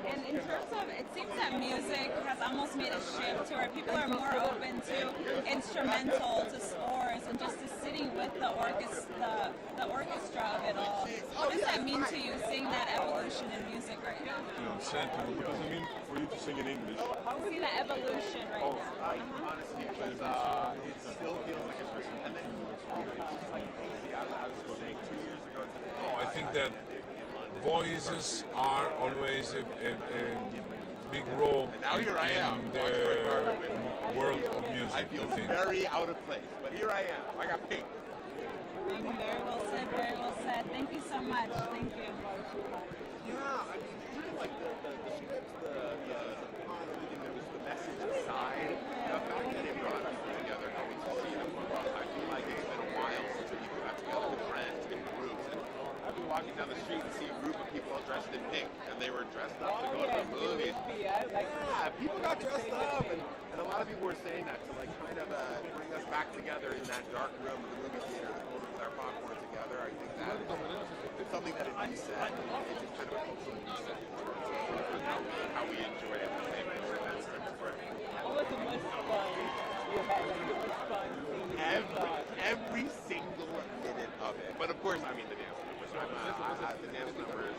And in terms of, it seems that music has almost made a shift to where people are more open to instrumental, to scores, and just to sitting with the orchestra of it all. What does that mean to you, seeing that evolution in music right now? What does it mean for you to sing in English? See that evolution right now. Honestly, because it still feels like it's written. And then I was saying 2 years ago. I think that voices are always a big role in the world of music. I feel very out of place, but here I am. I got pink. Very well said, very well said. Thank you so much. Thank you. Yeah, I mean, like the script, the plot, everything, there was the message inside. The fact that it brought us together, going to see them. I feel like it's been a while since people got together with friends in groups. And I've been walking down the street and see a group of people dressed in pink, and they were dressed up to go to the movies. Yeah, people got dressed up, and a lot of people were saying that to like kind of bring us back together in that dark room of the movie theater, with our popcorn together. I think that it's something that it reset. It's just kind of a cultural reset how we enjoy it. The same thing with that script. What was the most fun you had? Like the most fun scene? Every single minute of it. But of course, I mean the dance numbers. The dance numbers.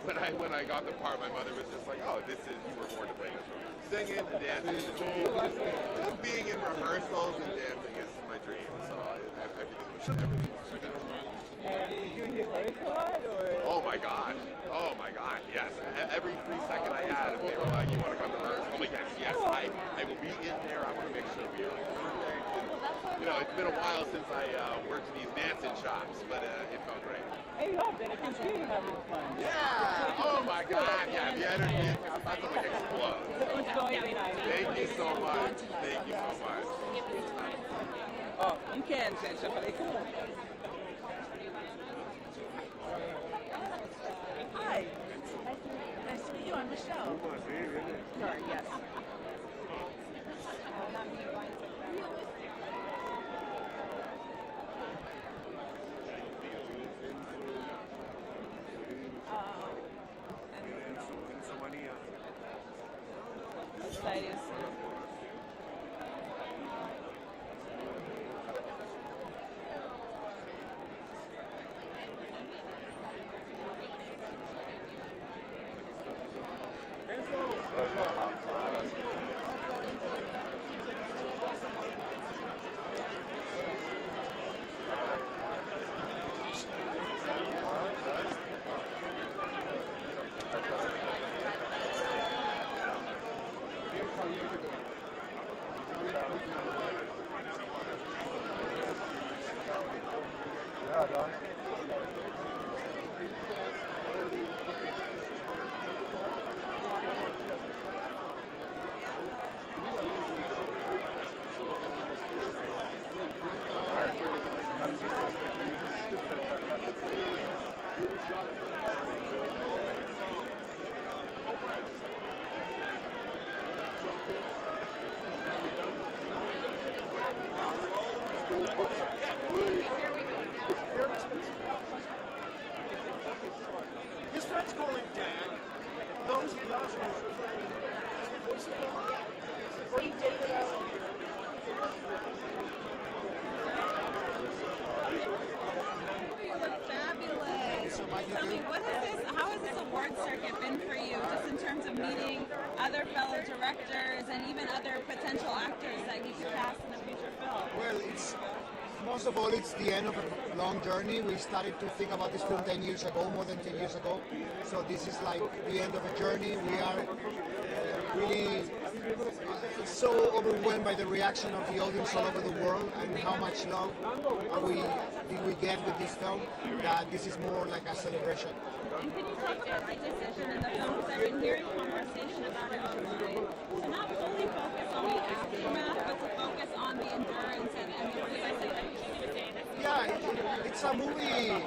When I got the part, my mother was just like, "Oh, this is you were born to play this." Singing and dancing, just being in rehearsals and dancing is my dream. So everything was good. And did you hear lyrics a lot, or? Oh my god, yes. Every 3 seconds I had, if they were like, "You want to come to rehearsal?" I'm like, yes, I will be in there. I want to make sure we are perfect. And, you know, it's been a while since I worked in these dancing shops, but it felt great. Hey, y'all been a computer having fun. Yeah! Oh my god, yeah, the energy, I'm about to like explode. It's going nice. Thank you so much. Thank you so much. Oh, you can, Sancho, but come on. Hi. Nice to meet you. I'm Michelle. Sorry, yes. Excited. His friends call him Dad. Those he loves him. He dated out. You look fabulous. Tell me, how has this award circuit been for you, just in terms of meeting other fellow directors and even other potential actors that you could cast in a future film? Well, most of all, it's the end of a long journey. We started to think about this film 10 years ago, more than 10 years ago. So this is like the end of a journey. We are really so overwhelmed by the reaction of the audience all over the world and how much love did we get with this film, that this is more like a celebration. And can you talk about the decision in the film, because I've been hearing conversation about it online, to not fully focus on the aftermath, but to focus on the endurance and the realization? Yeah, it's a movie,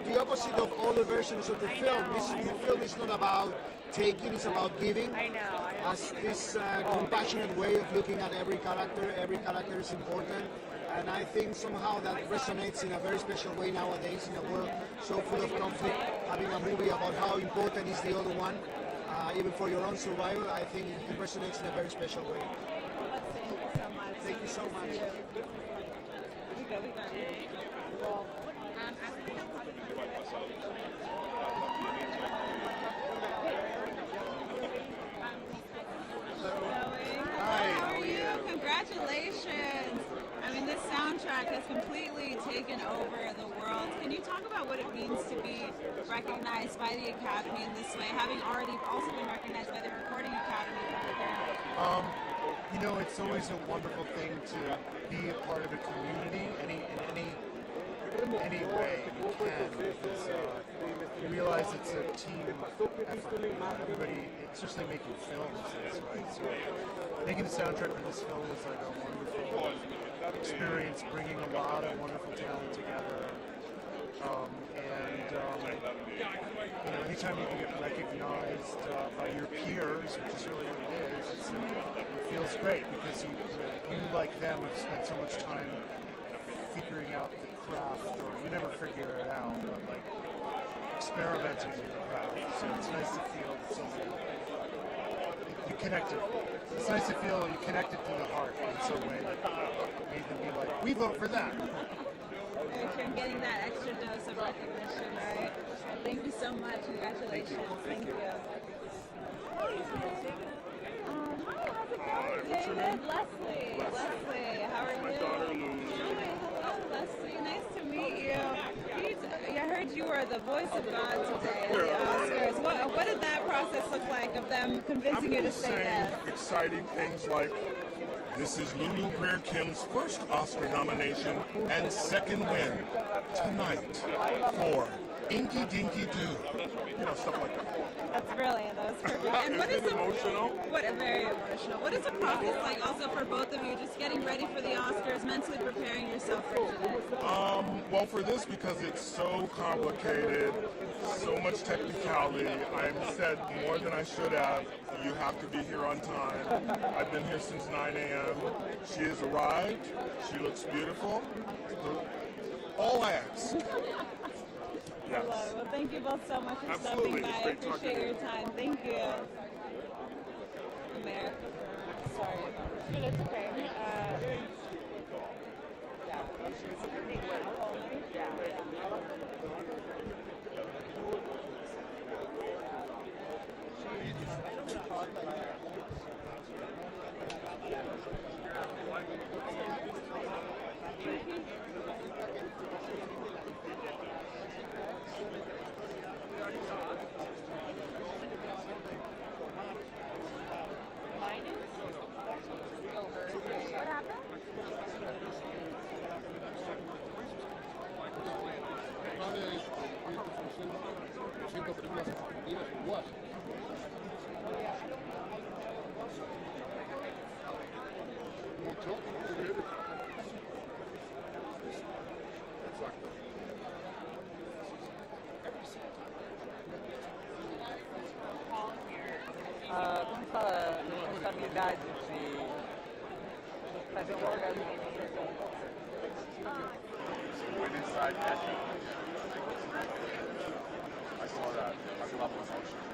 the opposite of all the versions of the film. The film is not about taking, it's about giving. I know. As this compassionate way of looking at every character is important. and I think somehow that resonates in a very special way nowadays in a world so full of conflict. Having a movie about how important is the other one, even for your own survival, I think it resonates in a very special way. Thank you so much. Thank you so much. We got it. Hi. How are you? Congratulations. I mean, this soundtrack has completely taken over the world. Can you talk about what it means to be recognized by the Academy in this way, having already also been recognized by the Recording Academy? You know, it's always a wonderful thing to be a part of a community in any way you can, because you realize it's a team effort. Everybody, it's just like making films, right? So making the soundtrack for this film was like a wonderful experience, bringing a lot of wonderful talent together. You know, anytime you can get recognized by your peers, which is really what it is, it feels great because you like them have spent so much time figuring out the craft, or you never figure it out, but like experimenting with the craft. So it's nice to feel that somebody you connected. It's nice to feel you connected to the heart in some way that made them be like, we vote for that. You're getting that extra dose of recognition, right? Thank you so much. Congratulations. Thank you. Hi, how's it going, David? Leslie. Leslie, how are you? Hello, Leslie. Nice to meet you. I heard you were the voice of God today at the Oscars. What did that process look like of them convincing you to say yes? Exciting things like, this is Lulu Greer Kim's first Oscar nomination and second win tonight for Inky Dinky Doo. You know, stuff like that. That's brilliant. That was perfect. And what is the emotional? Very emotional. What is the process like also for both of you, just getting ready for the Oscars, mentally preparing yourself for today? Well, for this, because it's so complicated, so much technicality, I've said more than I should have. You have to be here on time. I've been here since 9 a.m. She has arrived. She looks beautiful. All I ask. Yes. Well, thank you both so much for Absolutely. stopping by. I Great talking appreciate to you. your time. Thank you. America. Sorry. It's okay. What happened? Come essa habilidade de fazer um orgasmo. Went inside that. I saw that. I saw that motion.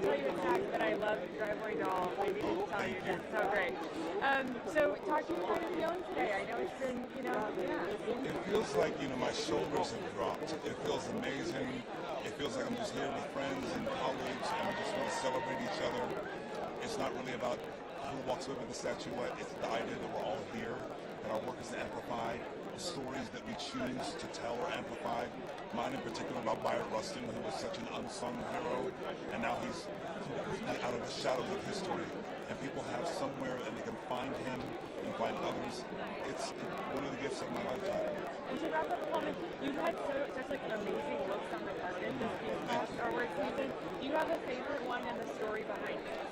tell you exactly that I love Driveway Doll. Maybe just tell you it's so great. So talk to me about your feeling today. I know it's been, yeah. It feels like, my shoulders have dropped. It feels amazing. It feels like I'm just here with friends and colleagues and we just want to celebrate each other. It's not really about who walks over the statuette. It's the idea that we're all here, that our work is amplified. The stories that we choose to tell are amplified. Mine in particular about Byron Rustin, who was such an unsung hero, and now he's completely out of the shadows of history. And people have somewhere and they can find him and find others. It's one of the gifts of my lifetime. And to wrap up the moment, you've had such like amazing looks on the carpet this past Star Wars season. Do you have a favorite one and the story behind it?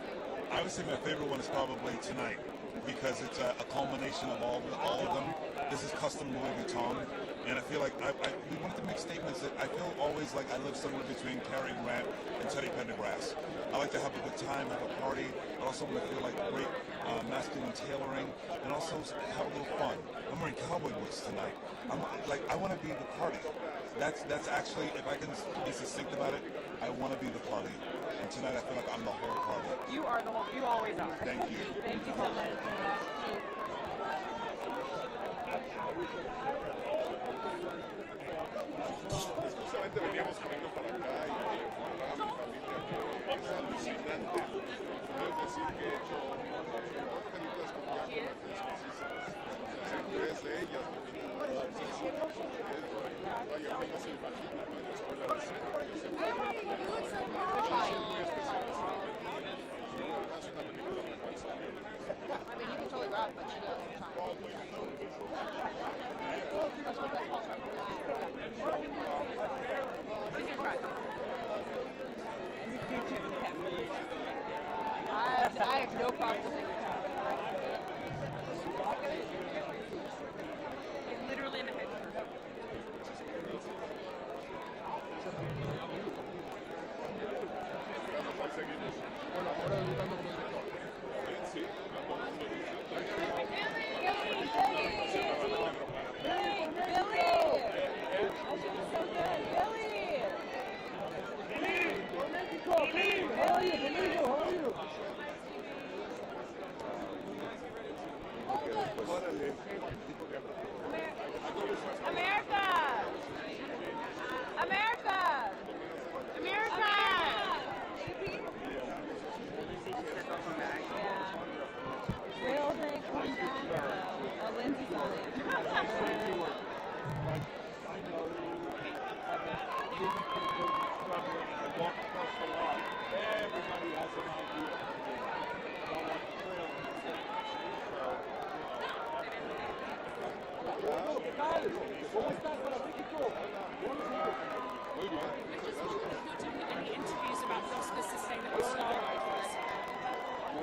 I would say my favorite one is probably Tonight, because it's a culmination of all of them. This is custom Louis Vuitton, and I feel like we wanted to make statements that I feel always like I live somewhere between Cary Grant and Teddy Pendergrass. I like to have a good time, have a party, but also want to feel like great masculine tailoring, and also have a little fun. I'm wearing cowboy boots tonight. I want to be the party. That's actually, if I can be succinct about it, I want to be the party. And tonight I feel like I'm the whole party. You are the whole. You always are. Thank you. Thank you so much. Justamente veníamos camino para acá y formamos familia que es alucinante. Es decir, que he hecho películas con diálogos precisas. Tres de ellas. Vaya, uno no se imagina, vaya, escuela de cine. Muy especial. Es una película muy falsa. I mean, you can totally rap, but she does. I have no problem with it. Literally in the head.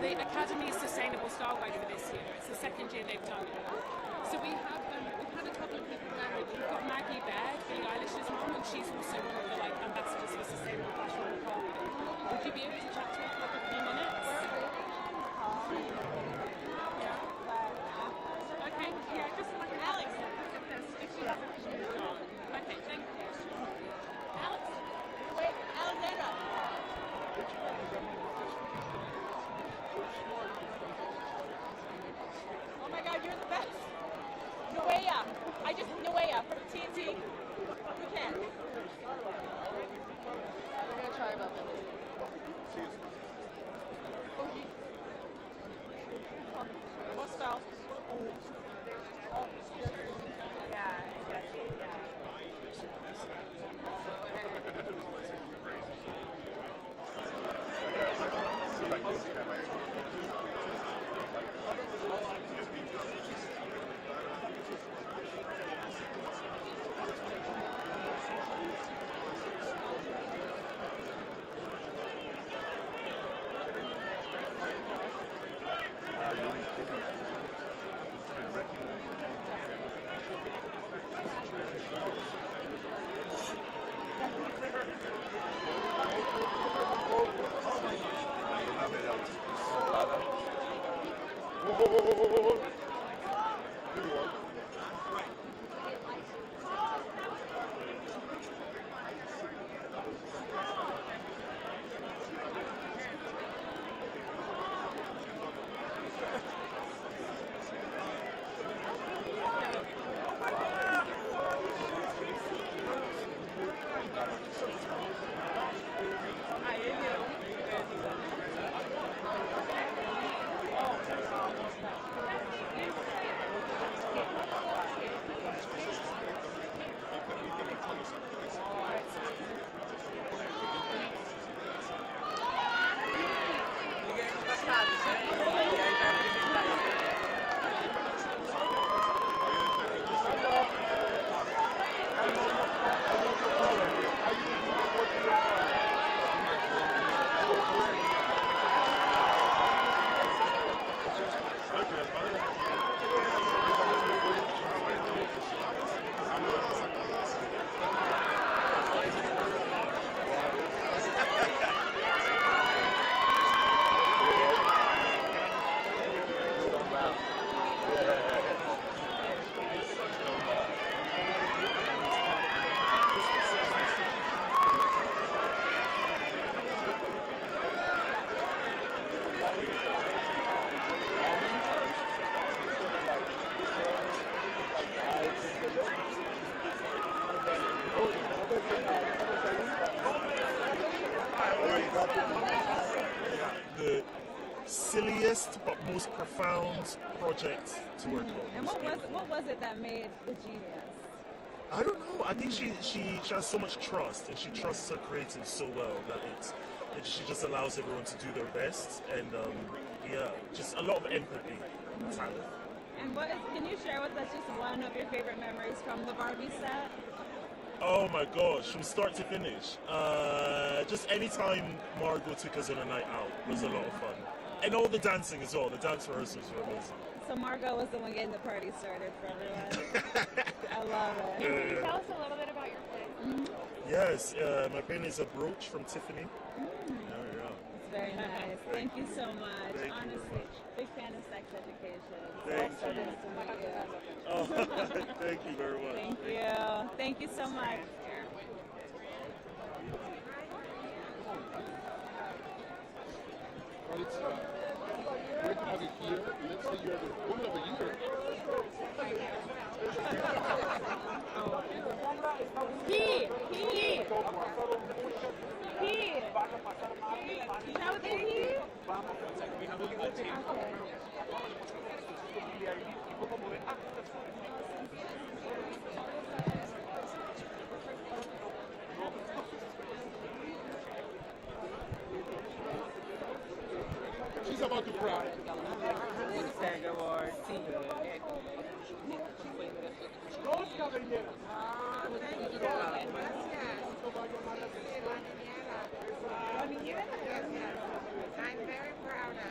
The Academy Sustainable Star Wider this year. It's the second year they've done it. So we've had a couple of people there. We've got Maggie Baird, Billie Eilish's mom, and she's also one of the ambassadors for sustainable fashion and clothing. Would you be able to chat to her for a few minutes? Yeah. Okay. Yeah. Just like Alex. If you have. Okay. Thank you. Alex. Wait, Alexandra. Oh my God, you're the best. Noea. Noea from TNT. We can. We're gonna try about that. What style? The silliest but most profound project to work on. And what was it that made the genius? I don't know. I think she has so much trust, and she trusts her creatives so well that she just allows everyone to do their best, and yeah, just a lot of empathy, talent. And can you share with us just one of your favorite memories from the Barbie set? Oh my gosh, from start to finish. Just anytime Margot took us on a night out was a lot of fun. And all the dancing as well, the dance rehearsals were amazing. So Margot was the one getting the party started for everyone. I love it. Can you tell us a little bit about your play? Yes, my pen is a brooch from Tiffany. It's very nice. Thank you so much. Thank you Honestly, very big fan of sex education. Thank So you. nice to meet you. Oh, thank you very much. Thank you. Thank you so much. Well, it's great to have you here. Let's say you're the woman of the year. Now with the She's about to cry. I'm very proud of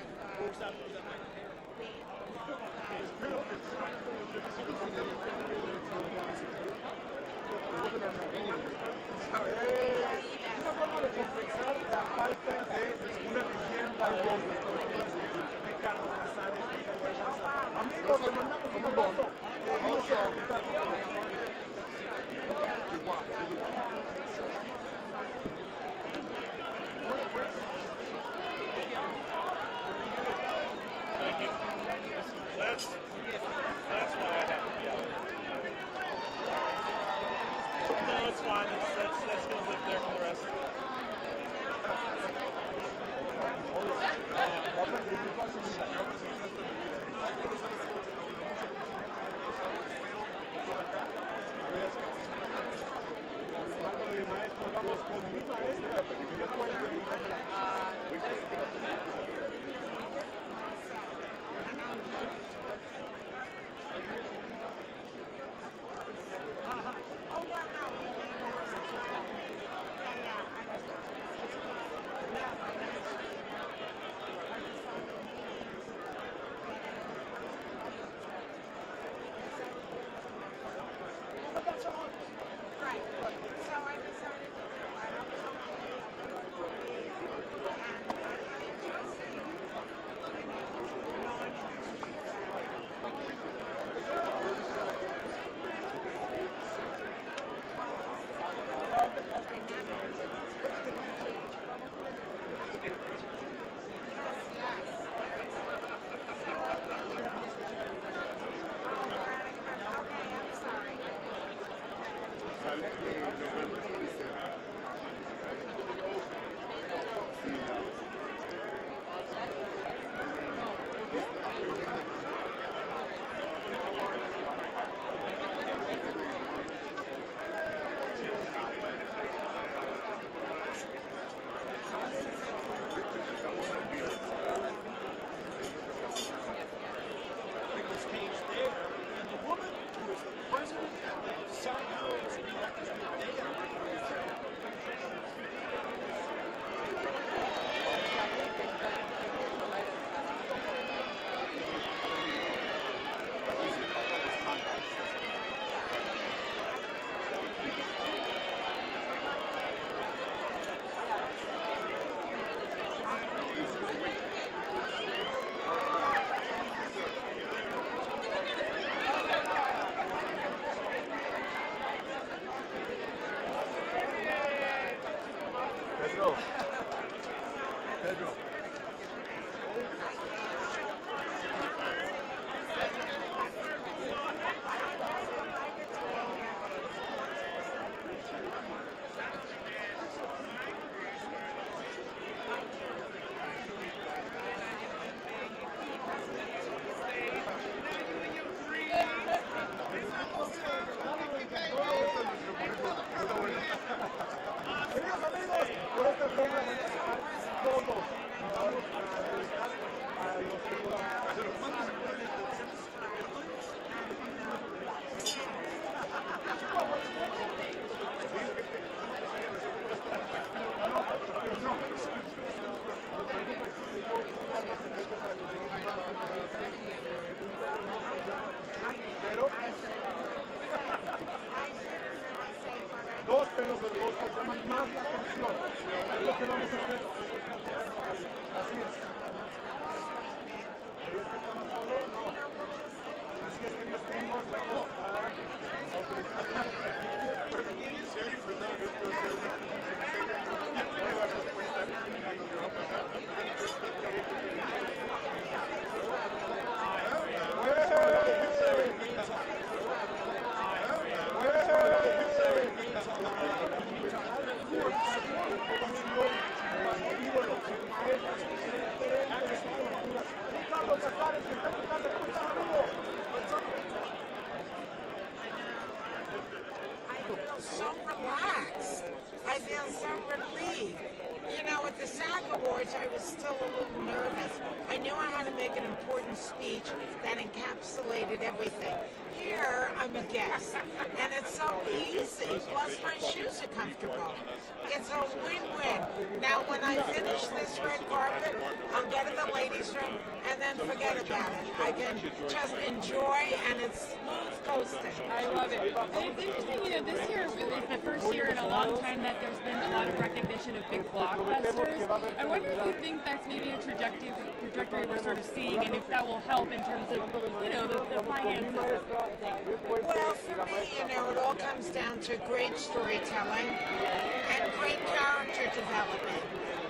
más la canción. Es lo que vamos a hacer. Así es. Así es que nos tenemos so relaxed. I feel so relieved. You know, at the SAG Awards, I was still a little nervous. I knew I had to make an important speech that encapsulated everything. Here, I'm a guest, and it's so easy. Plus, my shoes are comfortable. It's a win-win. Now, when I finish this red carpet, I'll get to the ladies' room and then forget about it. I can just enjoy, and it's smooth coasting. I love it. And it's interesting, you know, this year is the first year in a long time that there's been a lot of recognition of big blockbusters. I wonder if you think that's maybe a trajectory we're sort of seeing, and if that will help in terms of, you know, the finances. Well, for me, you know, it all comes down to great storytelling and great character development.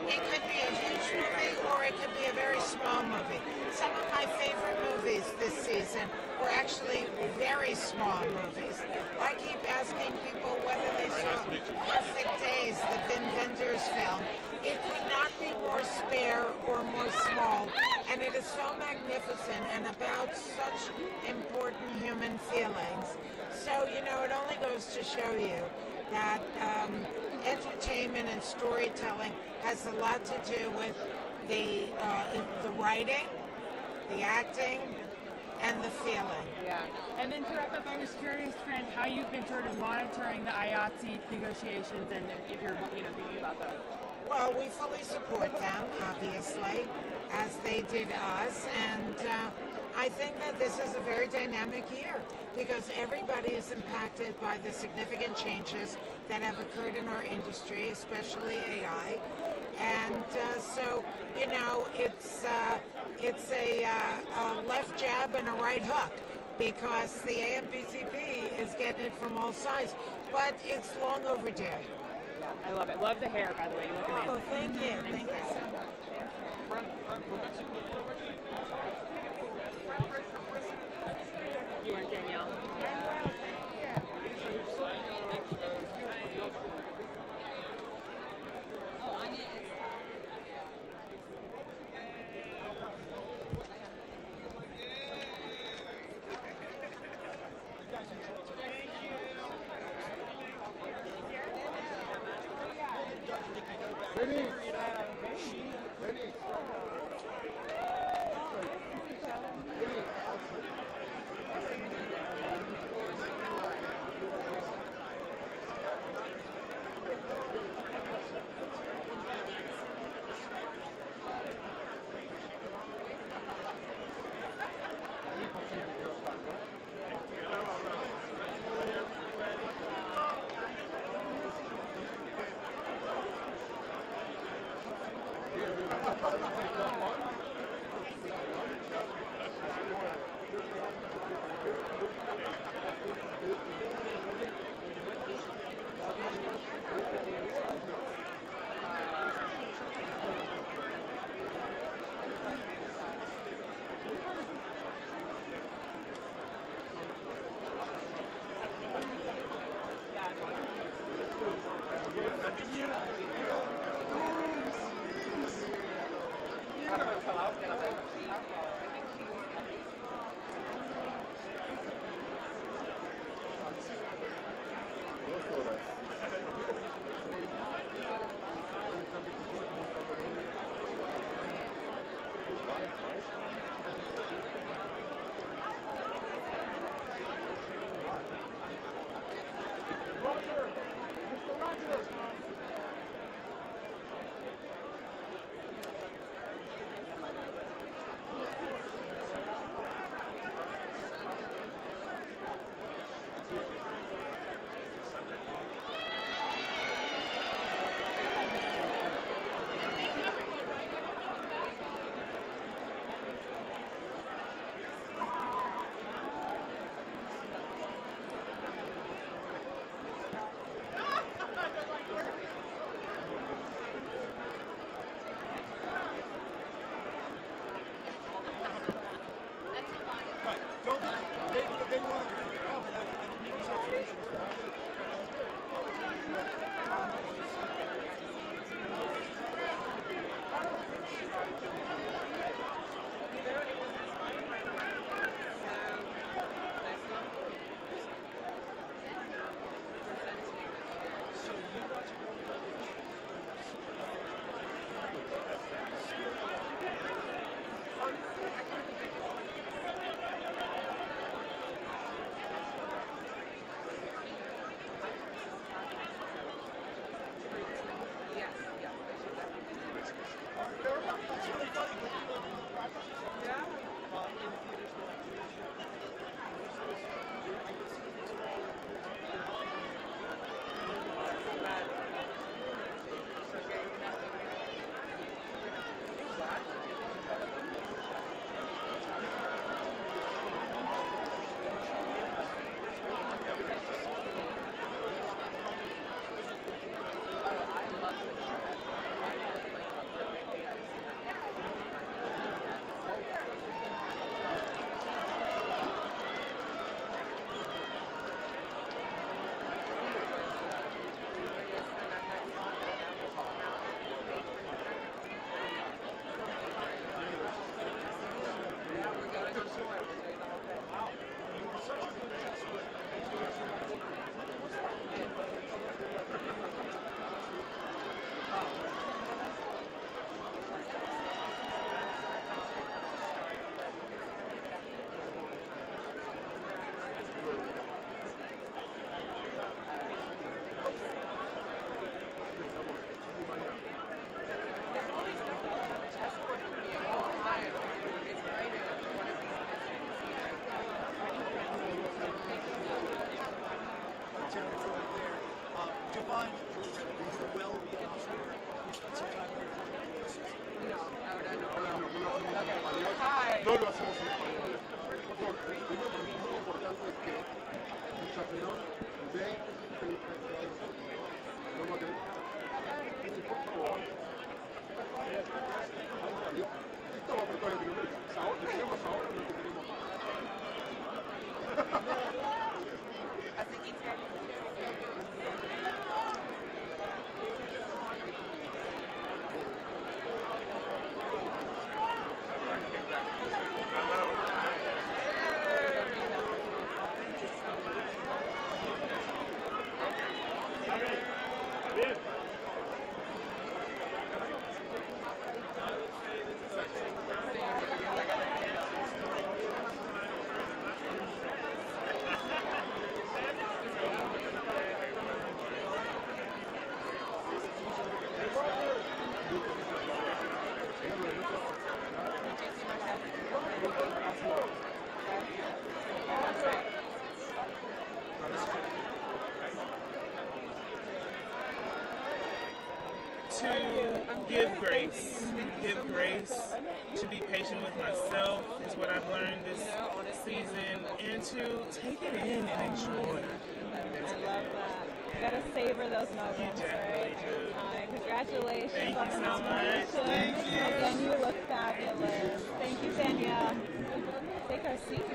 It could be a huge movie or it could be a very small movie. Some of my favorite movies this season were actually very small movies. I keep asking people whether they saw Perfect Days, the Vin Vendors film. It could not be more spare or more small, and it is so magnificent and about such important human feelings. So, you know, it only goes to show you that entertainment and storytelling has a lot to do with the writing, the acting, and the feeling. Yeah. And then to wrap up, I was curious, Trent, how you've been sort of monitoring the IATSE negotiations and if you're, you know, thinking about those. Well, we fully support them, obviously, as they did us, and I think that this is a very dynamic year because everybody is impacted by the significant changes that have occurred in our industry, especially AI. And so, you know, it's a left jab and a right hook because the AMPTP is getting it from all sides, but it's long overdue. I love it. Love the hair, by the way. You look amazing. Oh, thank you. Thank you so much. You and Danielle. No lo hacemos en español. Por favor, primero para mí es muy importante que el chaperón ve películas que hay. No va a querer. Por favor. Esto va a apretar el primer. Ahora, tenemos ahora lo que tenemos. To give grace, to be patient with myself is what I've learned this season, and to take it in and enjoy. I love that. You gotta savor those moments, right? Congratulations Thank on you the so nomination. much. Thank you. Again, you look fabulous. Thank you, Tanya. Take our seat.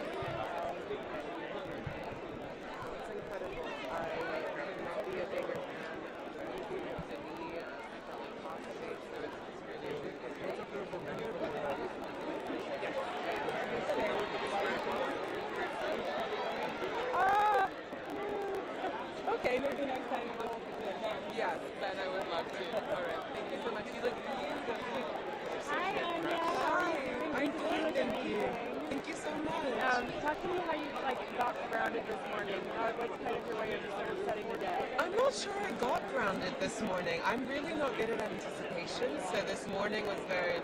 Okay, maybe next time we'll do it. Yes, then I would love to. All right, thank you so much. You look beautiful. Hi, Anya. Hi, I'm good, thank you. Thank you so much. Talk to me how you got grounded this morning. What's kind of your way of sort of setting the day? I'm not sure I got grounded this morning. I'm really not good at anticipation, so this morning was very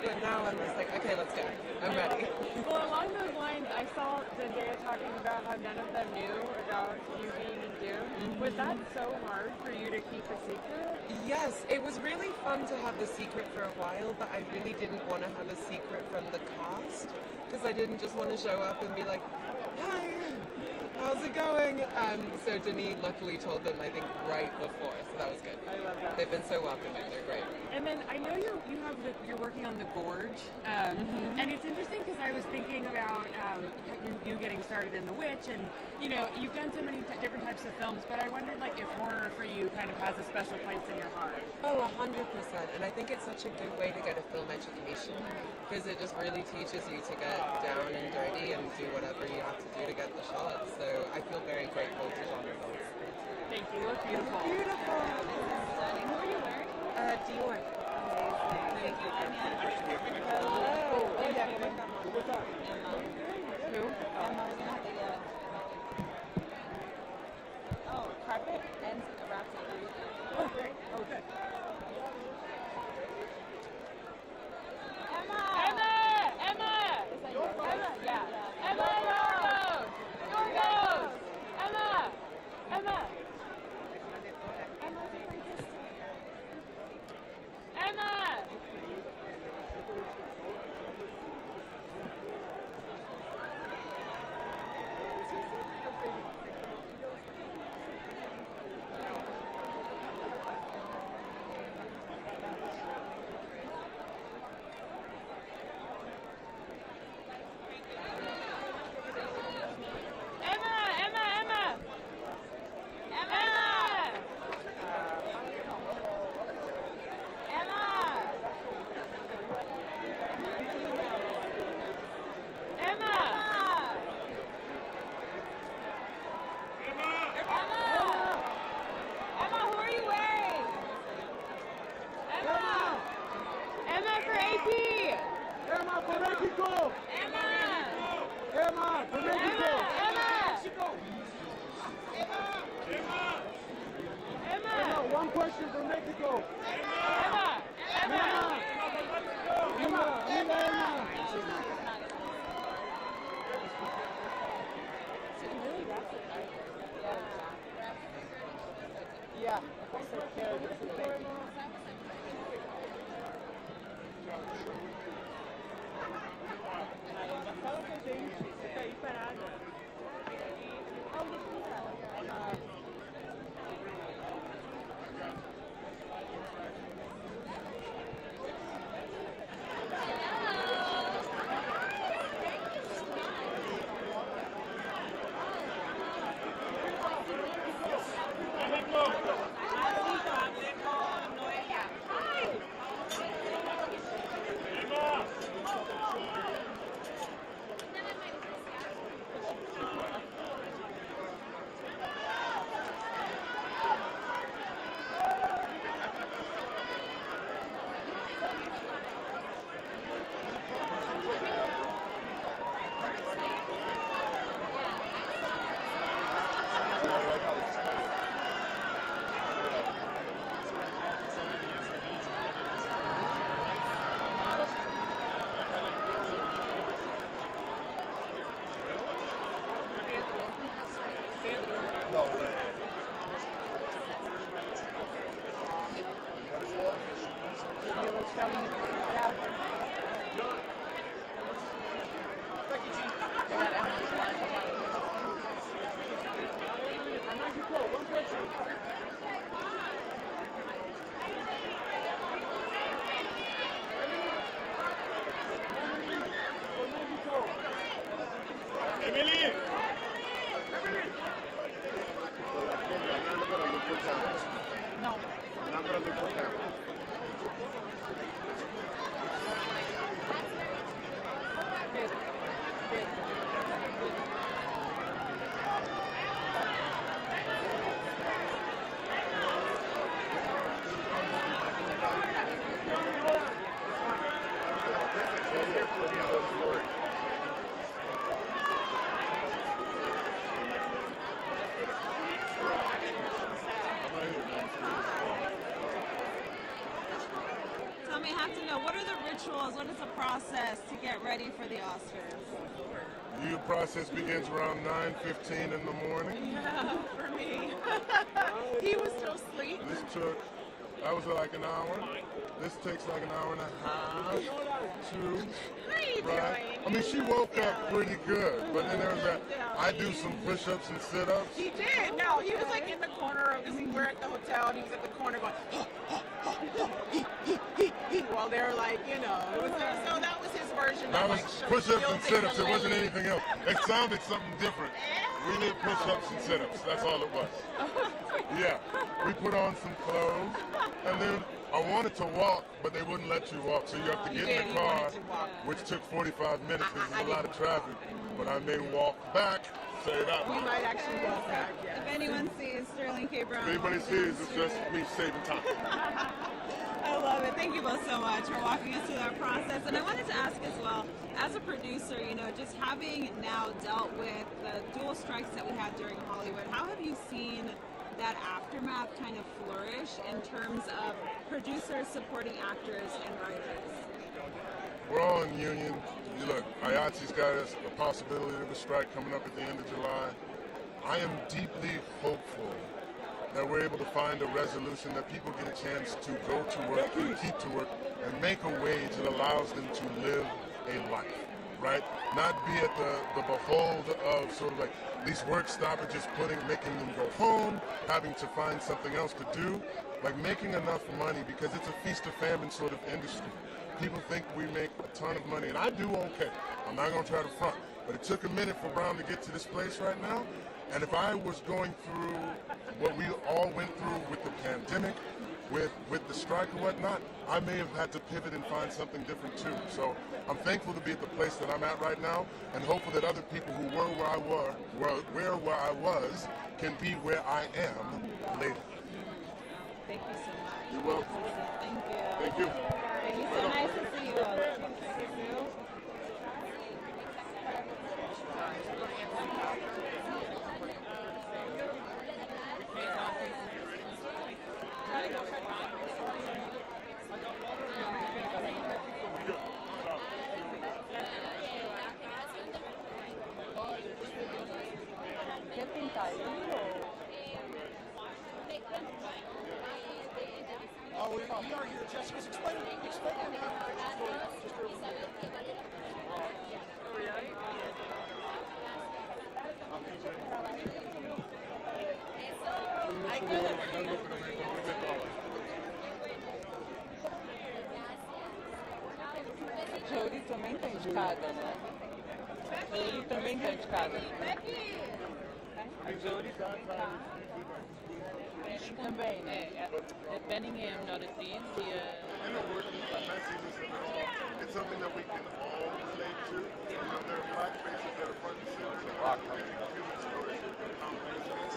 but now I'm just like, okay, let's go. I'm ready. Well, along those lines, I saw Zendaya talking about how none of them knew about you being in Dune. Was that so hard for you to keep a secret? Yes, it was really fun to have the secret for a while, but I really didn't want to have a secret from the cast, because I didn't just want to show up and be like, hi, how's it going? So Denis luckily told them, I think, right before, so that was good. I love that. They've been so welcoming, they're great. And then I know you're working on The Gorge, and it's interesting because I was thinking about you getting started in The Witch, and you've done so many different types of films, but I wondered if horror for you kind of has a special place in your heart. Oh, 100%, and I think it's such a good way to get a film education, because it just really teaches you to get down and dirty and do whatever you have to do to get the shot. So I feel very grateful to genre films. Thank you. You look beautiful. Beautiful. Stunning. Who are you wearing? Dior. Thank you, Anya. Hello. Who? Emma was not there yet. Oh, carpet and wrapped in. Oh, great. Okay. Emma! Emma! Is that yours? Emma! Yeah. Emma, Your nose! Emma! Emma! Emma! One question from Mexico. Emma! Emma! Emma! Emma! Yeah. Good. Good. Tommy, I have to know, what are the rituals, what is the process to get ready for the Oscars? The process begins around 9:15 in the morning. Yeah, for me. He was still asleep. That was like an hour. This takes like an hour and a half, 2. How are you doing? I mean, she woke up pretty good, but then there was that, I do some push-ups and sit-ups. He did. No, he was like in the corner because we were at the hotel and he was at the corner going, while they were like, you know. So that was his version That of was like push-ups and sit-ups. It wasn't anything else. It sounded something different. We did push-ups and sit-ups. That's all it was. Yeah. We put on some clothes, and then I wanted to walk, but they wouldn't let you walk. So you have to get in the car, which took 45 minutes because there's a lot of traffic. But I may walk back, say that We much. might actually walk back, yeah. If anyone sees Sterling K. Brown, If anybody sees, it's just me saving time. I love it. Thank you both so much for walking us through that process. And I wanted to ask as well, as a producer, you know, just having now dealt with the dual strikes that we had during Hollywood, how have you seen that aftermath kind of flourish in terms of producers supporting actors and writers? We're all in union. You look, IATSE's got us a possibility of a strike coming up at the end of July. I am deeply hopeful that we're able to find a resolution that people get a chance to go to work and keep to work and make a wage that allows them to live a life, right? Not be at the behold of sort of like these work stoppages, making them go home, having to find something else to do, like making enough money because it's a feast or famine sort of industry. People think we make a ton of money, and I do okay. I'm not going to try to front, but it took a minute for Brown to get to this place right now. And if I was going through what we all went through with the pandemic, with the strike and whatnot, I may have had to pivot and find something different too. So I'm thankful to be at the place that I'm at right now, and hopeful that other people who were where I was can be where I am later. Thank you so much. You're welcome. Thank you. Thank you. Thank you. So nice to see you all. Qué pintadito. Oh, we are here, Jessica. Explain Jody também tá indicada, né? Jody também tá indicada. A Jody também, né? Bellingham not at least. It's something that we can all relate to. You know, there are black faces that are front and center in our human stories and combinations.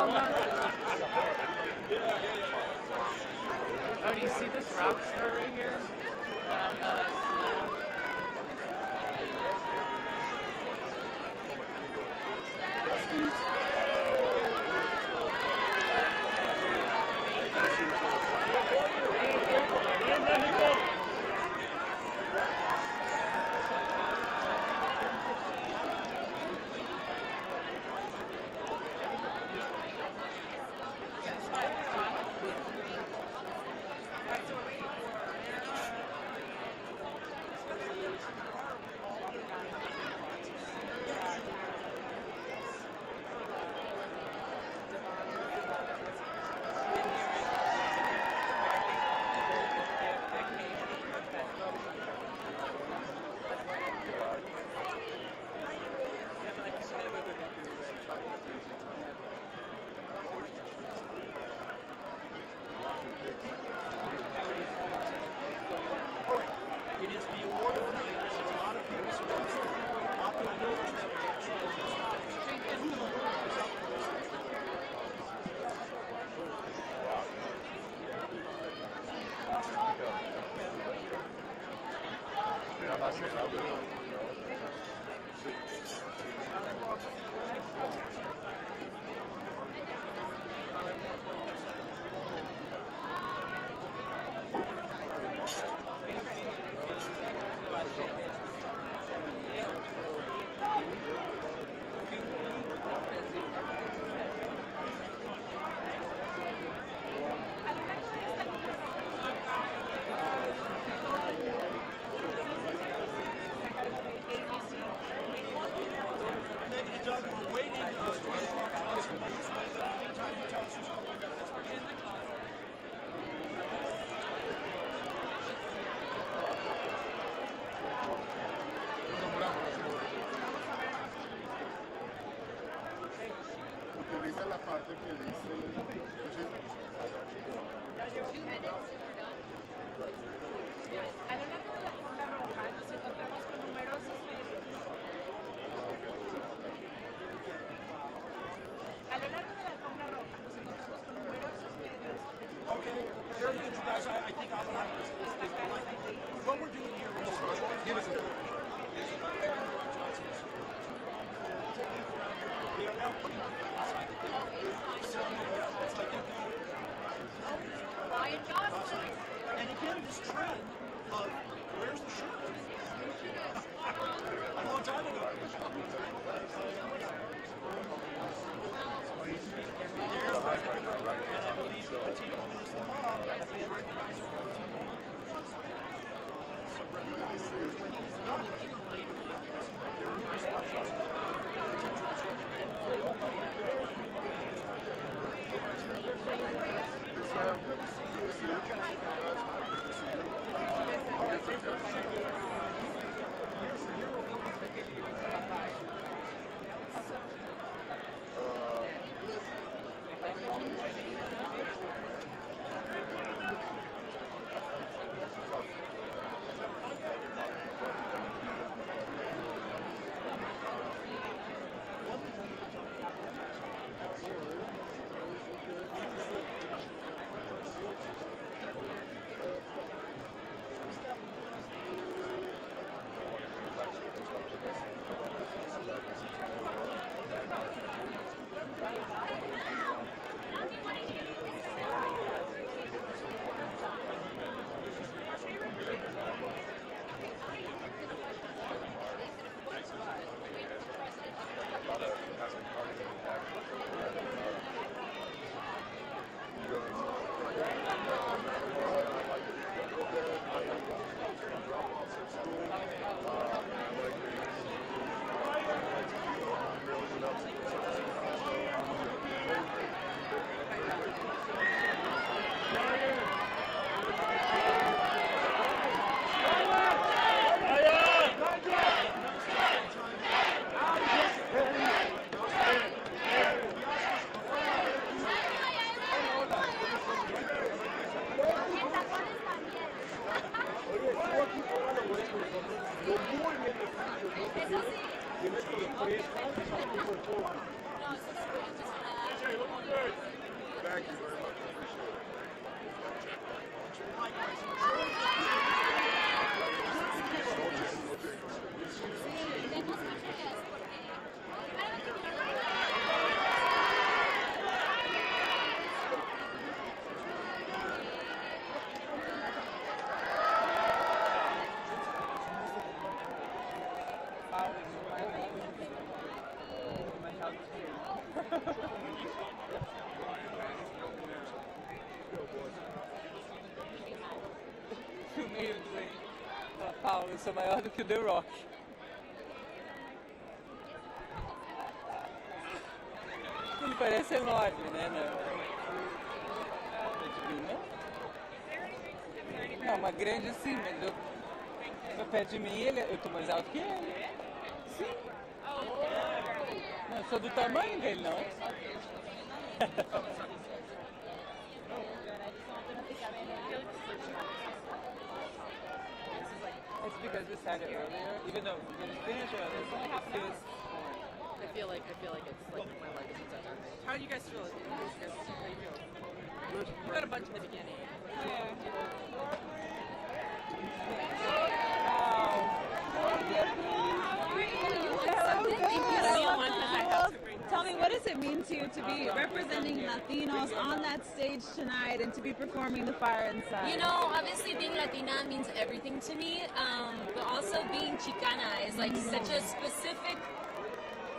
Oh, do you see this rock star right here? Utiliza la parte que dice A lo largo de la alfombra roja nos encontramos con numerosos medios. A lo largo de la alfombra roja nos encontramos con numerosos medios. Okay, very good, you guys. I think I'll have this. What we're doing here is give us a and again, this trend of where's the shirt? A long time ago. Thank you very much. I appreciate it. Filmei o Paulo, eu sou maior do que o The Rock. Ele parece enorme, né? Não, uma grande assim, mas eu perto de mim, eu tô mais alto que ele. Sim. Não, eu sou do tamanho dele, não. It's because we started earlier, even though we didn't finish earlier, it feels. I feel like it's like my legacy touch. How do you guys feel? How do you feel? You got a bunch in the beginning. Tell me, what does it mean to you to be representing Latinos on that stage tonight and to be performing The Fire Inside? You know, obviously being Latina means everything to me, but also being Chicana is like such a specific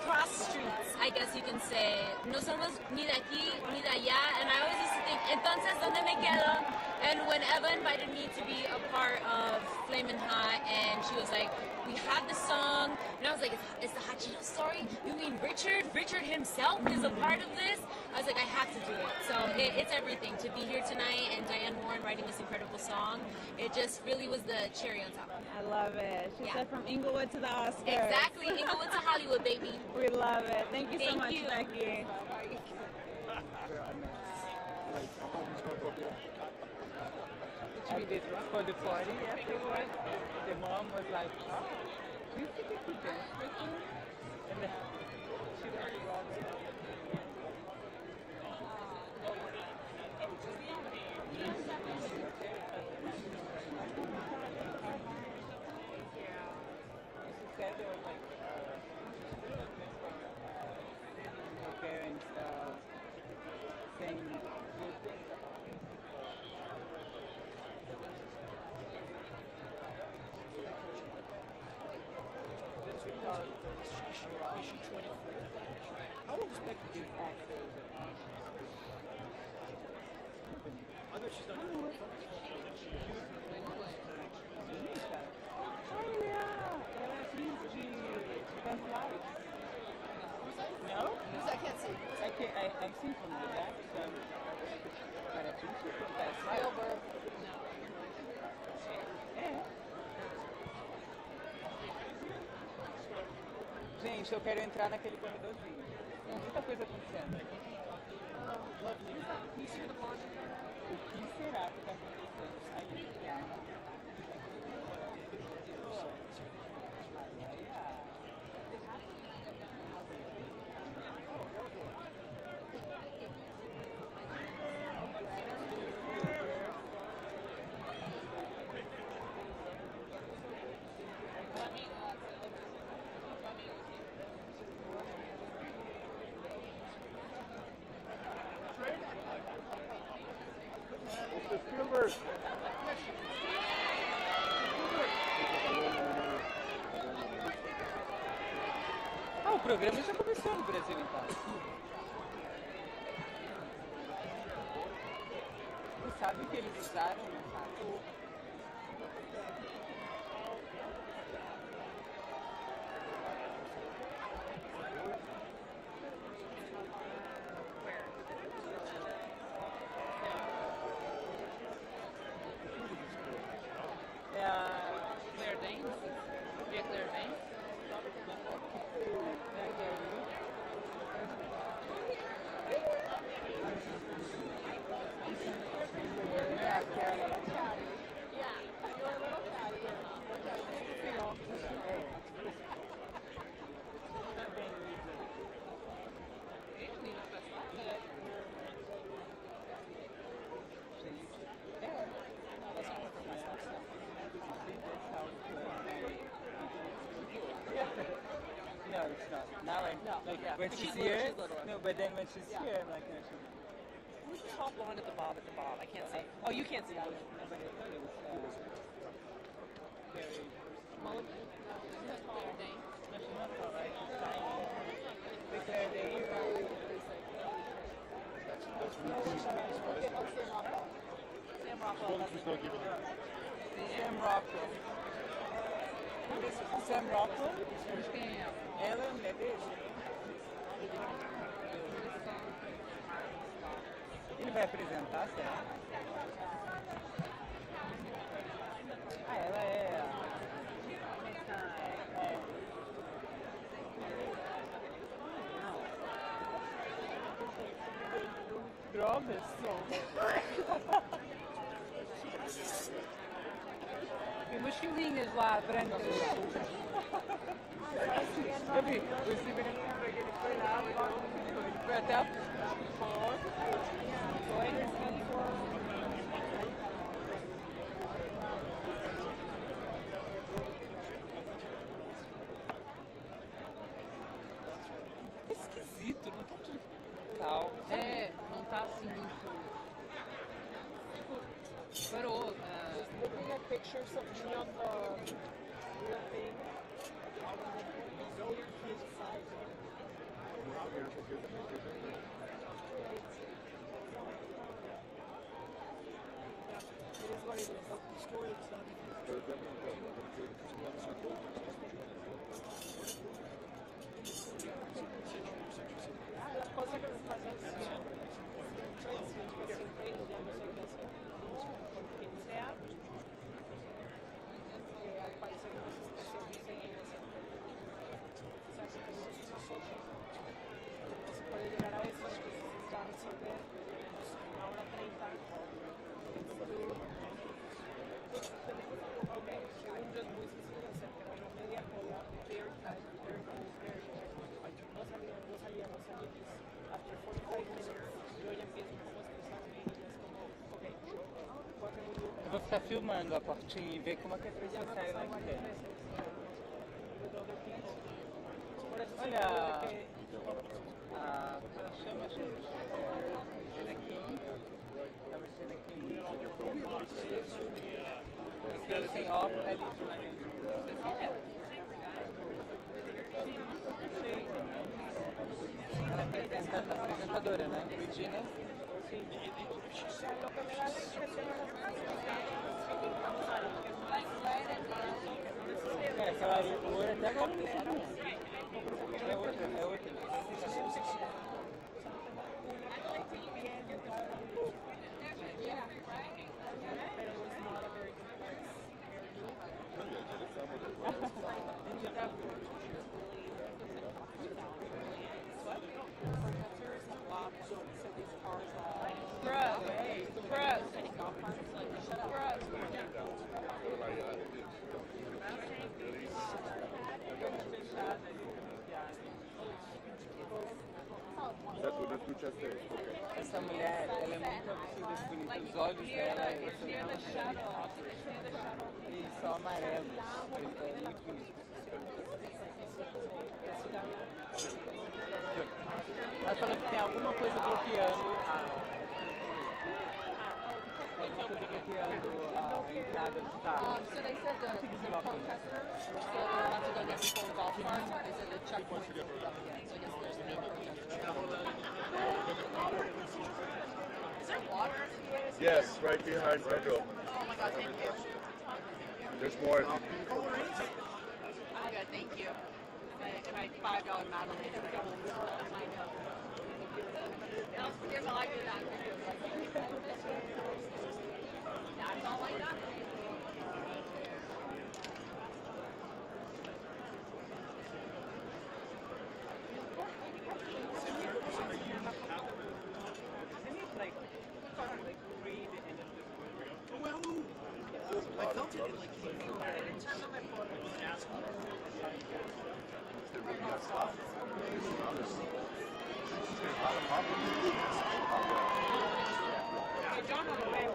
cross streets, I guess you can say. No somos ni de aquí ni de allá, and I always used to think, entonces, ¿dónde me quedo? And when Eva invited me to be a part of Flamin' Hot, and she was like, we have the song, and I was like, is the Hachino story? You mean Richard? Richard himself is a part of this? I was like, I have to do it. So it's everything. To be here tonight and Diane Warren writing this incredible song, it just really was the cherry on top. I love it. She said from Inglewood to the Oscars. Exactly, Inglewood to Hollywood, baby. We love it. Thank you so Thank much, you. Becky. We did for the party afterwards. The mom was like, oh, do you think you could dance with me? And then she was she said there was like her parents saying good things about me. How old is Becky G? I know she's done No? I can't see. I've seen from the back, but I think she's from that side. Spielberg. Gente, eu quero entrar naquele corredorzinho. Tem muita coisa acontecendo. O que será que está acontecendo aí? Spielberg. Ah, o programa já começou no Brasil, então. Você sabe que eles usaram, não sabe? Claire Danes? Yeah, Claire Danes. No, it's not. Not like, like Yeah. when But she's she's little, here. she's little. No, but then when she's here, I'm like, no, she's. Who's the tall blonde at the bottom? I can't see. Oh, you can't see. But I thought it was very. Mullen? No, she's not tall, right? She's tiny. Because Sam Rockwell has Sam Rockwell. Sam Rockwell? Ela é mulher dele. Ele vai apresentar, será? Ah, ela é. Drogas, Tem umas filhinhas lá, brancas. Eu vi, o Síguenos foi lá, ele foi até a porta. Esquisito, não tá tudo tal. É, não tá assim muito. Parou. Looking at pictures of me on the real thing. It is what it is. The story is done. La cosa que me pasa es que quien sea, al parecer no se especializa en ese. O sea, que no se puede llegar a eso, que se está a resolver una hora 30. Ok, según yo es muy sencillo hacer, pero media cola, very tight, very cool, very no salía. After 45 minutes, yo ya empiezo como a estresarme y ya es como, ok, what can we do? Eu vou ficar filmando a portinha e ver como é que a pessoa sai lá de dentro. Olha, a chama gente. Tava sendo aqui. Aqui sem óculos ali. A apresentadora, né? Regina. Lo que me da la impresión É, aquela loura até agora não tem nada. É outra. Essa mulher, ela é muito absurda de bonita. Os olhos dela e são amarelos. É muito bonito. Ela falou que tem alguma coisa bloqueando a entrada do carro. So they said the protesters were still about to go get people involved in it. They said the checkpoint was up yet. So I guess there's still protesters. Is there water? Yes, right behind Pedro. Oh my god, thank you. There's more. I'm good, thank you. My $5 Madeline. Here's all I do that. That's all I got. I felt it like yo no lo veo.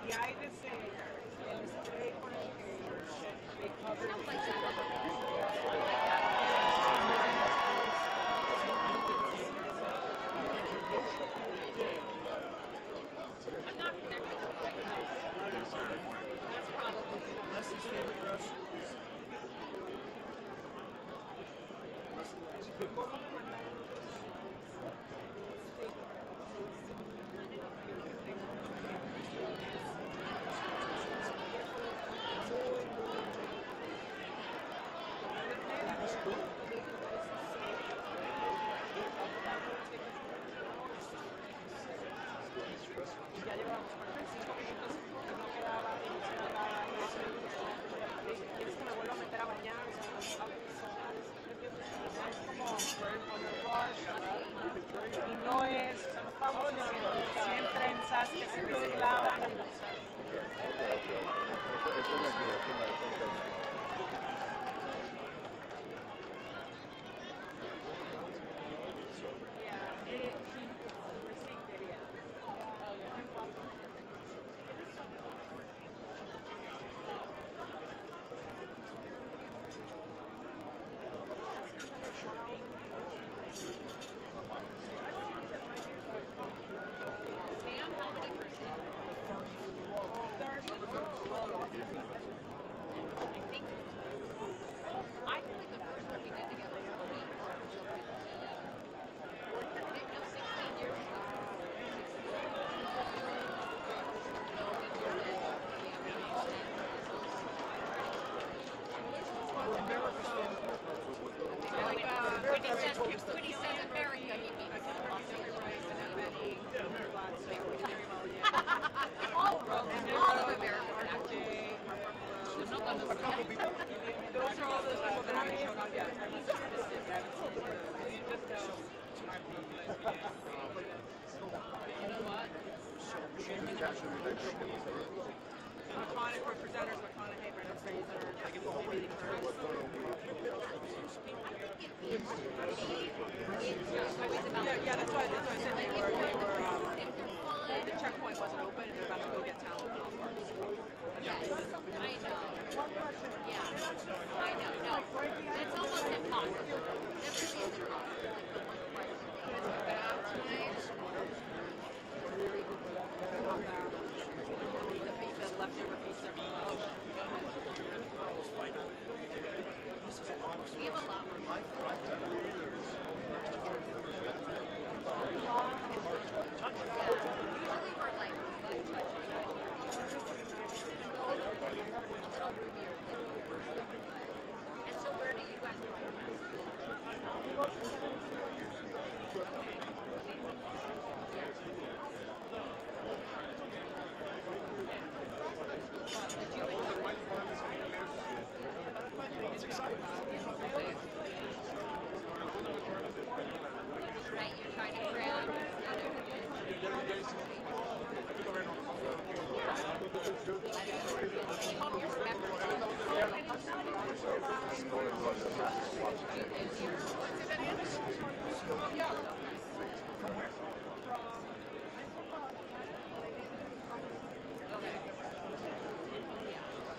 Y hay de ser el spray con el que cover y no es, estamos diciendo, 100 trenzas que se mezclaban. Iconic representatives, McConaughey, Brendan Fraser, yeah, that's why I said they were the checkpoint wasn't open and they're about to go get talent. Yes, I know. Yeah, I know. No, it's almost impossible. This is impossible. But after the leftover pizza. We have a lot more. Usually we're like, and so where do you guys go? It's exciting. Right, you're trying to cram.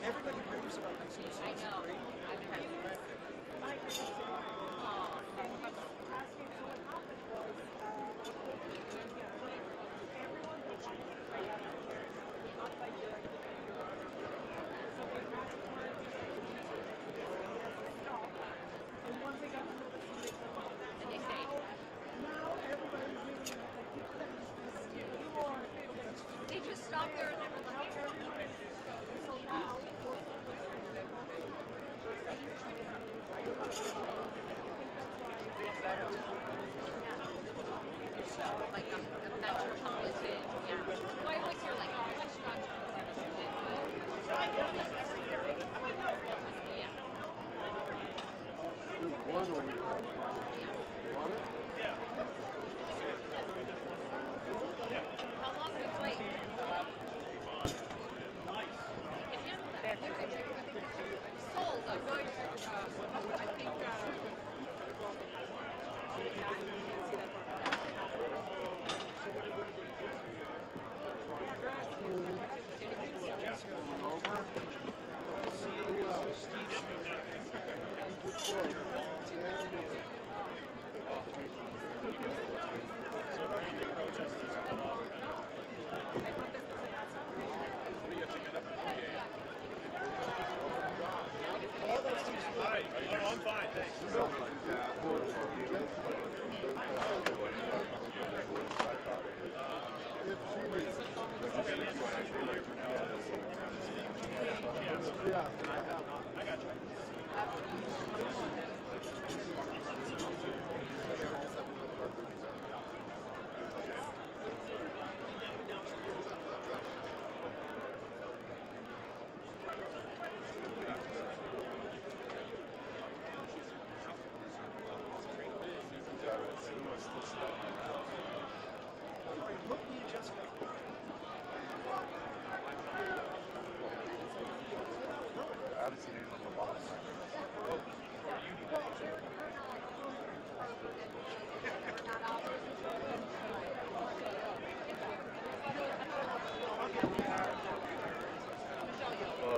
Everybody raves about this. I know. I've been having they just stop there and never let me like a metropolitan, yeah. Well, I always hear like, oh, restaurants are How long do you wait? Sold. I'm going to, I think, I'm fine, thanks.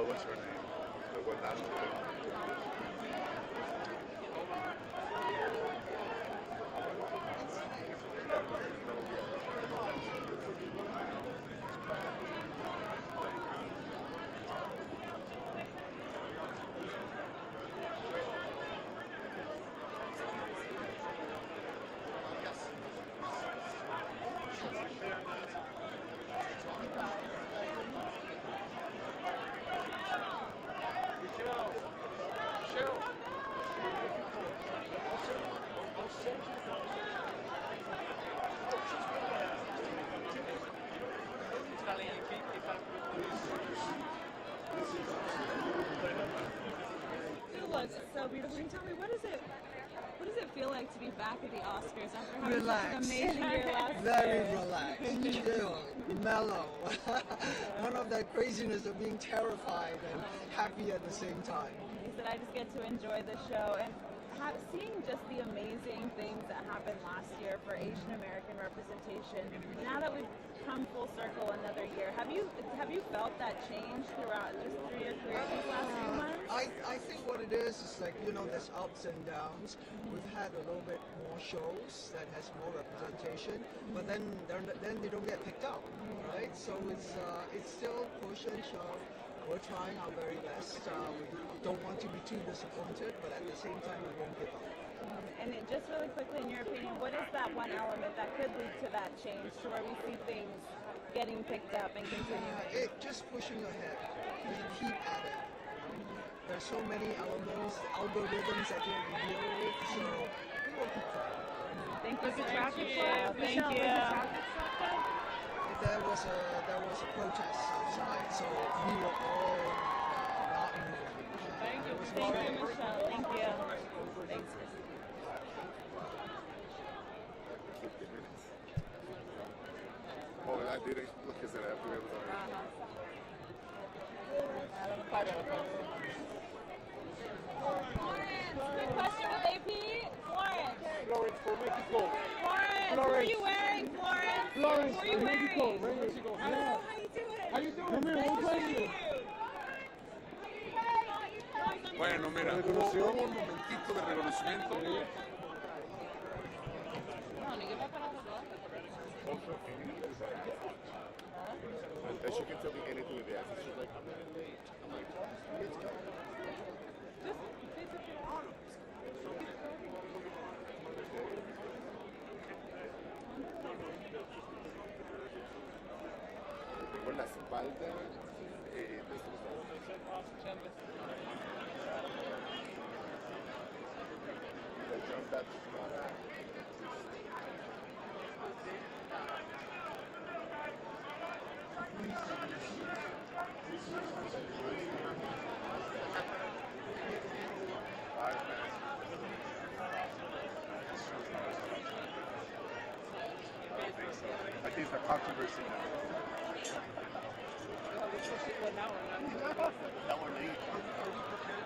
What's her name? The one that's Look, it's so beautiful. Can you tell me what does it feel like to be back at the Oscars after having Relax. such an amazing year last Very year? relaxed, chill, mellow. None of that craziness of being terrified and happy at the same time. He said I just get to enjoy the show and seeing just the amazing things that happened last year for Asian American representation. Now that we've come full circle another year, have you felt that change throughout just through your career these last few months? I think what it is like, there's ups and downs. We've had a little bit more shows that has more representation, but then they don't get picked up, right? So it's still push and shove. We're trying our very best. We don't want to be too disappointed, but at the same time, we won't give up. And just really quickly, in your opinion, what is that one element that could lead to that change, to where we see things getting picked up and continuing? Just pushing ahead. Keep at it. There's so many elements, algorithms that you have to deal with, so we will keep trying. Thank you so much. Thank Thank you. There was a protest outside, so we were all not moving. Thank you, Michelle. Thank you. Thanks. Oh, I didn't look at that. Quick question with AP. Florence. Florence for Mexico. Florence, what are you wearing, Florence? Florence What are you for wearing? Mexico. Hello, how you doing? How you doing? Come here, Nice we'll to play see you. Bueno, mira, hubo un momentito de reconocimiento. And she can tell me anything with that. She's like, I'm like, it's good. Tengo la espalda. I think it's a controversy now. That one ain't.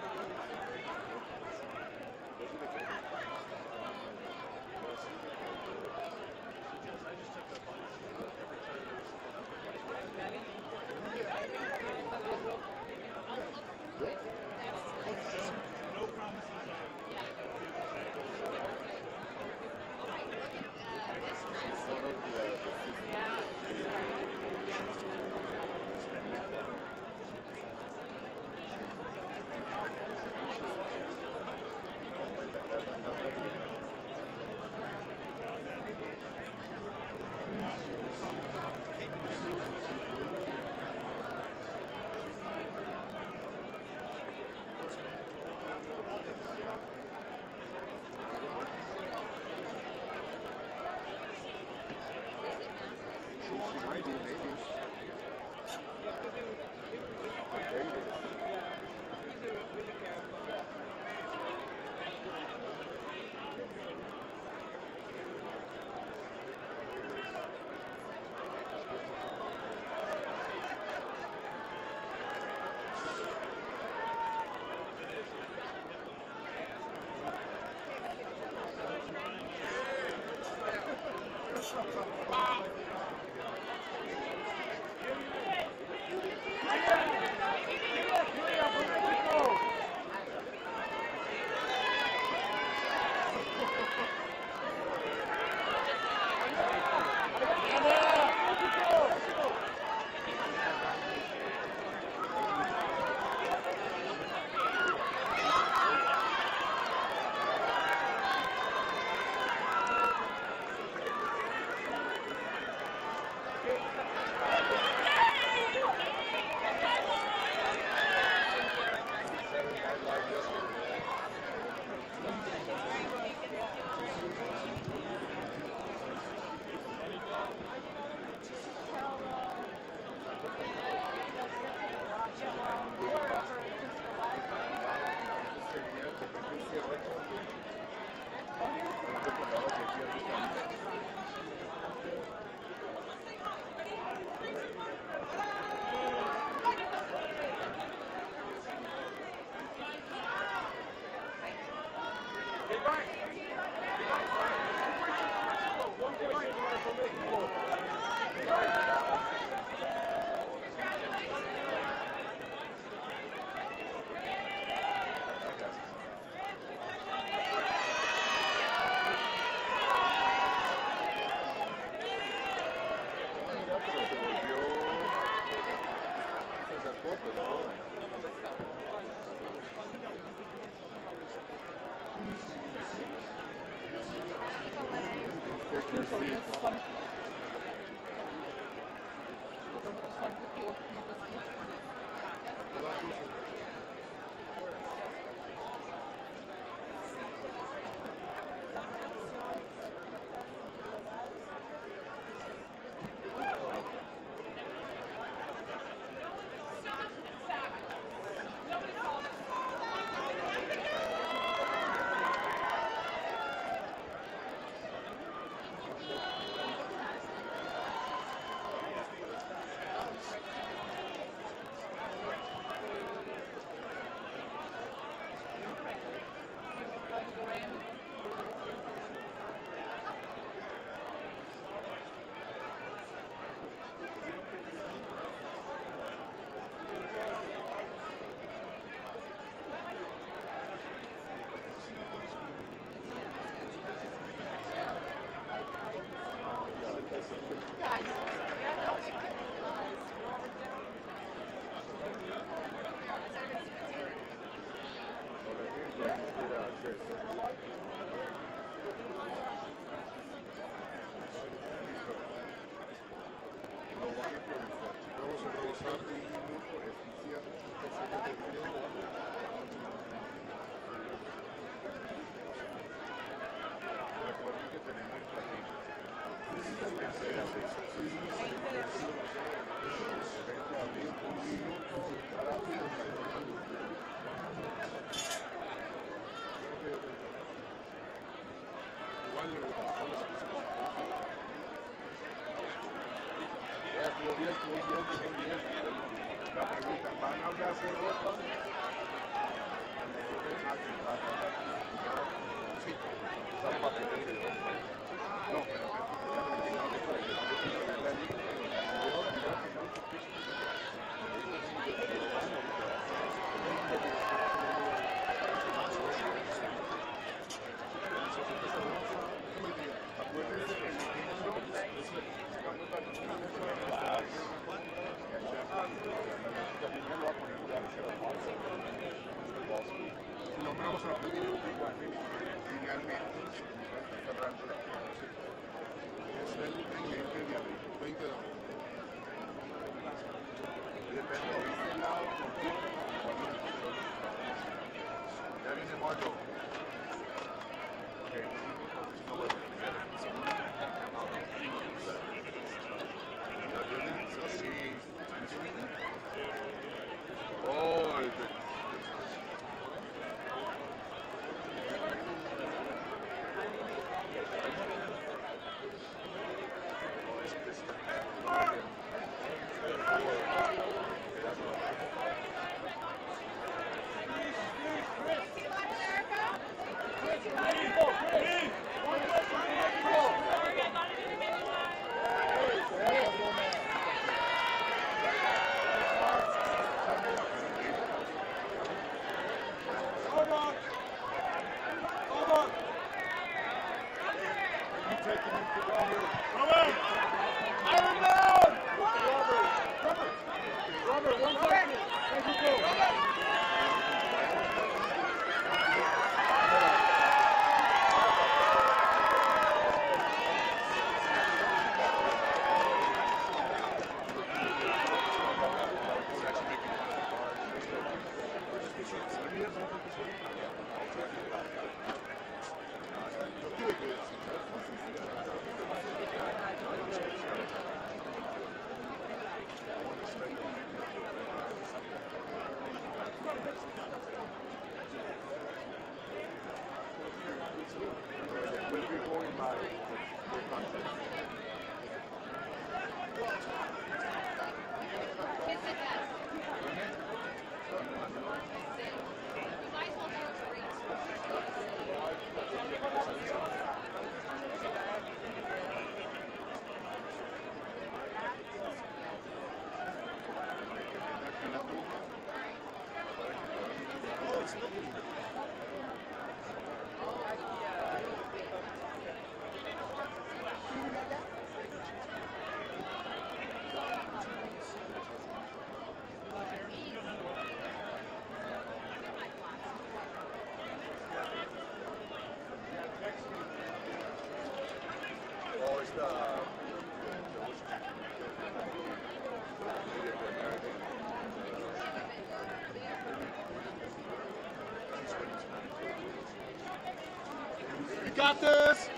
You got this!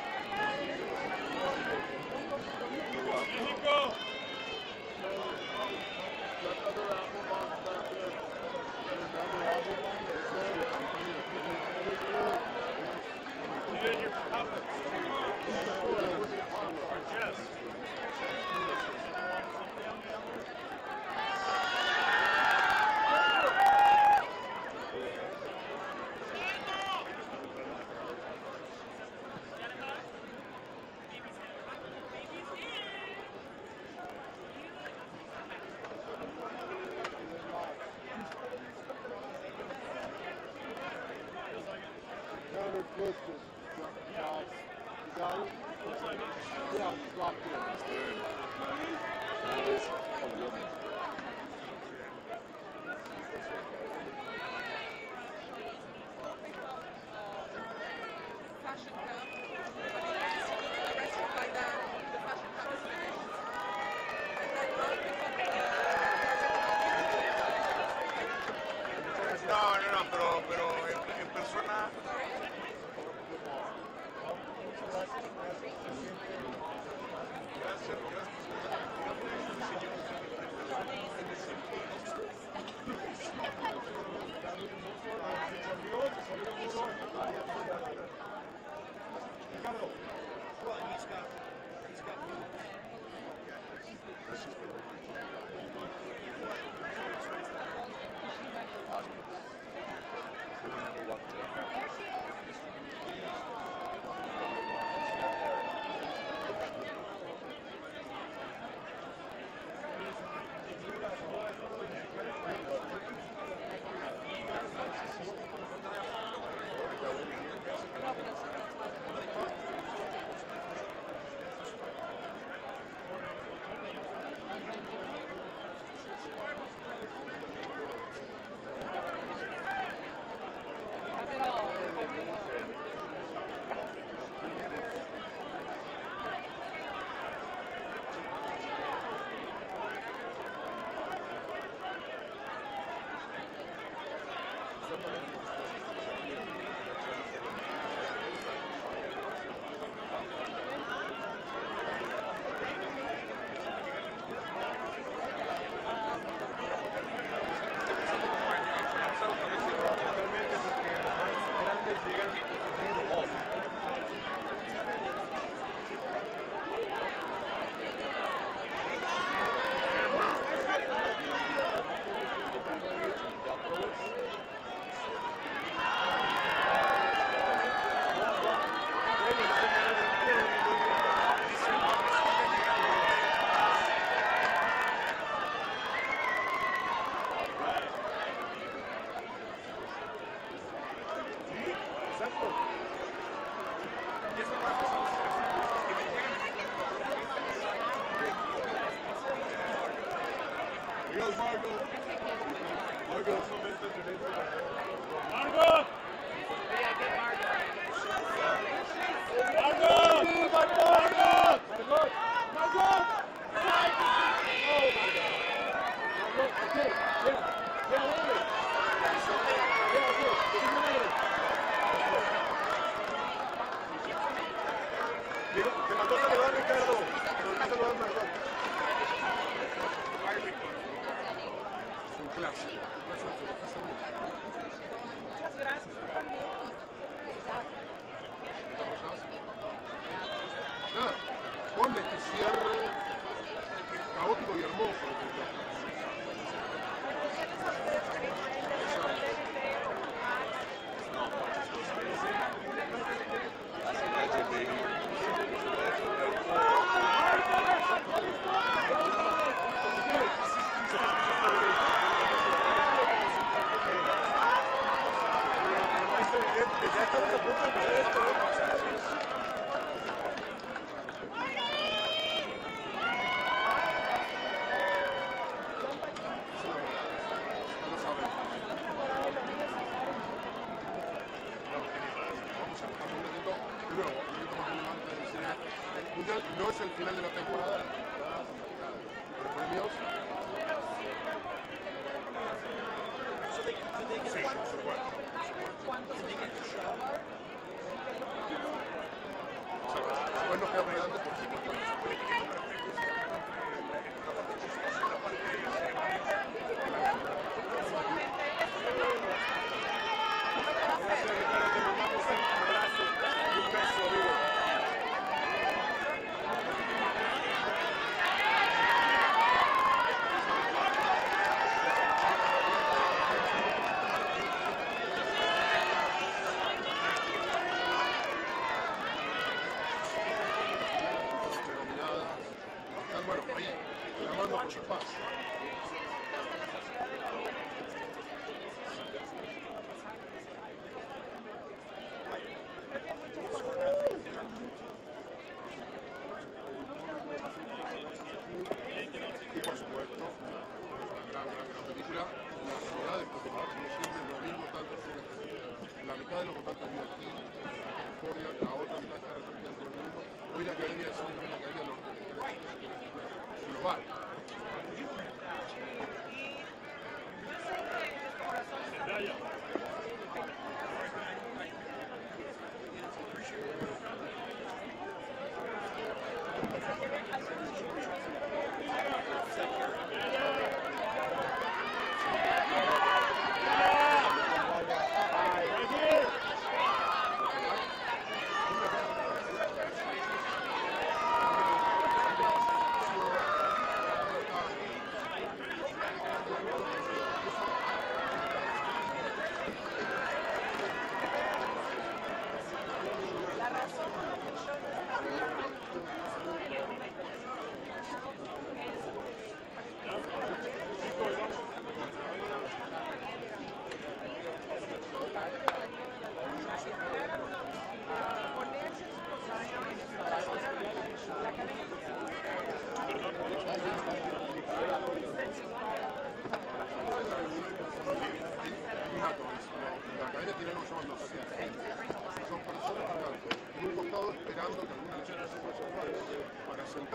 pero en persona. Adiós, Marco. Marco. Te mandó saludar, Ricardo. Te mandó saludar, Marco. Un clásico. Muchas gracias. Nada, ponle este cierre caótico y hermoso. Ya estamos a punto de perder esto. No es el final de la temporada. Los premios. Sí, por supuesto. Después nos quedamos mirando por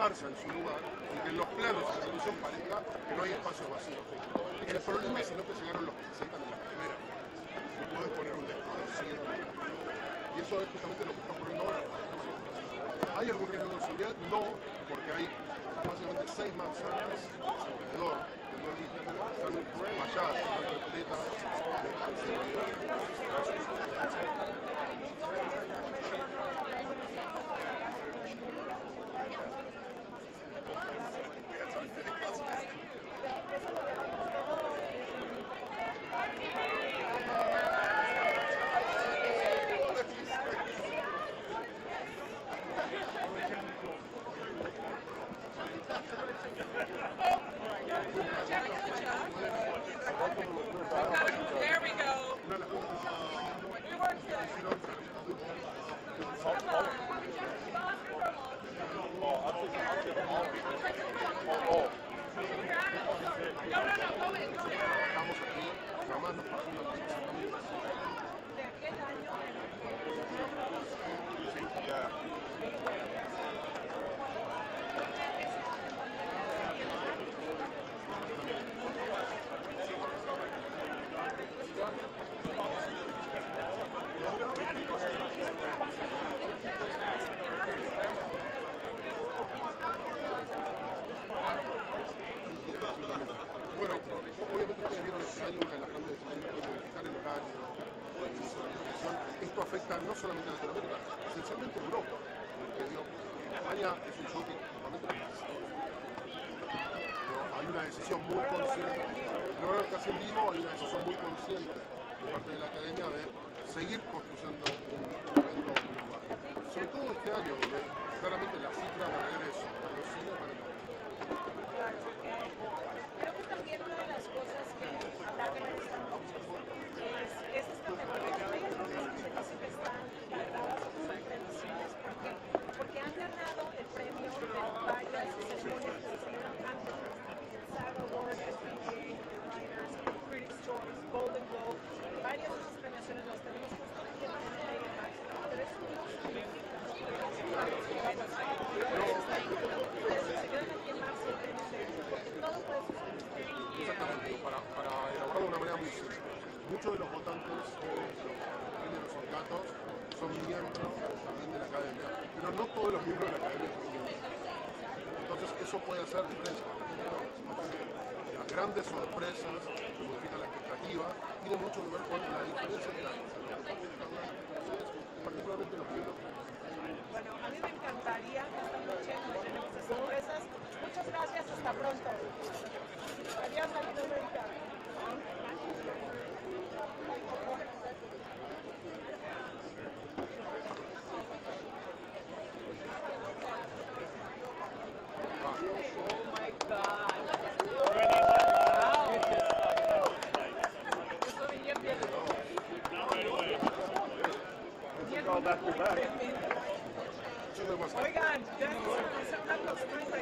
en su lugar y que en los planos de resolución parezca que no hay espacio vacío. El problema es no que llegaron los que se sientan en la primera. No puedes poner un desconocido. Y eso es justamente lo que está ocurriendo ahora. ¿Hay algún riesgo de seguridad? No, porque hay básicamente 6 manzanas alrededor del Dolby Theatre están valladas, están repletas de seguridad. There we go. Trabajamos aquí, nada más nos pasó una cosa. De aquel año, Bueno, obviamente ustedes vieron los años en la grande decisión de modificar el horario, esto afecta no solamente a Latinoamérica, esencialmente a Europa. Porque digo, España es un show que normalmente no pasa. Hay una decisión muy consciente, no era casi en vivo, hay una decisión muy consciente de parte de la academia de seguir construyendo un evento global. Sobre todo este año, donde claramente la cifra de regreso a los cines van a creo que también una de las cosas que la que me gusta mucho es esta temporada. Hay algunas cosas que están cargadas con tradiciones porque han ganado el premio de varias ceremonias que se hicieron antes. El SAG Award, el PGA, Writers, Critics' Choice, Golden Globe, varias de esas premiaciones las tenemos justo aquí en la Max, pero eso no significa se quedan aquí en marzo, todo puede suceder. Exactamente, para elaborarlo de una manera muy simple. Muchos de los votantes de los sindicatos son miembros también de la academia, pero no todos los miembros de la academia son miembros. Entonces eso puede hacer diferencia. Las grandes sorpresas que modifican la expectativa tienen mucho que ver con la diferencia que hay entre los votantes de cada uno de los países, particularmente los miembros. Bueno, a mí me encantaría que esta noche nos llenemos de sorpresas. Muchas gracias, hasta pronto. Adiós, Latinoamérica. Oigan, ya empezamos a hacer una costumbre.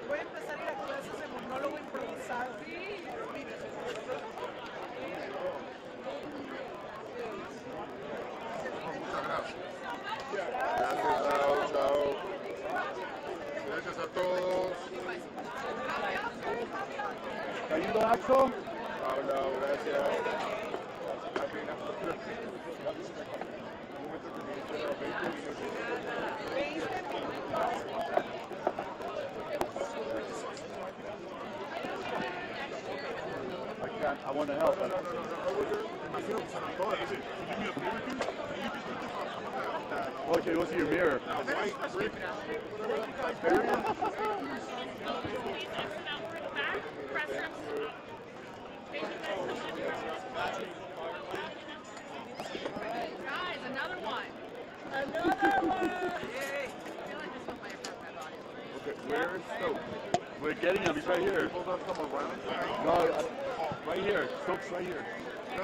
Voy a empezar a ir a clases de monólogo improvisado. Sí. Muchas gracias. Chao, chao. Gracias a todos. ¿Te ayudo, Axo? Chao, gracias. I want to help. Okay, go see your mirror. Guys, another one. Another one. Okay, where's Stokes? We're getting him. He's right here. People don't come around. No, right here. Stokes right here. No,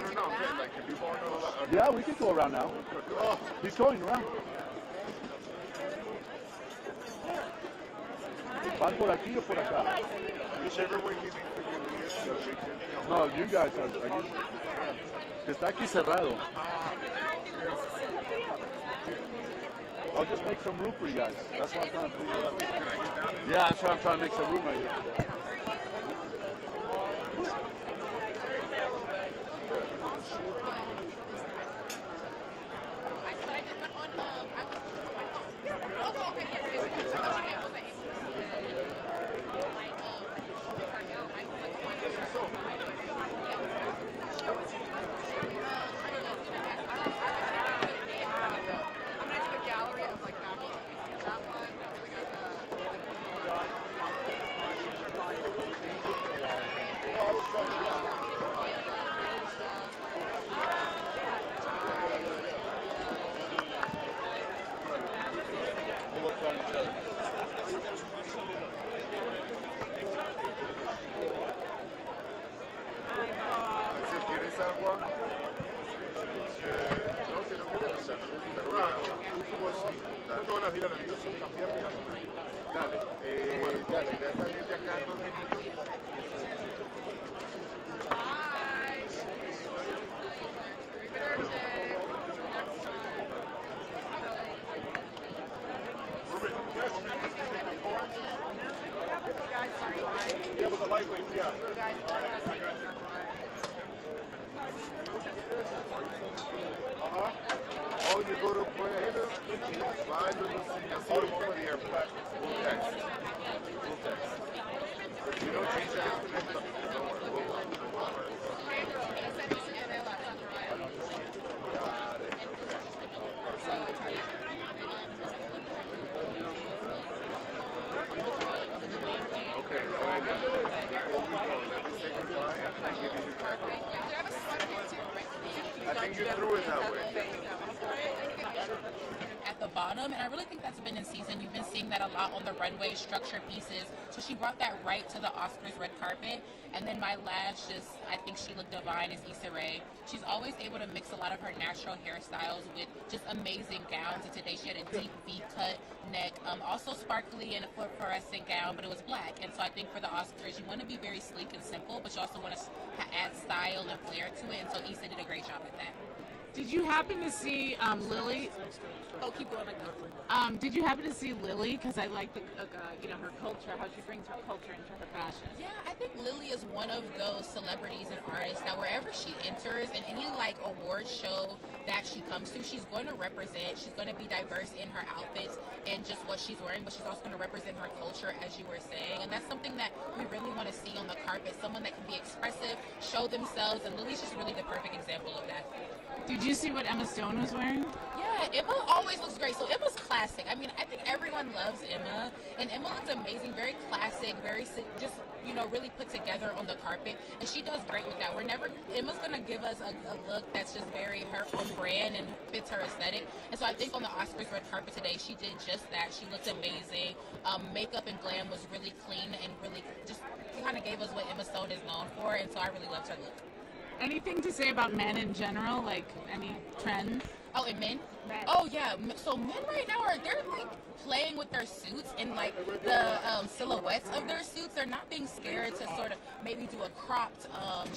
like, if people aren't allowed. Yeah, we can go around now. He's going around. ¿Van por aquí o por acá? Whichever way you think we can so we can. No, you guys are. Está aquí cerrado. I'll just make some room for you guys. That's what I'm trying to figure out. Yeah, that's why I'm trying to make some room right here. ¿Quieres agua? No, Oh, you go to Fuente, slide to the over the airport. We'll text. If you don't change that, okay, I think you threw it that way. At the bottom, and I really think that's been in season. You've been seeing that a lot on the runway, structured pieces. So she brought that right to the Oscars red carpet. And then my last, I think she looked divine, is Issa Rae. She's always able to mix a lot of her natural hairstyles with just amazing gowns. And today she had a deep V-cut neck, also sparkly in a fluorescent gown, but it was black. And so I think for the Oscars, you want to be very sleek and simple, but you also want to add style and flair to it. And so Issa did a great job at that. Did you happen to see Lily? Oh, keep going. Did you happen to see Lily? Because I like the, her culture, how she brings her culture into her fashion. Yeah, I think Lily is one of those celebrities and artists that wherever she enters in any award show that she comes to, she's going to represent. She's going to be diverse in her outfits and just what she's wearing, but she's also going to represent her culture, as you were saying. And that's something that we really want to see on the carpet. Someone that can be expressive, show themselves, and Lily's just really the perfect example of that. Did you see what Emma Stone was wearing? Yeah, Emma always looks great. So Emma's classic. I mean, I think everyone loves Emma, and Emma looks amazing, very classic, very just really put together on the carpet, and she does great with that. Emma's gonna give us a look that's just very her own brand and fits her aesthetic. And so I think on the Oscars red carpet today, she did just that. She looked amazing. Makeup and glam was really clean and really just kind of gave us what Emma Stone is known for, and so I really loved her look. Anything to say about men in general? Like any trends? Oh, and men? Oh, yeah. So men right now they're playing with their suits and the silhouettes of their suits. They're not being scared to sort of maybe do a cropped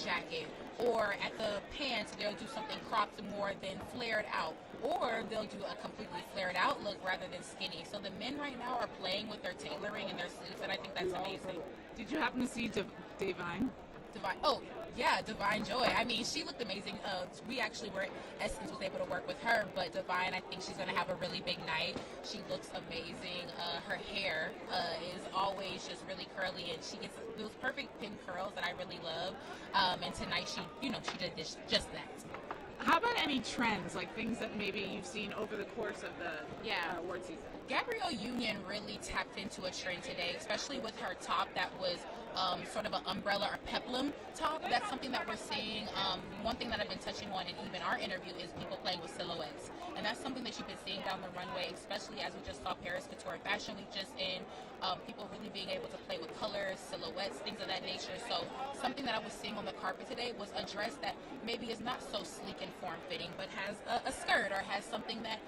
jacket, or at the pants they'll do something cropped more than flared out, or they'll do a completely flared out look rather than skinny. So the men right now are playing with their tailoring and their suits, and I think that's amazing. Did you happen to see Divine? Oh, yeah, Divine Joy. I mean, she looked amazing. We actually Essence was able to work with her, but Divine, I think she's going to have a really big night. She looks amazing. Her hair is always just really curly, and she gets those perfect pin curls that I really love. And tonight she did just that. How about any trends, like things that maybe you've seen over the course of the award season? Gabrielle Union really tapped into a trend today, especially with her top that was sort of an umbrella or peplum top. That's something that we're seeing. One thing that I've been touching on in even our interview is people playing with silhouettes. And that's something that you've been seeing down the runway, especially as we just saw Paris Couture Fashion Week just in. People really being able to play with colors, silhouettes, things of that nature. So something that I was seeing on the carpet today was a dress that maybe is not so sleek and form-fitting, but has a skirt or has something that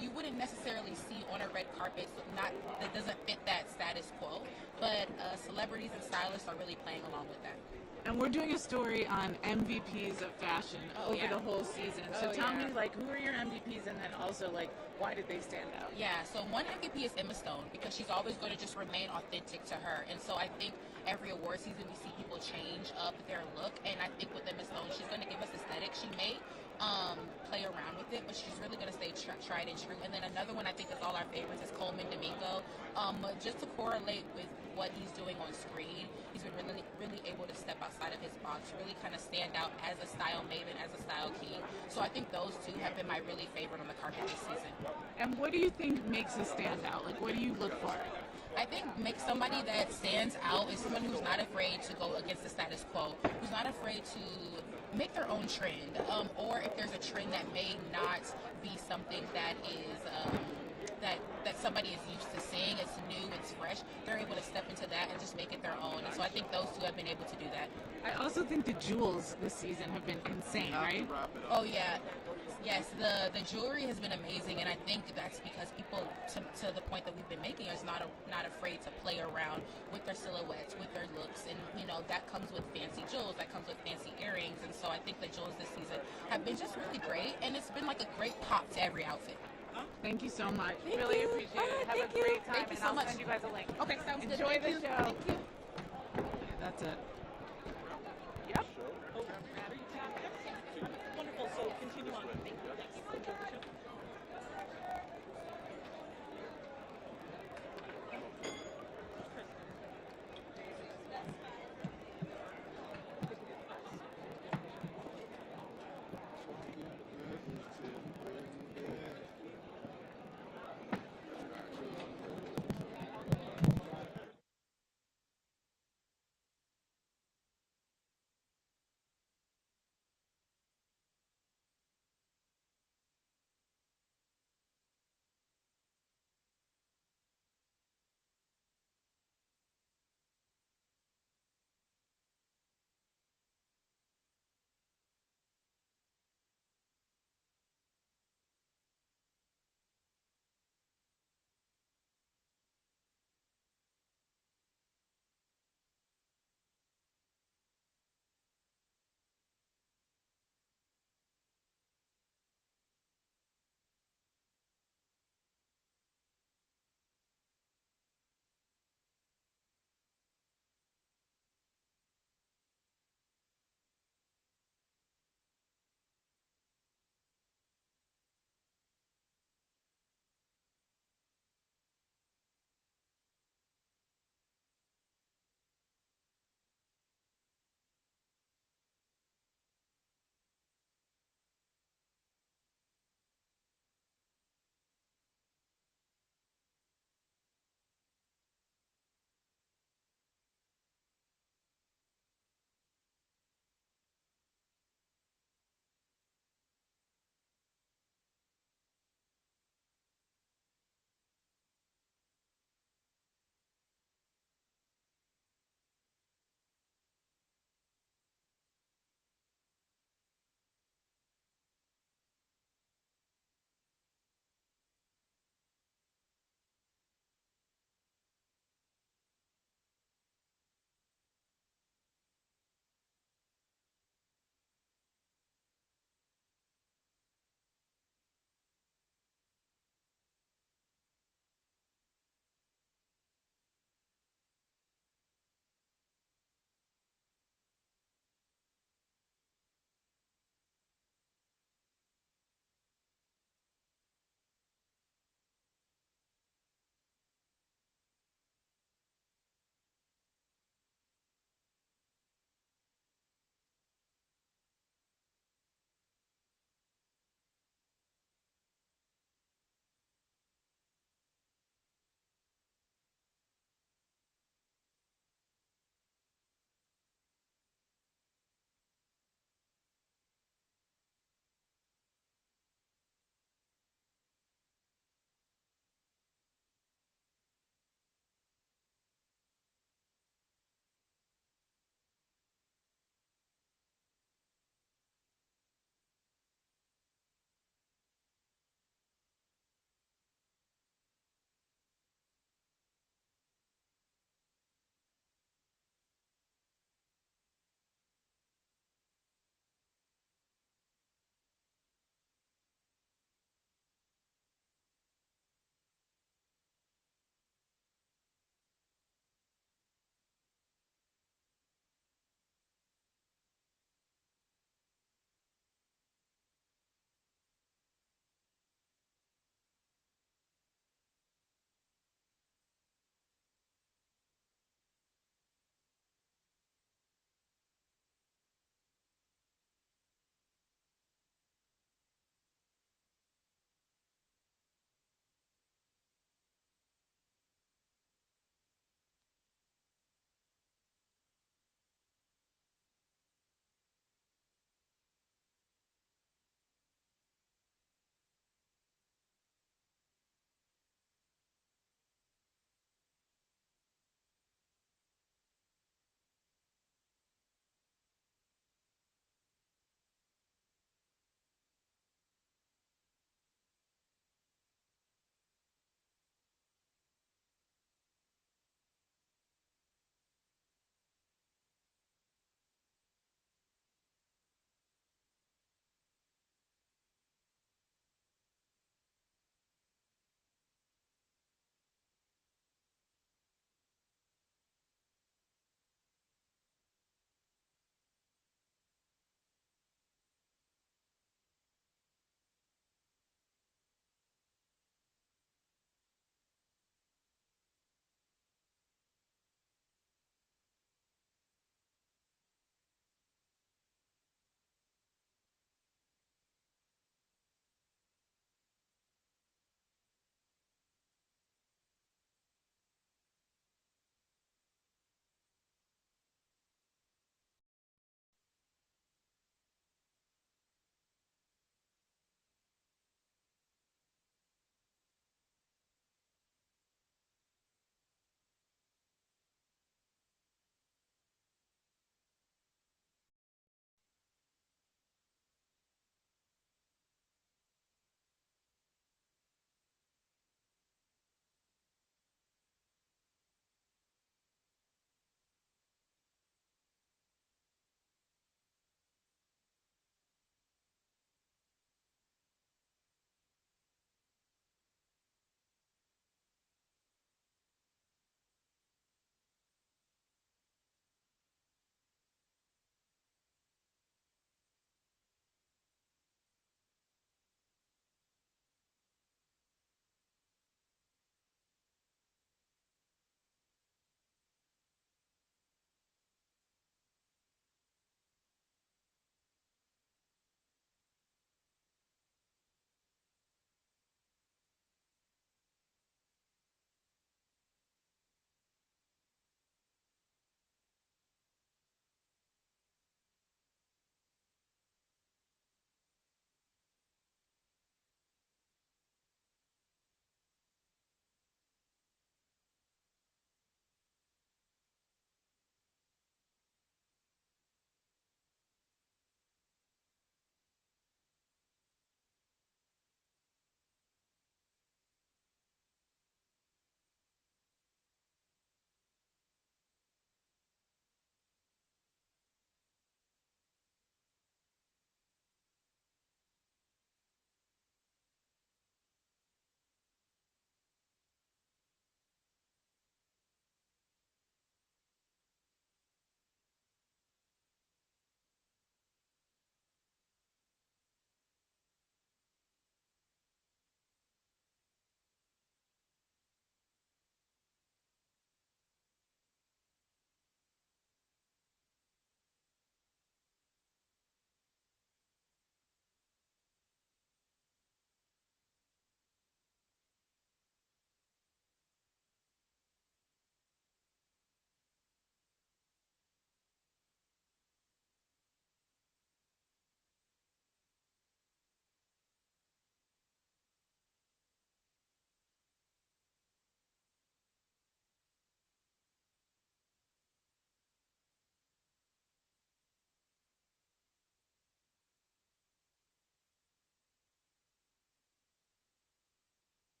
you wouldn't necessarily see on a red carpet, so that doesn't fit that status quo. But celebrities and stylists are really playing along with that. And we're doing a story on MVPs of fashion over the whole season. So tell me, who are your MVPs, and then also, why did they stand out? Yeah, so one MVP is Emma Stone, because she's always going to just remain authentic to her. And so I think every award season we see people change up their look, and I think with Emma Stone, she's going to give us aesthetic. She may play around with it, but she's really going to stay tried and true. And then another one I think is all our favorites is Coleman Domingo. Just to correlate with what he's doing on screen, he's been really, really able to step outside of his box, really kind of stand out as a style maven, as a style king. So I think those two have been my really favorite on the carpet this season. And what do you think makes a standout? What do you look for? I think make somebody that stands out is someone who's not afraid to go against the status quo, who's not afraid to make their own trend, or if there's a trend that may not be something that is that somebody is used to seeing, it's new, it's fresh, they're able to step into that and just make it their own. And so I think those two have been able to do that. I also think the jewels this season have been insane, right? Oh yeah, yes. The jewelry has been amazing, and I think that's because people, to the point that we've been making, is not afraid to play around with their silhouettes, with their looks, and that comes with fancy jewels, that comes with fancy earrings, and so I think the jewels this season have been just really great, and it's been like a great pop to every outfit. Thank you so much. Really appreciate it. Have a great time. Thank you and so I'll much. send you guys a link. Okay, sounds good. Enjoy Thank the you. show. Thank you. That's it. Yep. Wonderful. So continue on. Thank you.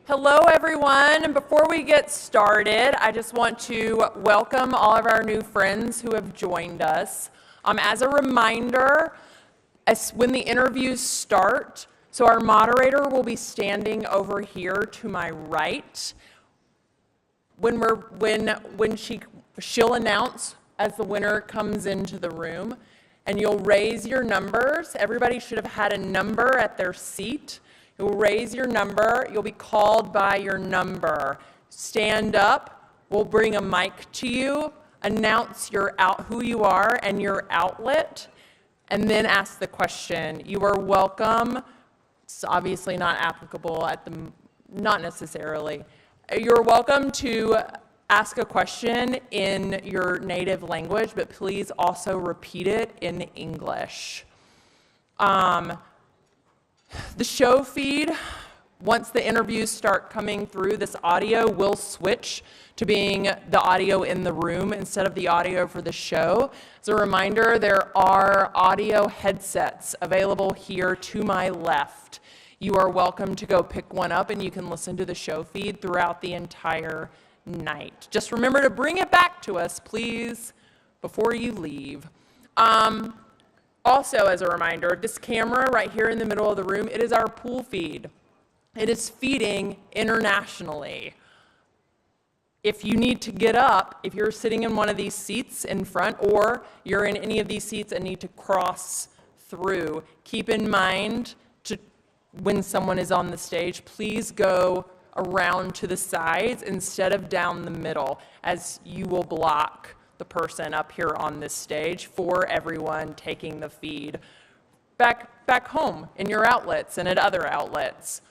Hello, everyone. And before we get started, I just want to welcome all of our new friends who have joined us. As a reminder, when the interviews start, so our moderator will be standing over here to my right. She'll announce as the winner comes into the room, and you'll raise your numbers. Everybody should have had a number at their seat. You'll raise your number. You'll be called by your number. Stand up. We'll bring a mic to you. Announce who you are and your outlet, and then ask the question. You are welcome. It's obviously not applicable not necessarily. You're welcome to ask a question in your native language, but please also repeat it in English. The show feed, once the interviews start coming through, this audio will switch to being the audio in the room instead of the audio for the show. As a reminder, there are audio headsets available here to my left. You are welcome to go pick one up and you can listen to the show feed throughout the entire night. Just remember to bring it back to us, please, before you leave. Also, as a reminder, this camera right here in the middle of the room, it is our pool feed. It is feeding internationally. If you need to get up, if you're sitting in one of these seats in front, or you're in any of these seats and need to cross through, keep in mind when someone is on the stage, please go around to the sides instead of down the middle, as you will block the person up here on this stage for everyone taking the feed back home in your outlets and at other outlets.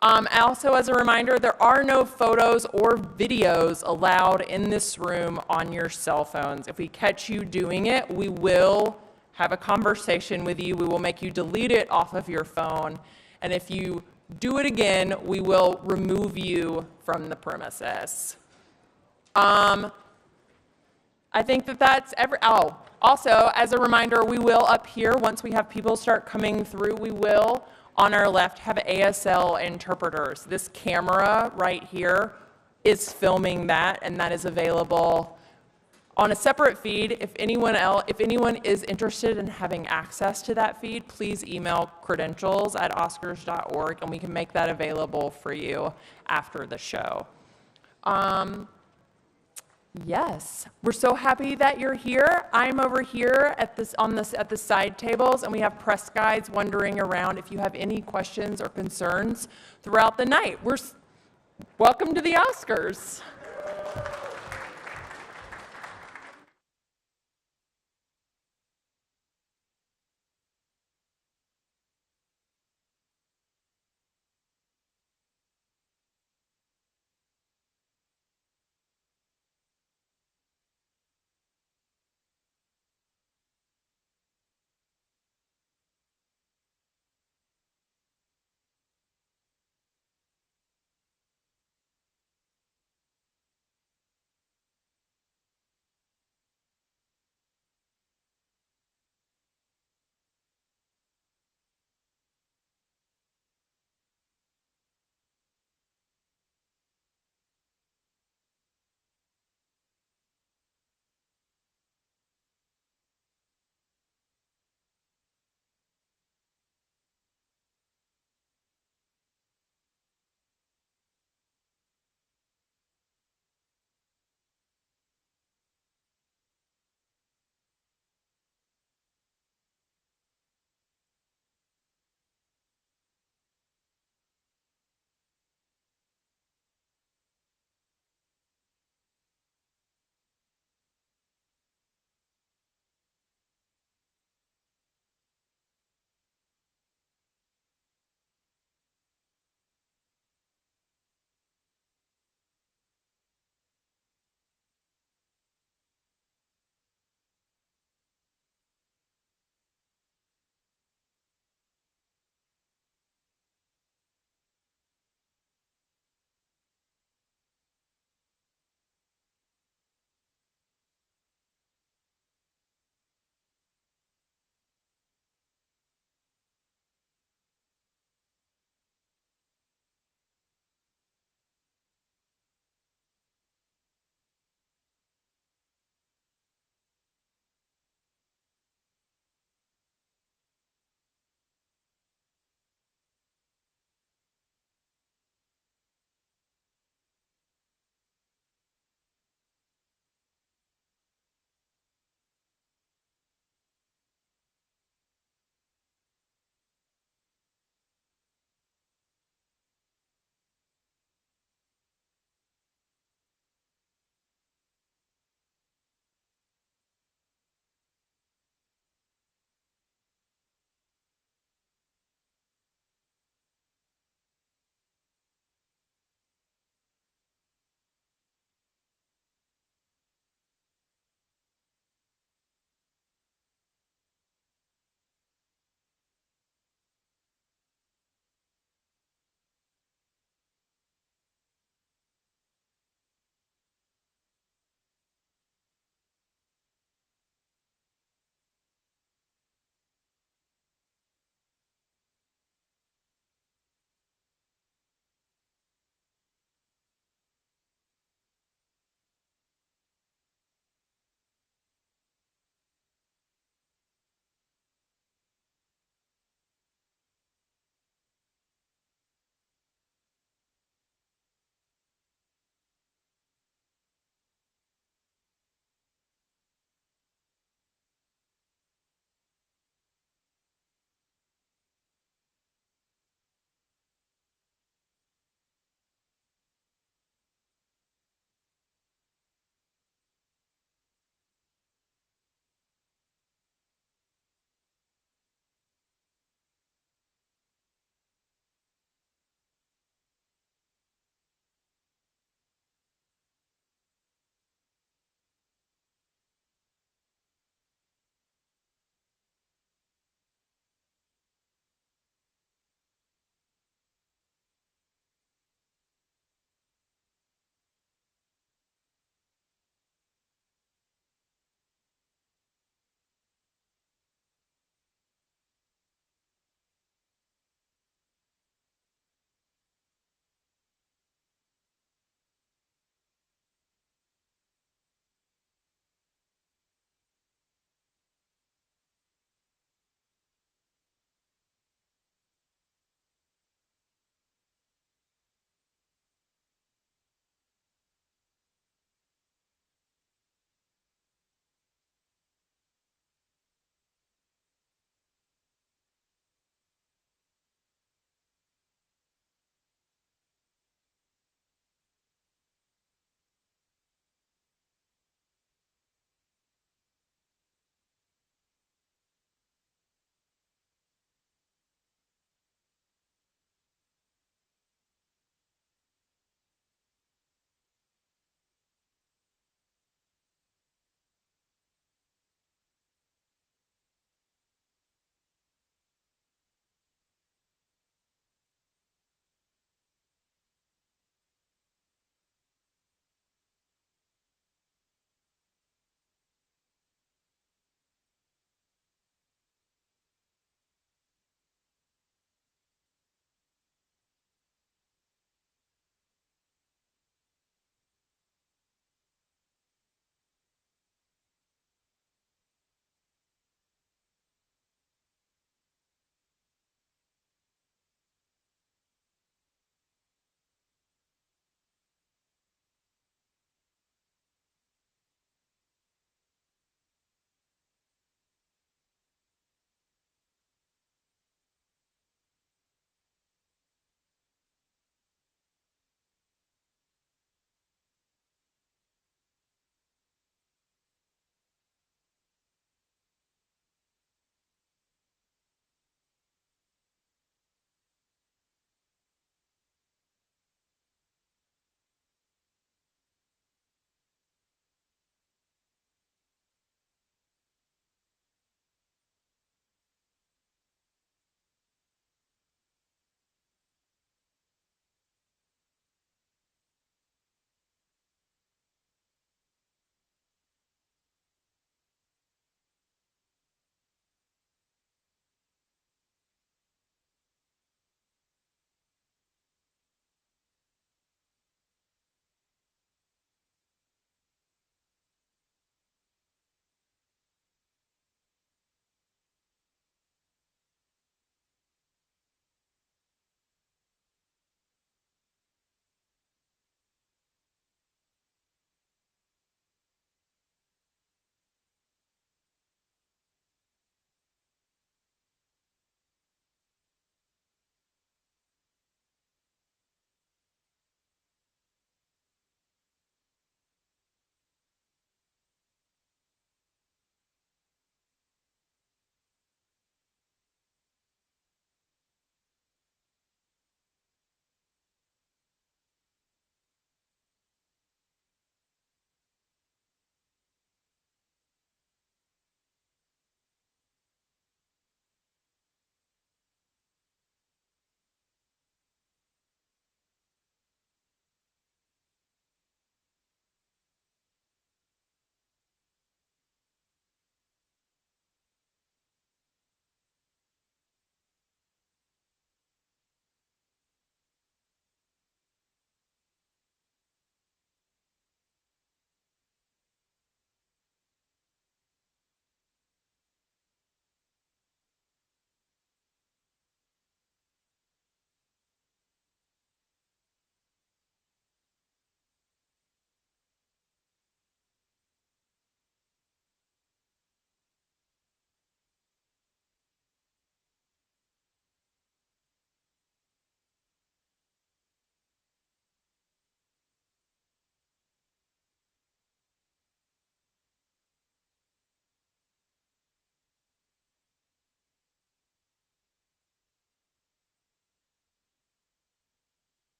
Also, as a reminder, there are no photos or videos allowed in this room on your cell phones. If we catch you doing it, we will have a conversation with you. We will make you delete it off of your phone. And if you do it again, we will remove you from the premises. I think that's also, as a reminder, we will up here, once we have people start coming through, we will, on our left, have ASL interpreters. This camera right here is filming that, and that is available on a separate feed. If anyone is interested in having access to that feed, please email credentials@oscars.org, and we can make that available for you after the show. Yes, we're so happy that you're here. I'm over here at the side tables, and we have press guides wandering around if you have any questions or concerns throughout the night. Welcome to the Oscars.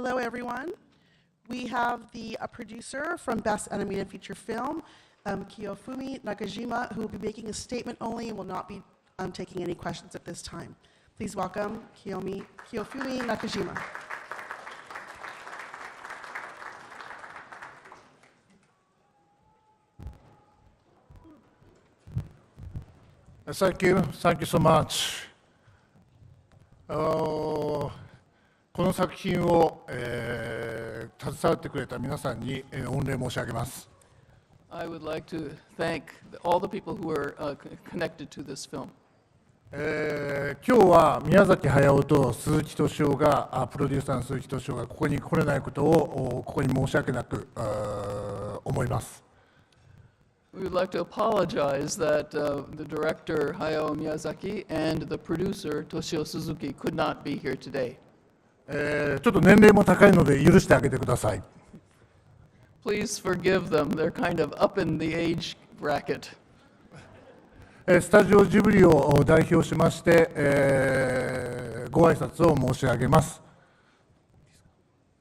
Hello, everyone. We have the producer from Best Animated Feature Film, Kiyofumi Nakajima, who will be making a statement only and will not be taking any questions at this time. Please welcome Kiyofumi Nakajima. Thank you so much. この作品を、携わってくれた皆さんに、御礼申し上げます。I would like to thank all the people who are connected to this film. 今日は宮崎駿と鈴木敏夫が、プロデューサーの鈴木敏夫がここに来れないことをここに申し訳なく思います。We would like to apologize that the director Hayao Miyazaki and the producer Toshio Suzuki could not be here today. ちょっと年齢も高いので許してあげてください。Please forgive them. They're kind of up in the age bracket. スタジオジブリを代表しまして、ご挨拶を申し上げます。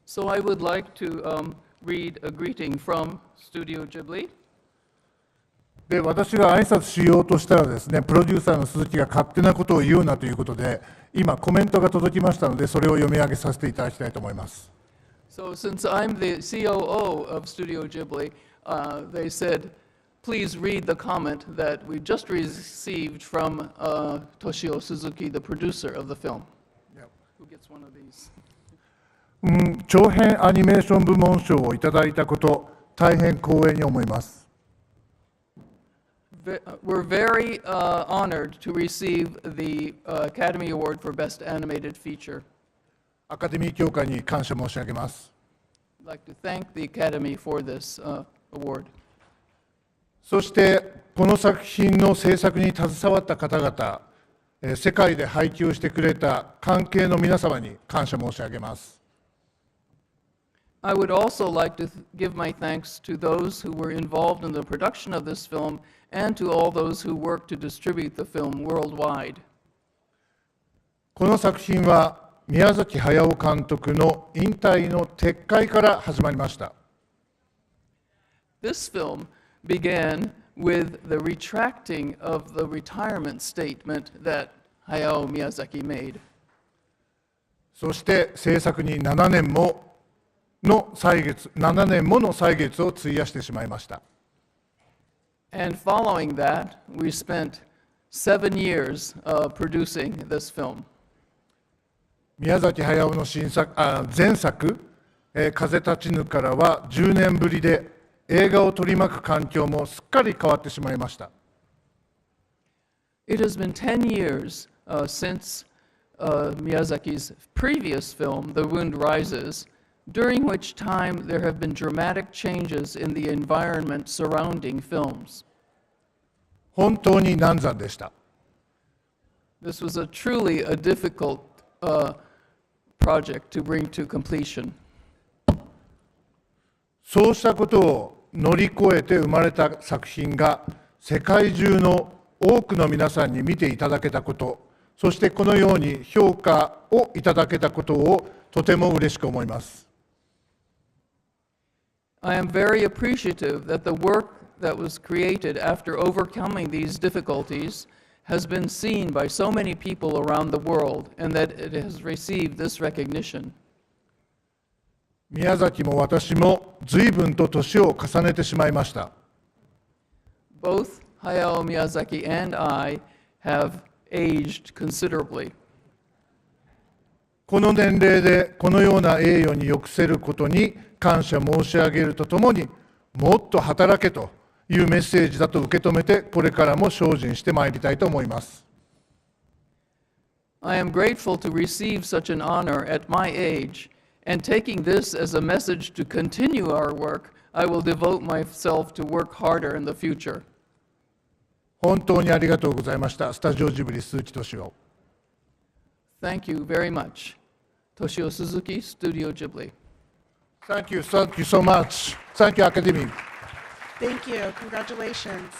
So I would like to read a greeting from Studio Ghibli. で、私が挨拶しようとしたらですね、プロデューサーの鈴木が勝手なことを言うなということで、今コメントが届きましたので、それを読み上げさせていただきたいと思います。So since I'm the COO of Studio Ghibli, they said, please read the comment that we just received from Toshio Suzuki, the producer of the film. Who gets one of these? 長編アニメーション部門賞をいただいたこと、大変光栄に思います。We're very honored to receive the Academy Award for Best Animated Feature. アカデミー協会に感謝申し上げます。I'd like to thank the Academy for this award. そしてこの作品の制作に携わった方々、世界で配給してくれた関係の皆様に感謝申し上げます。I would also like to give my thanks to those who were involved in the production of this film and to all those who worked to distribute the film worldwide. この作品は宮崎駿監督の引退の撤回から始まりました。This film began with the retracting of the retirement statement that Hayao Miyazaki made. そして制作に7年もの歳月を費やしてしまいました。And following that, we spent 7 years producing this film. 宮崎駿の前作「風立ちぬ」からは10年ぶりで映画を取り巻く環境もすっかり変わってしまいました。It has been 10 years since Miyazaki's previous film, The Wind Rises, during which time there have been dramatic changes in the environment surrounding films. 本当に難産でした。This was truly a difficult project to bring to completion. そうしたことを乗り越えて生まれた作品が世界中の多くの皆さんに見ていただけたこと、そしてこのように評価をいただけたことをとても嬉しく思います。I am very appreciative that the work that was created after overcoming these difficulties has been seen by so many people around the world and that it has received this recognition. 宮崎も私も随分と年を重ねてしまいました。Both Hayao Miyazaki and I have aged considerably. この年齢でこのような栄誉に浴せることに感謝申し上げるとともに、もっと働けというメッセージだと受け止めて、これからも精進してまいりたいと思います。I am grateful to receive such an honor at my age, and taking this as a message to continue our work, I will devote myself to work harder in the future. 本当にありがとうございました。スタジオジブリ鈴木敏夫。Thank you very much. Toshio Suzuki, Studio Ghibli. Thank you so much. Thank you, Academy. Thank you. Congratulations.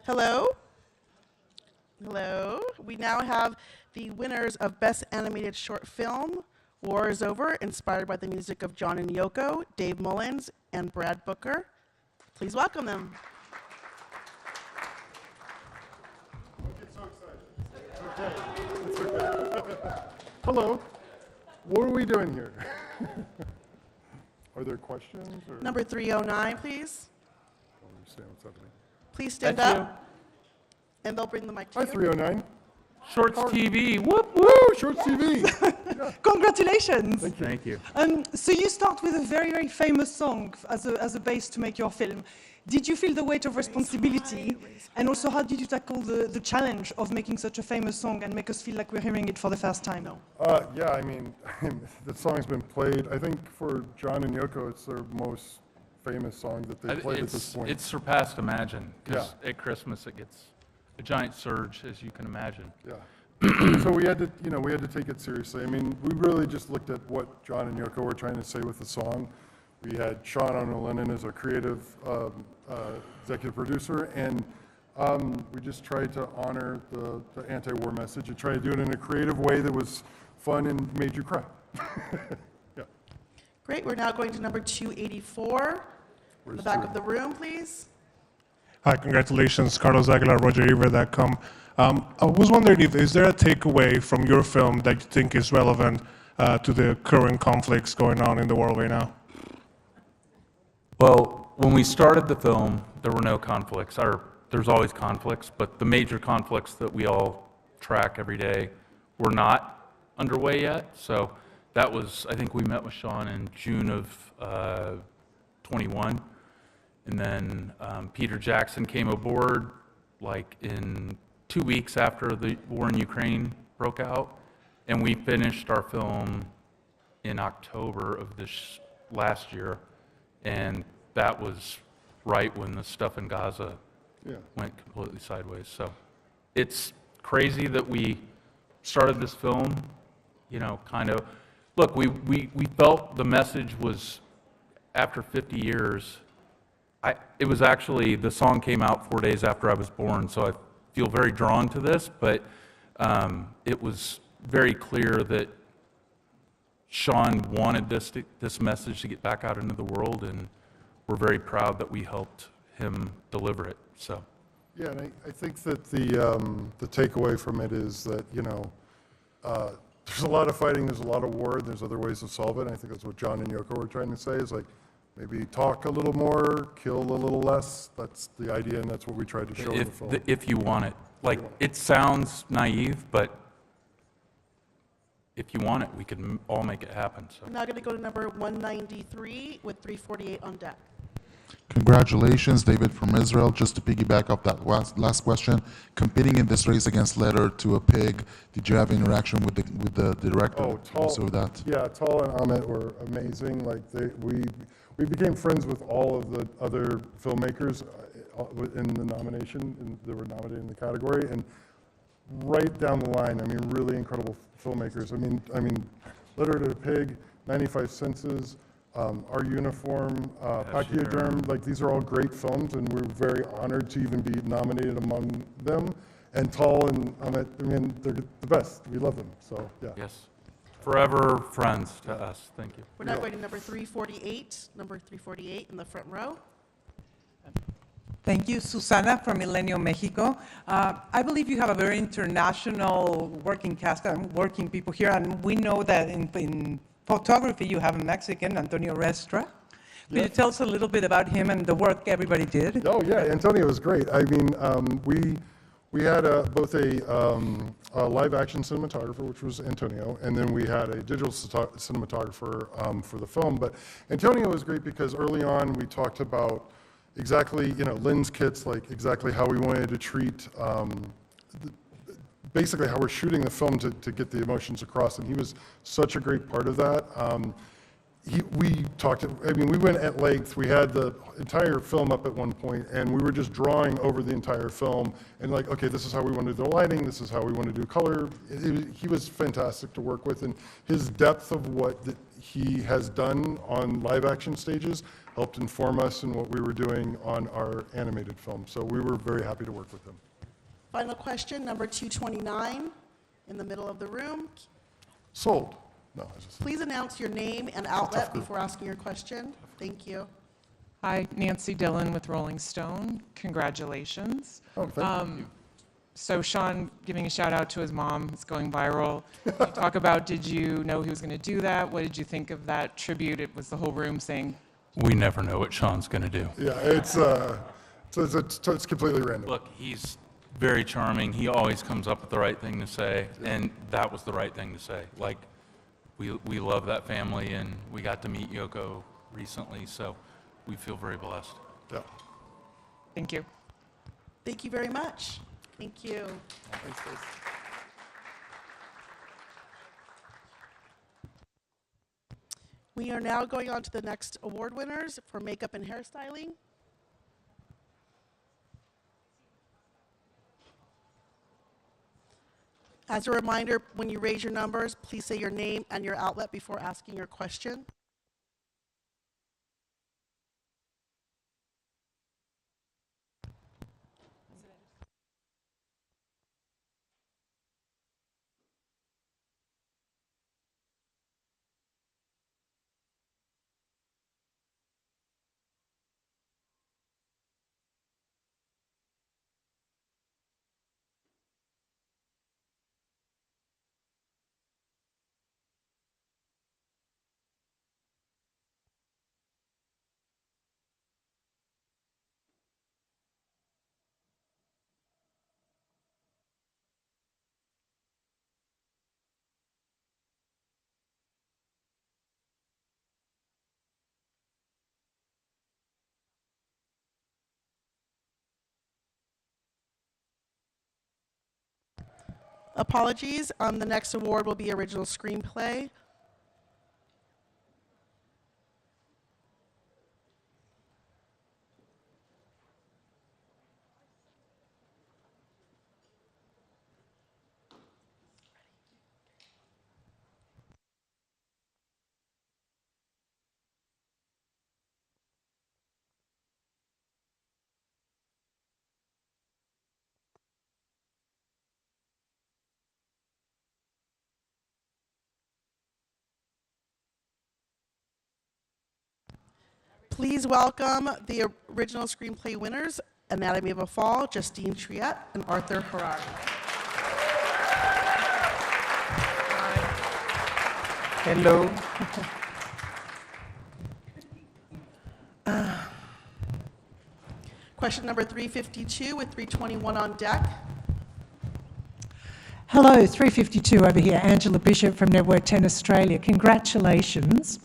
Hello? Hello? We now have the winners of Best Animated Short Film, War is Over, inspired by the music of John and Yoko, Dave Mullins, and Brad Booker. Please welcome them. Hello. What are we doing here? Are there questions? Or? Number 309, please. I don't understand what's happening. Please stand That's up. And they'll bring the mic to Hi, you. 309. Shorts TV. Whoop, woo, Shorts TV. Congratulations. Thank you. So you start with a very, very famous song as a base to make your film. Did you feel the weight of responsibility? And also, how did you tackle the challenge of making such a famous song and make us feel like we're hearing it for the first time? Yeah, I mean, the song's been played. I think for John and Yoko, it's their most famous song that they played at this point. It's surpassed Imagine, because at Christmas it gets a giant surge, as you can imagine. Yeah. So we had to take it seriously. I mean, we really just looked at what John and Yoko were trying to say with the song. We had Sean O'Lennon as our creative executive producer, and we just tried to honor the anti-war message and try to do it in a creative way that was fun and made you cry. Yeah. Great. We're now going to number 284. In the back of the room, please. Hi, congratulations, Carlos Aguilar, RogerEbert.com. I was wondering is there a takeaway from your film that you think is relevant to the current conflicts going on in the world right now? Well, when we started the film, there were no conflicts. There's always conflicts, but the major conflicts that we all track every day were not underway yet. So that was, I think we met with Sean in June of 21. And then Peter Jackson came aboard like in 2 weeks after the war in Ukraine broke out. And we finished our film in October of this last year. And that was right when the stuff in Gaza went completely sideways. So it's crazy that we started this film, kind of, look, we felt the message was, after 50 years, it was actually, the song came out 4 days after I was born, so I feel very drawn to this, but it was very clear that Sean wanted this message to get back out into the world, and we're very proud that we helped him deliver it. So. Yeah, and I think that the takeaway from it is that there's a lot of fighting, there's a lot of war, and there's other ways to solve it. And I think that's what John and Yoko were trying to say is like maybe talk a little more, kill a little less. That's the idea, and that's what we tried to show in the film. If you want it, like it sounds naive, but if you want it, we can all make it happen. So. We're now going to go to number 193 with 348 on deck. Congratulations, David from Israel. Just to piggyback off that last question, competing in this race against Letter to a Pig, did you have interaction with the director? Oh, Tal, that? Yeah, Tal and Amit were amazing. Like we became friends with all of the other filmmakers in the nomination, and they were nominated in the category, and right down the line, I mean, really incredible filmmakers. I mean, Letter to a Pig, 95 Senses, Our Uniform, Pachyderm, like these are all great films, and we're very honored to even be nominated among them. And Tal and Amit, I mean, they're the best. We love them, so yeah. Yes. Forever friends to us. Thank you. We're now going to number 348, number 348 in the front row. Thank you, Susana from Milenio, Mexico. I believe you have a very international working cast and working people here, and we know that in photography you have a Mexican, Antonio Restra. Could you tell us a little bit about him and the work everybody did? Oh yeah, Antonio was great. I mean, we had both a live action cinematographer, which was Antonio, and then we had a digital cinematographer for the film. But Antonio was great because early on we talked about exactly, lens kits, like exactly how we wanted to treat, basically how we're shooting the film to get the emotions across, and he was such a great part of that. We went at length. We had the entire film up at one point, and we were just drawing over the entire film, and like, okay, this is how we want to do the lighting, this is how we want to do color. He was fantastic to work with, and his depth of what he has done on live action stages helped inform us in what we were doing on our animated film. So we were very happy to work with him. Final question, number 229, in the middle of the room. Sold. No, I just, Please announce your name and outlet before asking your question. Thank you. Hi, Nancy Dillon with Rolling Stone. Congratulations. Oh, thank you. So Sean giving a shout out to his mom, it's going viral. Talk about, did you know he was going to do that? What did you think of that tribute? It was the whole room saying. We never know what Sean's going to do. Yeah, it's completely random. Look, he's very charming. He always comes up with the right thing to say, and that was the right thing to say. Like, we love that family, and we got to meet Yoko recently, so we feel very blessed. Yeah. Thank you. Thank you very much. Thank you. Thanks, guys. We are now going on to the next award winners for makeup and hairstyling. As a reminder, when you raise your numbers, please say your name and your outlet before asking your question. Apologies, the next award will be original screenplay. Please welcome the original screenplay winners, Anatomy of a Fall, Justine Triet, and Arthur Harari. Hello. Question number 352 with 321 on deck. Hello, 352 over here, Angela Bishop from Network 10 Australia. Congratulations.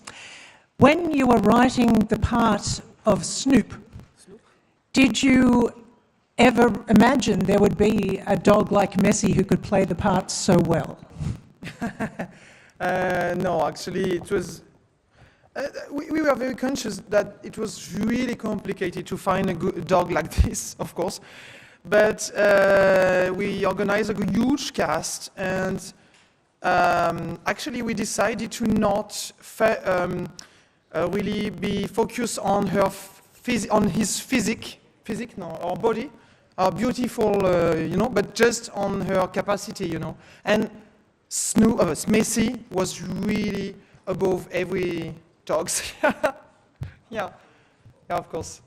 When you were writing the part of Snoop, did you ever imagine there would be a dog like Messi who could play the part so well? No, actually, it was. We were very conscious that it was really complicated to find a good dog like this, of course. But we organized a huge cast, and actually we decided to not really be focused on on his physique, or body, beautiful, but just on her capacity, And Messi was really above every dog. Yeah, of course.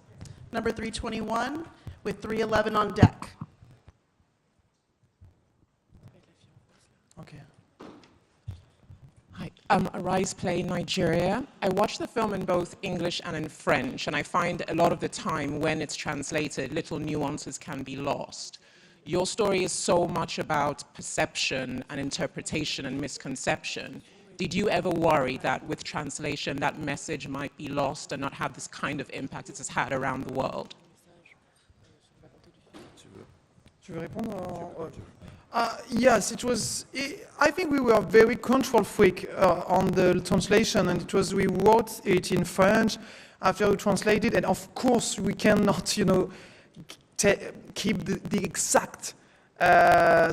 Number 321 with 311 on deck. Okay. Hi, I'm Arise Play Nigeria. I watch the film in both English and in French, and I find a lot of the time when it's translated, little nuances can be lost. Your story is so much about perception and interpretation and misconception. Did you ever worry that with translation that message might be lost and not have this kind of impact it has had around the world? Tu veux répondre? Yes, it was. I think we were very control freak on the translation, and we wrote it in French after we translated, and of course we cannot, keep the exact,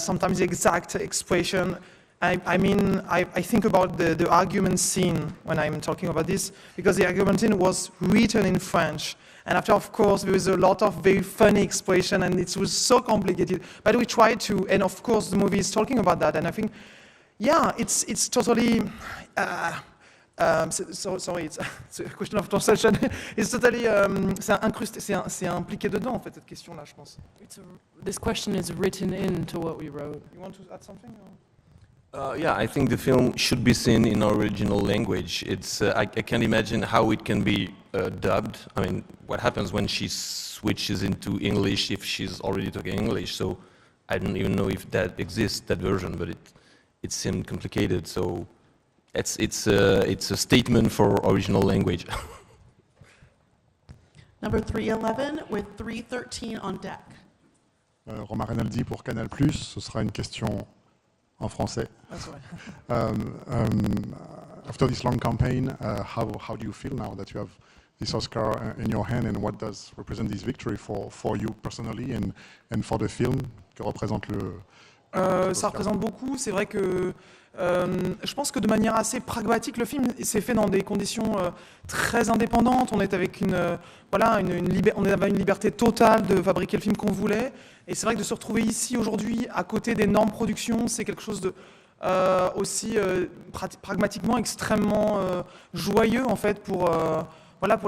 sometimes the exact expression. I think about the argument scene when I'm talking about this, because the argument scene was written in French. And after, of course, there was a lot of very funny expression, and it was so complicated. But we tried to, and of course, the movie is talking about that. And I think, yeah, it's totally. Sorry, it's a question of translation. It's totally. C'est incrusté, c'est impliqué dedans, en fait, cette question-là, je pense. This question is written into what we wrote. You want to add something? Yeah, I think the film should be seen in our original language. I can't imagine how it can be dubbed. I mean, what happens when she switches into English if she's already talking English? So I don't even know if that exists, that version, but it seemed complicated. So it's a statement for original language. Number 311 with 313 on deck. Romain Rinaldi pour Canal+, ce sera une question en français. After this long campaign, how do you feel now that you have this Oscar in your hand, and what does represent this victory for you personally and for the film? Que représente ça représente beaucoup. C'est vrai que je pense que de manière assez pragmatique, le film s'est fait dans des conditions très indépendantes. On est avec on avait une liberté totale de fabriquer le film qu'on voulait. Et c'est vrai que de se retrouver ici aujourd'hui, à côté d'énormes productions, c'est quelque chose de aussi pragmatiquement extrêmement joyeux en fait pour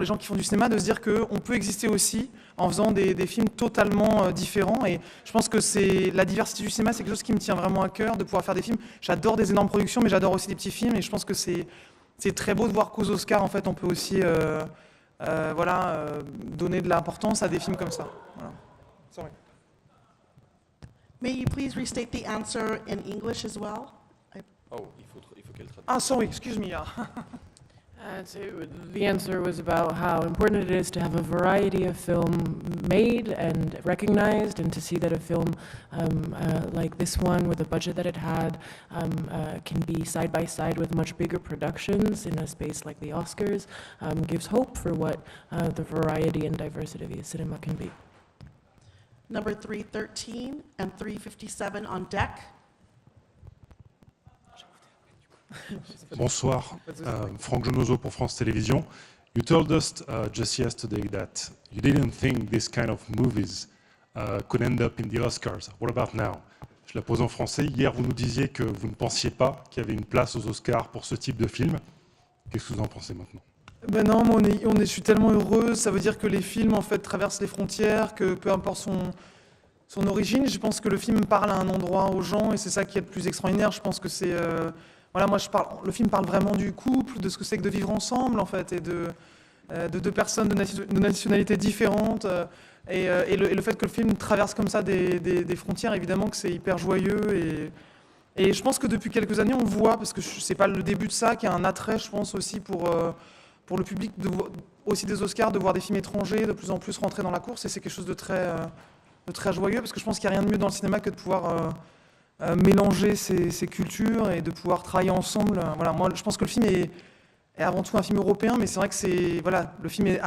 les gens qui font du cinéma, de se dire qu'on peut exister aussi en faisant des films totalement différents. Et je pense que la diversité du cinéma, c'est quelque chose qui me tient vraiment à cœur, de pouvoir faire des films. J'adore des énormes productions, mais j'adore aussi des petits films. Et je pense que c'est très beau de voir qu'aux Oscars, en fait, on peut aussi donner de l'importance à des films comme ça. Voilà. Sorry. May you please restate the answer in English as well? Oh, il faut qu'elle traduise. Ah, sorry, excuse me. So the answer was about how important it is to have a variety of film made and recognized, and to see that a film like this one, with the budget that it had, can be side by side with much bigger productions in a space like the Oscars, gives hope for what the variety and diversity of cinema can be. Number 313 and 357 on deck. Bonsoir, Franck Jonozo pour France Télévisions. You told us just yesterday that you didn't think this kind of movies could end up in the Oscars. What about now? Je la pose en français. Hier, vous nous disiez que vous ne pensiez pas qu'il y avait une place aux Oscars pour ce type de film. Qu'est-ce que vous en pensez maintenant? Ben non, je suis tellement heureux. Ça veut dire que les films en fait traversent les frontières, que peu importe son origine, je pense que le film parle à un endroit aux gens, et c'est ça qui est le plus extraordinaire. Je pense que c'est le film parle vraiment du couple, de ce que c'est que de vivre ensemble en fait, et de deux personnes de nationalités différentes, et le fait que le film traverse comme ça des frontières, évidemment que c'est hyper joyeux, et je pense que depuis quelques années on voit, parce que c'est pas le début de ça, qu'il y a un attrait, je pense aussi pour le public, aussi des Oscars, de voir des films étrangers de plus en plus rentrer dans la course, et c'est quelque chose de très joyeux, parce que je pense qu'il n'y a rien de mieux dans le cinéma que de pouvoir mélanger ces cultures et de pouvoir travailler ensemble. Voilà, moi, je pense que le film est avant tout un film européen, mais c'est vrai que le film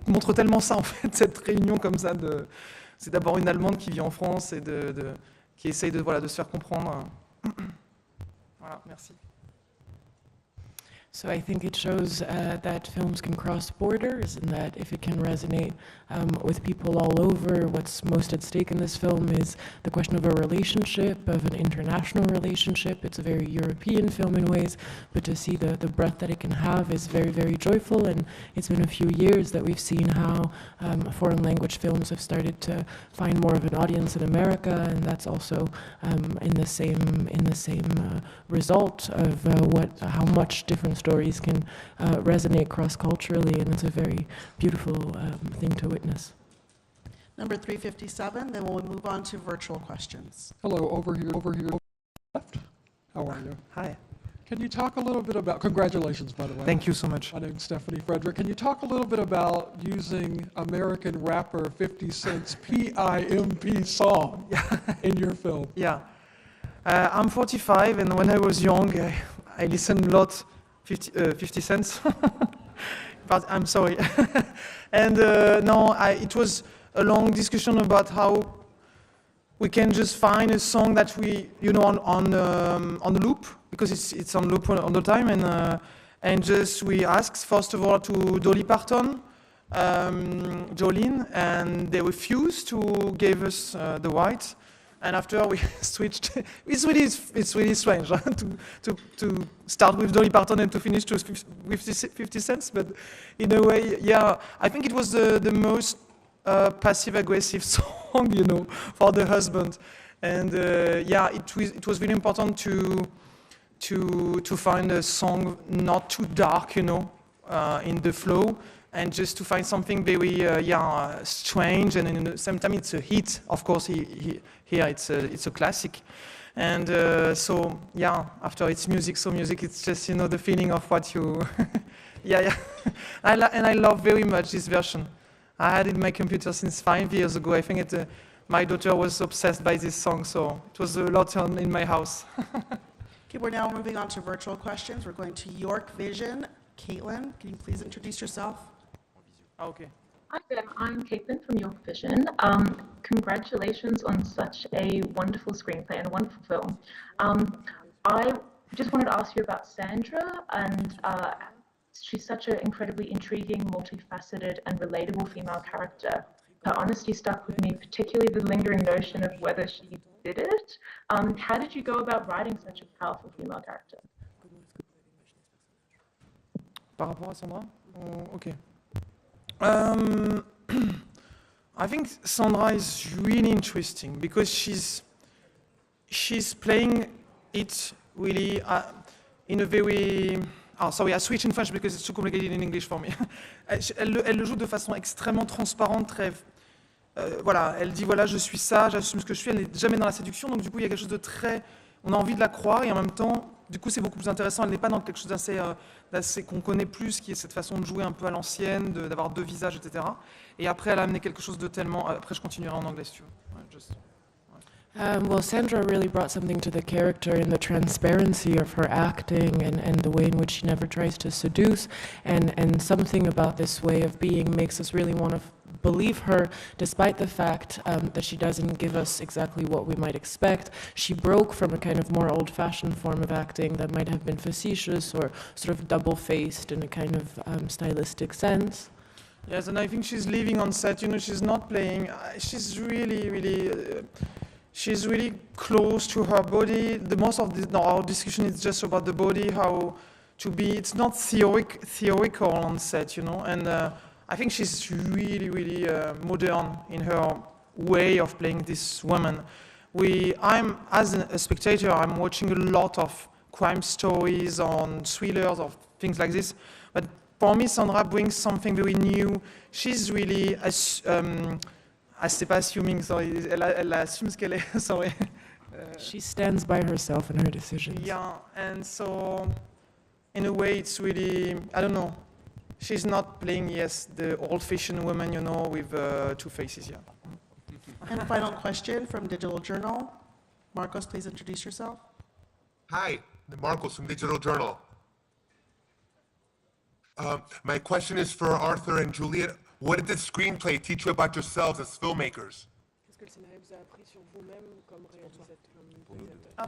montre tellement ça, en fait, cette réunion comme ça. C'est d'abord une Allemande qui vit en France et qui essaye de se faire comprendre. Voilà, merci. So I think it shows that films can cross borders, and that if it can resonate with people all over, what's most at stake in this film is the question of a relationship, of an international relationship. It's a very European film in ways, but to see the breadth that it can have is very, very joyful. And it's been a few years that we've seen how foreign language films have started to find more of an audience in America, and that's also in the same result of how much different stories can resonate cross-culturally, and it's a very beautiful thing to witness. Number 357, then we'll move on to virtual questions. Hello, over here left. How are you? Hi. Can you talk a little bit about, congratulations by the way. Thank you so much. My name's Stephanie Frederick. Can you talk a little bit about using American rapper 50 Cent's PIMP song in your film? Yeah. I'm 45, and when I was young, I listened a lot 50 Cents. But I'm sorry. And it was a long discussion about how we can just find a song that we, on the loop, because it's on loop all the time, and just we asked first of all to Dolly Parton, Jolene, and they refused to give us the rights. And after we switched, it's really strange to start with Dolly Parton and to finish with 50 Cent. But in a way, yeah, I think it was the most passive-aggressive song, for the husband. And yeah, it was really important to find a song not too dark, in the flow, and just to find something very strange, and in the same time it's a hit. Of course, here it's a classic, and so yeah. After it's music, it's just the feeling of what you, yeah. And I love very much this version. I had it in my computer since 5 years ago. I think my daughter was obsessed by this song, so it was a lot in my house. Okay, we're now moving on to virtual questions. We're going to York Vision. Caitlin, can you please introduce yourself? Okay. Hi there, I'm Caitlin from York Vision. Congratulations on such a wonderful screenplay and a wonderful film. I just wanted to ask you about Sandra, and she's such an incredibly intriguing, multifaceted, and relatable female character. Her honesty stuck with me, particularly the lingering notion of whether she did it. How did you go about writing such a powerful female character? Par rapport à Sandra? Okay. I think Sandra is really interesting because she's playing it really in a very... sorry, I switch in French because it's too complicated in English for me. Elle le joue de façon extrêmement transparente, très... voilà, elle dit voilà, je suis ça, j'assume ce que je suis, elle n'est jamais dans la séduction, donc du coup il y a quelque chose de très... On a envie de la croire et en même temps, du coup c'est beaucoup plus intéressant, elle n'est pas dans quelque chose d'assez qu'on connaît plus, qui est cette façon de jouer un peu à l'ancienne, d'avoir deux visages, etc. Et après elle a amené quelque chose de tellement... Après je continuerai en anglais si tu veux. Well, Sandra really brought something to the character in the transparency of her acting and the way in which she never tries to seduce, and something about this way of being makes us really want to believe her, despite the fact that she doesn't give us exactly what we might expect. She broke from a kind of more old-fashioned form of acting that might have been facetious or sort of double-faced in a kind of stylistic sense. Yes, and I think she's living on set, she's not playing, she's really... She's really close to her body. The most of our discussion is just about the body, how to be. It's not theoretical on set, And I think she's really modern in her way of playing this woman. As a spectator, I'm watching a lot of crime stories on thrillers or things like this. But for me, Sandra brings something very new. She's really c'est pas assuming, sorry. Elle assume ce qu'elle est, sorry. She stands by herself and her decisions. Yeah, and so in a way it's really, I don't know. She's not playing, the old-fashioned woman, with two faces, yeah. And a final question from Digital Journal. Marcos, please introduce yourself. Hi, Marcos from Digital Journal. My question is for Arthur and Juliet. What did the screenplay teach you about yourselves as filmmakers?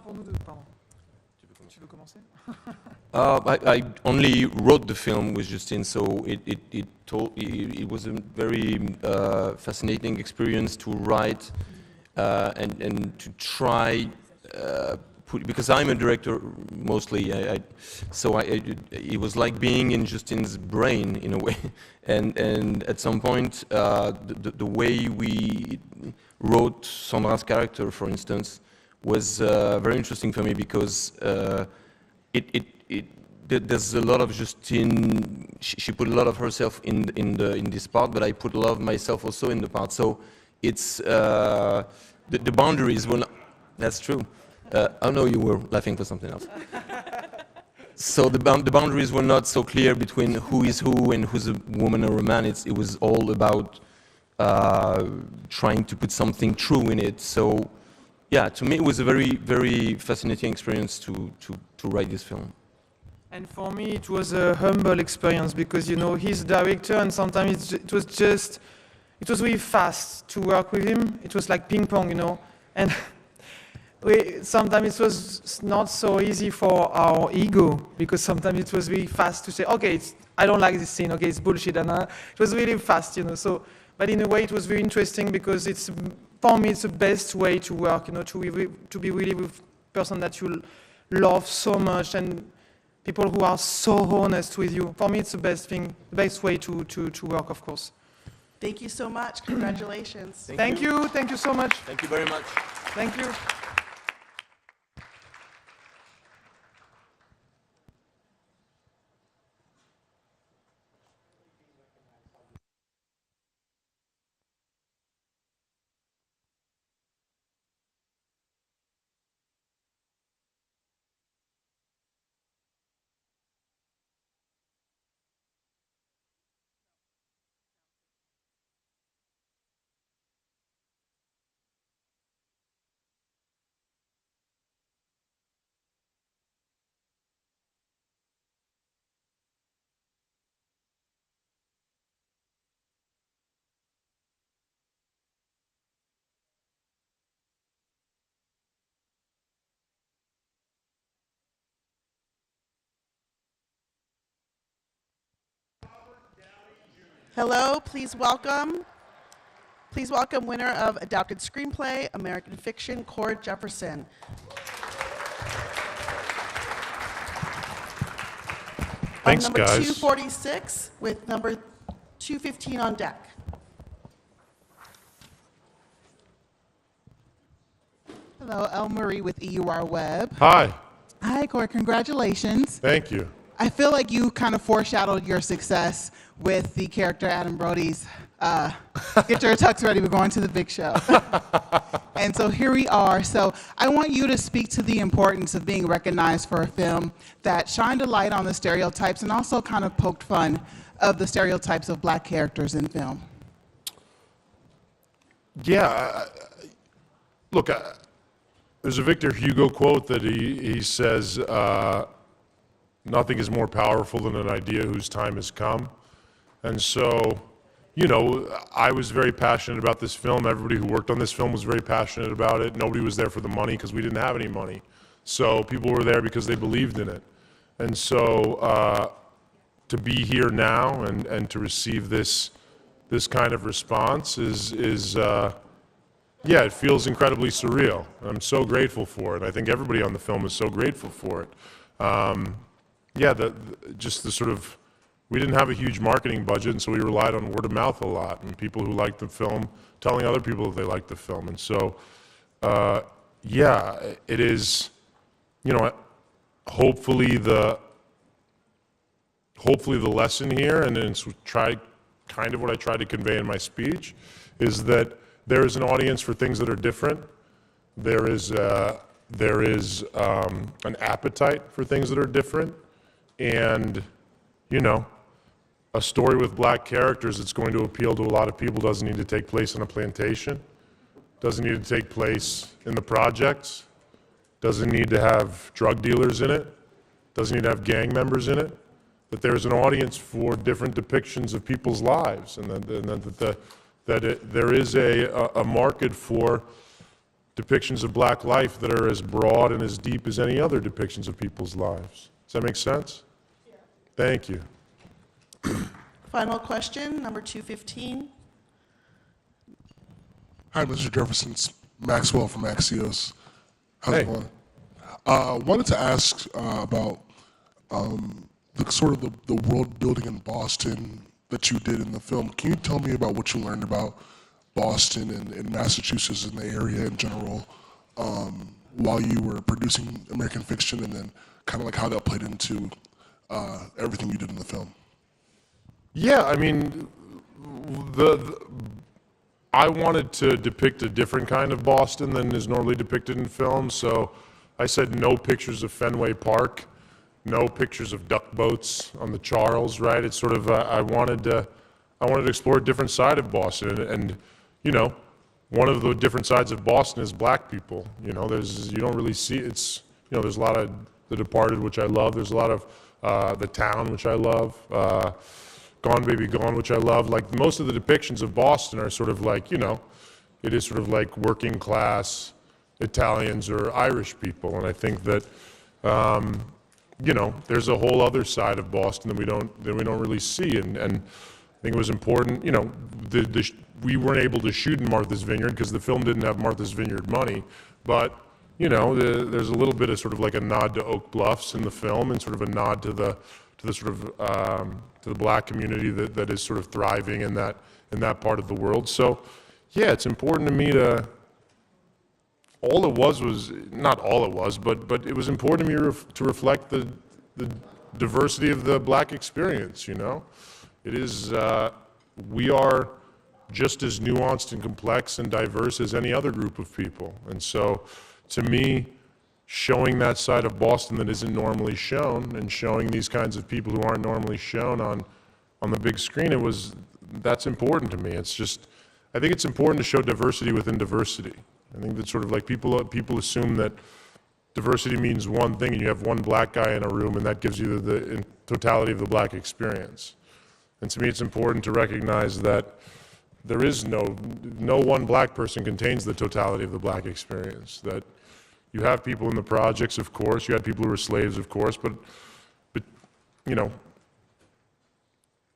Pour nous deux, pardon. Tu veux commencer? I only wrote the film with Justine, so it was a very fascinating experience to write and to try. Because I'm a director mostly, so it was like being in Justine's brain in a way, and at some point the way we wrote Sandra's character, for instance, was very interesting for me because there's a lot of Justine. She put a lot of herself in this part, but I put a lot of myself also in the part. So it's the boundaries were not. That's true. Oh no, you were laughing for something else. So the boundaries were not so clear between who is who and who's a woman or a man. It was all about trying to put something true in it. So yeah, to me it was a very, very fascinating experience to write this film. And for me it was a humble experience because he's a director and sometimes it was really fast to work with him. It was like ping pong, And sometimes it was not so easy for our ego, because sometimes it was really fast to say, okay, I don't like this scene, okay, it's bullshit, and it was really fast, So, but in a way, it was very interesting because for me, it's the best way to work, to be really with person that you love so much and people who are so honest with you. For me, it's the best thing, the best way to work, of course. Thank you so much. Congratulations. Thank you. Thank you so much. Thank you very much. Thank you. Hello, please welcome winner of Adapted Screenplay, American Fiction, Cord Jefferson. Thanks, number guys. 246 with number 215 on deck. Hello, Elle Marie with EUR Web. Hi. Hi, Cord. Congratulations. Thank you. I feel like you kind of foreshadowed your success with the character Adam Brody's Get Your Tux Ready, we're going to the big show. And so here we are. So I want you to speak to the importance of being recognized for a film that shined a light on the stereotypes and also kind of poked fun of the stereotypes of black characters in film. Yeah, look, there's a Victor Hugo quote that he says, nothing is more powerful than an idea whose time has come. And so, I was very passionate about this film. Everybody who worked on this film was very passionate about it. Nobody was there for the money because we didn't have any money. So people were there because they believed in it. And so to be here now and to receive this kind of response is yeah, it feels incredibly surreal. I'm so grateful for it. I think everybody on the film is so grateful for it. Yeah, just the sort of, we didn't have a huge marketing budget, and so we relied on word of mouth a lot, and people who liked the film telling other people that they liked the film. And so, yeah, it is, hopefully the lesson here, and it's kind of what I tried to convey in my speech, is that there is an audience for things that are different. There is an appetite for things that are different. And, a story with black characters that's going to appeal to a lot of people doesn't need to take place on a plantation, doesn't need to take place in the projects, doesn't need to have drug dealers in it, doesn't need to have gang members in it, that there's an audience for different depictions of people's lives, and there is a market for depictions of black life that are as broad and as deep as any other depictions of people's lives. Does that make sense? Yeah. Thank you. Final question, number 215. Hi, Mr. Jefferson. It's Maxwell from Axios. How's it Hey. going? Wanted to ask about the sort of the world building in Boston that you did in the film. Can you tell me about what you learned about Boston and Massachusetts and the area in general while you were producing American Fiction, and then kind of like how that played into everything you did in the film? Yeah, I mean, I wanted to depict a different kind of Boston than is normally depicted in film, so I said no pictures of Fenway Park, no pictures of duck boats on the Charles, right? It's sort of, I wanted to explore a different side of Boston, and one of the different sides of Boston is black people. You don't really see, there's a lot of The Departed, which I love, there's a lot of The Town, which I love, Gone Baby Gone, which I love. Like, most of the depictions of Boston are sort of like, it is sort of like working class, Italians or Irish people. And I think that, you know, there's a whole other side of Boston that we don't really see. And I think it was important, you know, we weren't able to shoot in Martha's Vineyard because the film didn't have Martha's Vineyard money. But, you know, there's a little bit of sort of like a nod to Oak Bluffs in the film and sort of a nod to the sort of to the black community that is sort of thriving in that part of the world. So, yeah, it's important to me to. All it was not all it was, but it was important to me to reflect the diversity of the black experience. You know, it is we are just as nuanced and complex and diverse as any other group of people. And so, to me, showing that side of Boston that isn't normally shown and showing these kinds of people who aren't normally shown on the big screen, that's important to me. It's just, I think it's important to show diversity within diversity. I think that sort of like people assume that diversity means one thing and you have one black guy in a room and that gives you the totality of the black experience. And to me, it's important to recognize that there is no one black person contains the totality of the black experience. That you have people in the projects, of course, you had people who were slaves, of course, but you know,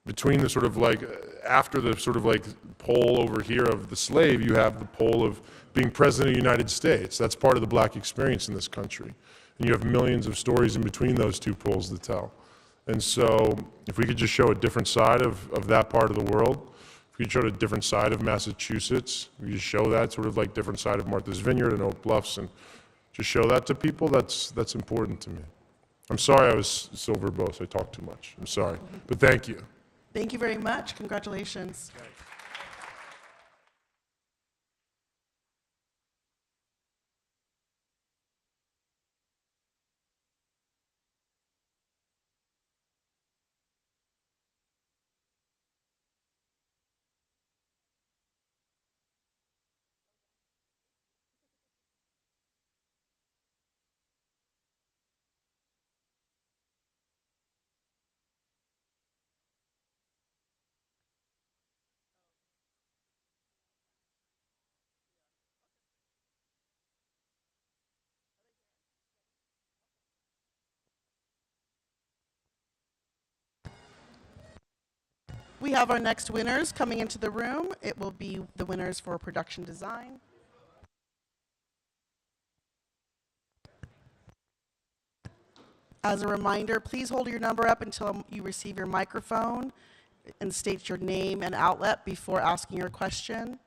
between the sort of like, after the sort of like pole over here of the slave, you have the pole of being president of the United States. That's part of the black experience in this country. And you have millions of stories in between those two poles to tell. And so if we could just show a different side of that part of the world, if we could show a different side of Massachusetts, we just show that sort of like different side of Martha's Vineyard and Oak Bluffs, and just show that to people, that's important to me. I'm sorry I was so verbose, I talked too much. I'm sorry, but thank you. Thank you very much. Congratulations. We have our next winners coming into the room. It will be the winners for production design. As a reminder, please hold your number up until you receive your microphone and state your name and outlet before asking your question.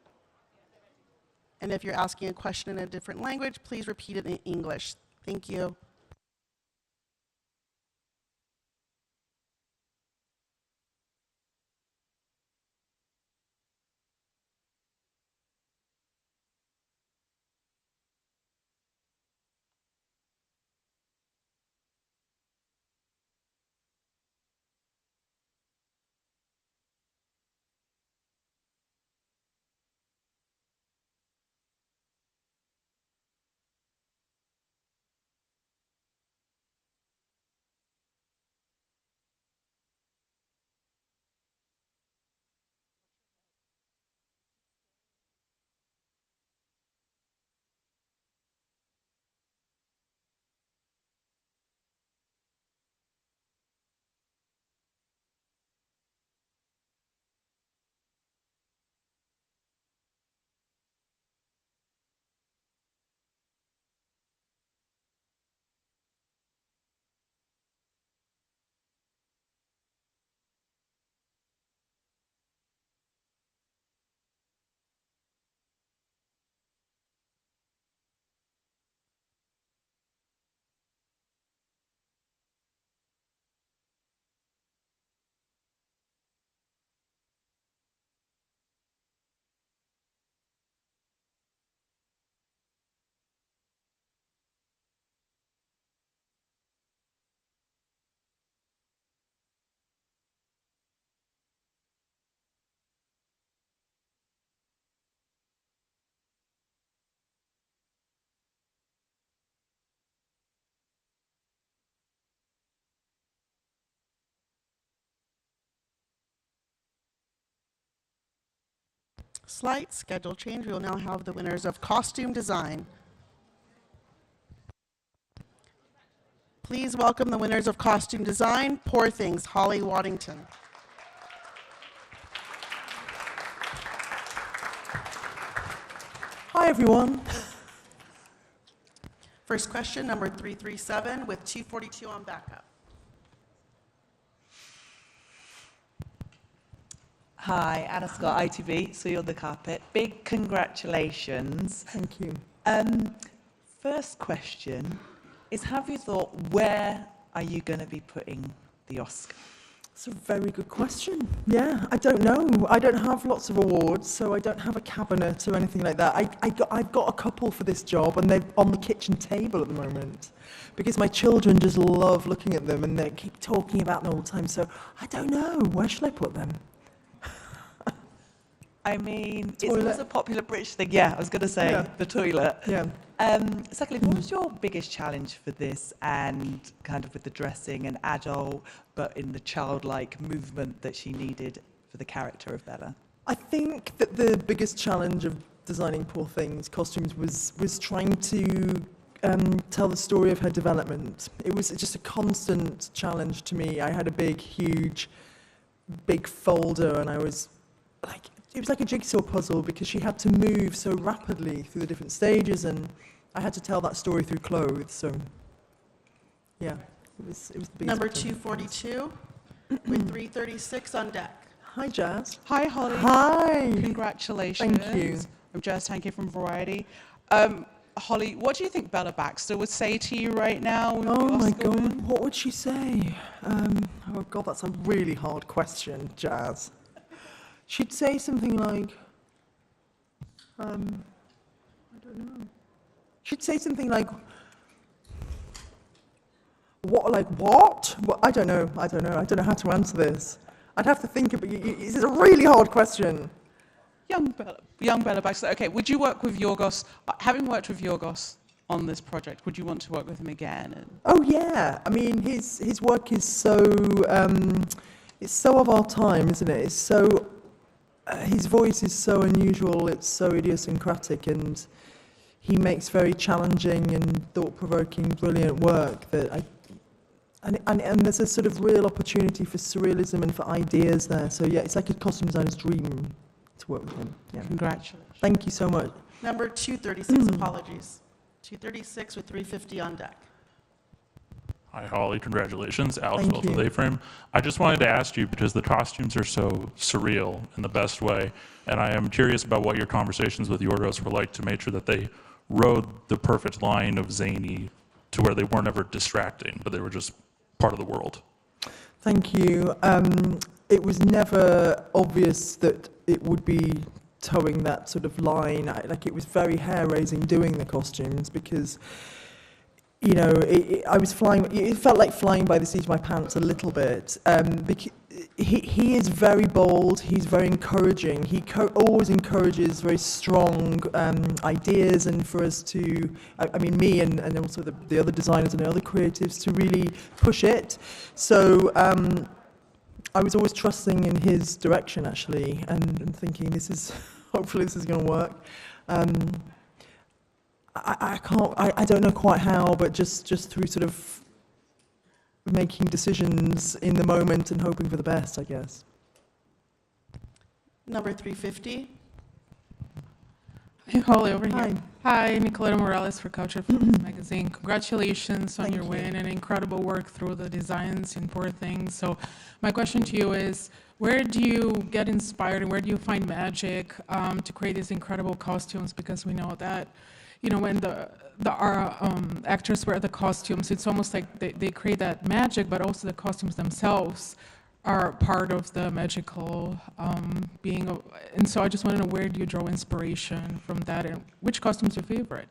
And if you're asking a question in a different language, please repeat it in English. Thank you. Slight schedule change. We will now have the winners of costume design. Please welcome the winners of costume design, Poor Things, Holly Waddington. Hi, everyone. First question, number 337, with 242 on backup. Hi, Anna Scott, ITV, so you're on the carpet. Big congratulations. Thank you. First question is, have you thought, where are you going to be putting the Oscar? It's a very good question. Yeah, I don't know. I don't have lots of awards, so I don't have a cabinet or anything like that. I've got a couple for this job, and they're on the kitchen table at the moment because my children just love looking at them and they keep talking about them all the time. So I don't know. Where should I put them? I mean, Toilet. it's a popular British thing. Yeah, I was going to say Yeah. the toilet. Yeah. Secondly, what was your biggest challenge for this, and kind of with the dressing and adult, but in the childlike movement that she needed for the character of Bella? I think that the biggest challenge of designing Poor Things costumes was trying to tell the story of her development. It was just a constant challenge to me. I had a big folder, and I was like, it was like a jigsaw puzzle because she had to move so rapidly through the different stages, and I had to tell that story through clothes. So, yeah, it was the biggest. Number 242, with 336 on deck. Hi, Jazz. Hi, Holly. Hi. Congratulations. Thank you. I'm Jazz Tanke from Variety. Holly, what do you think Bella Baxter would say to you right now? with Oh the my Oscar God, win? what would she say? Oh God, that's a really hard question, Jazz. She'd say something like, I don't know. She'd say something like, what? Like what? I don't know. I don't know how to answer this. I'd have to think about it. This is a really hard question. Young Bella Baxter. Okay, would you work with Yorgos? Having worked with Yorgos on this project, would you want to work with him again? Oh yeah, I mean his work is so it's so of our time, isn't it? It's so his voice is so unusual. It's so idiosyncratic, and he makes very challenging and thought-provoking, brilliant work that and there's a sort of real opportunity for surrealism and for ideas there. So yeah, it's like a costume designer's dream to work with him. Yeah. Congratulations. Thank you so much. Number 236, apologies. 236 with 350 on deck. Hi, Holly. Congratulations. Alex Thank Wolf with you. A-Frame. I just wanted to ask you, because the costumes are so surreal in the best way, and I am curious about what your conversations with Yorgos were like to make sure that they rode the perfect line of zany to where they weren't ever distracting, but they were just part of the world. Thank you. It was never obvious that it would be towing that sort of line. It was very hair-raising doing the costumes because, you know, I was flying. It felt like flying by the seat of my pants a little bit. He is very bold. He's very encouraging. He always encourages very strong ideas, and for us to, I mean, me and also the other designers and the other creatives to really push it. So I was always trusting in his direction actually, and thinking hopefully this is going to work. I don't know quite how, but just through sort of making decisions in the moment and hoping for the best, I guess. Number 350. Hey, Holly, over Hi. here. Hi, Nicoleta Morales for Culture Films Magazine. Congratulations on your win and incredible work through the designs in Poor Things. So my question to you is, where do you get inspired and where do you find magic to create these incredible costumes? Because we know that, you know, when the actors wear the costumes, it's almost like they create that magic, but also the costumes themselves are part of the magical being of, and so I just want to know, where do you draw inspiration from that, and which costume's your favorite?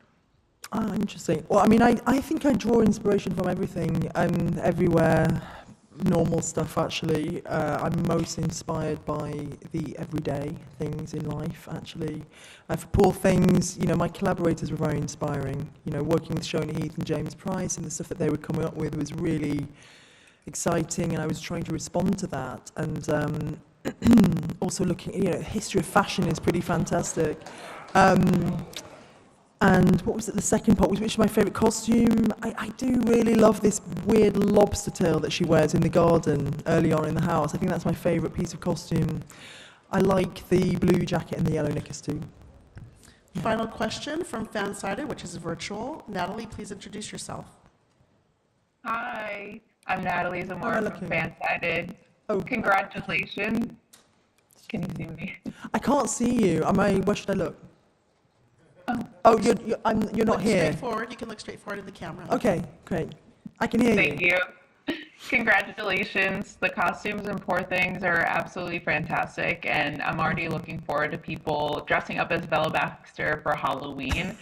Ah, interesting. Well, I mean, I think I draw inspiration from everything and everywhere, normal stuff actually. I'm most inspired by the everyday things in life actually. For Poor Things, you know, my collaborators were very inspiring. You know, working with Shona Heath and James Price and the stuff that they were coming up with was really exciting, and I was trying to respond to that. And also looking, you know, history of fashion is pretty fantastic. And what was it, the second part, which is my favourite costume? I do really love this weird lobster tail that she wears in the garden early on in the house. I think that's my favourite piece of costume. I like the blue jacket and the yellow knickers too. Final question from Fansided, which is virtual. Natalie, please introduce yourself. Hi, I'm Natalie Zamora Hello. from Fansided. Oh. Congratulations. Can you see me? I can't see you. Where should I look? Oh, you're not Look here. straight forward. You can look straight forward in the camera. Okay, great. I can hear you. Thank you. Congratulations. The costumes in Poor Things are absolutely fantastic, and I'm already looking forward to people dressing up as Bella Baxter for Halloween.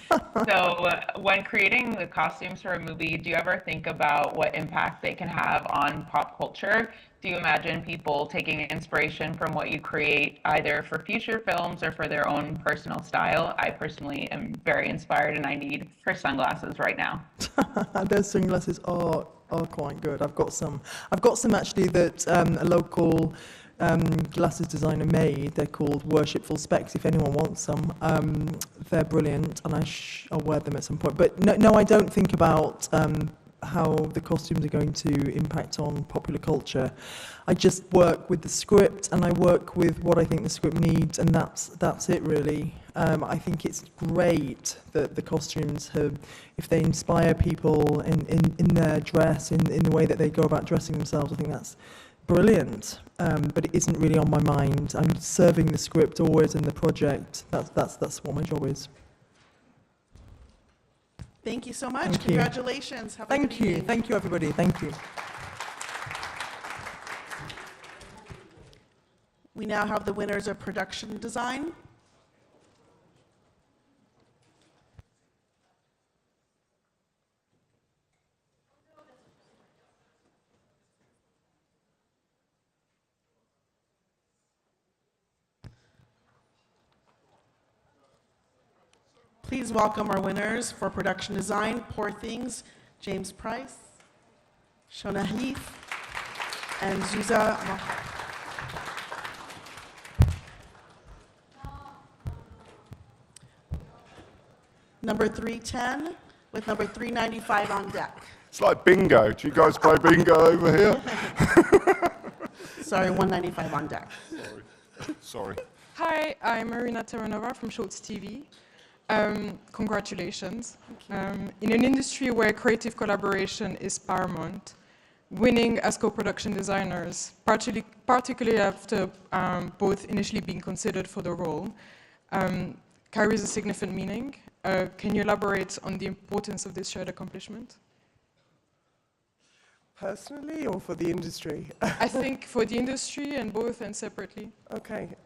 So when creating the costumes for a movie, do you ever think about what impact they can have on pop culture? Do you imagine people taking inspiration from what you create either for future films or for their own personal style? I personally am very inspired, and I need her sunglasses right now. Those sunglasses are quite good. I've got some actually that a local glasses designer made. They're called Worshipful Specs. If anyone wants some, they're brilliant, and I'll wear them at some point. But no, I don't think about how the costumes are going to impact on popular culture. I just work with the script, and I work with what I think the script needs, and that's it really. I think it's great that the costumes have, if they inspire people in their dress, in the way that they go about dressing themselves, I think that's brilliant. But it isn't really on my mind. I'm serving the script always in the project. That's what my job is. Thank you so much. Thank you. Congratulations. Have a good evening. Thank you, everybody. Thank you. We now have the winners of production design. Please welcome our winners for production design, Poor Things, James Price, Shona Heath, and Zuza. Number 310 with number 395 on deck. It's like bingo. Do you guys play bingo over here? Sorry, 195 on deck. Sorry. Hi, I'm Marina Taranova from Shorts TV. Congratulations. In an industry where creative collaboration is paramount, winning as co-production designers, particularly after both initially being considered for the role, carries a significant meaning. Can you elaborate on the importance of this shared accomplishment? Personally or for the industry? I think for the industry and both and separately. Okay.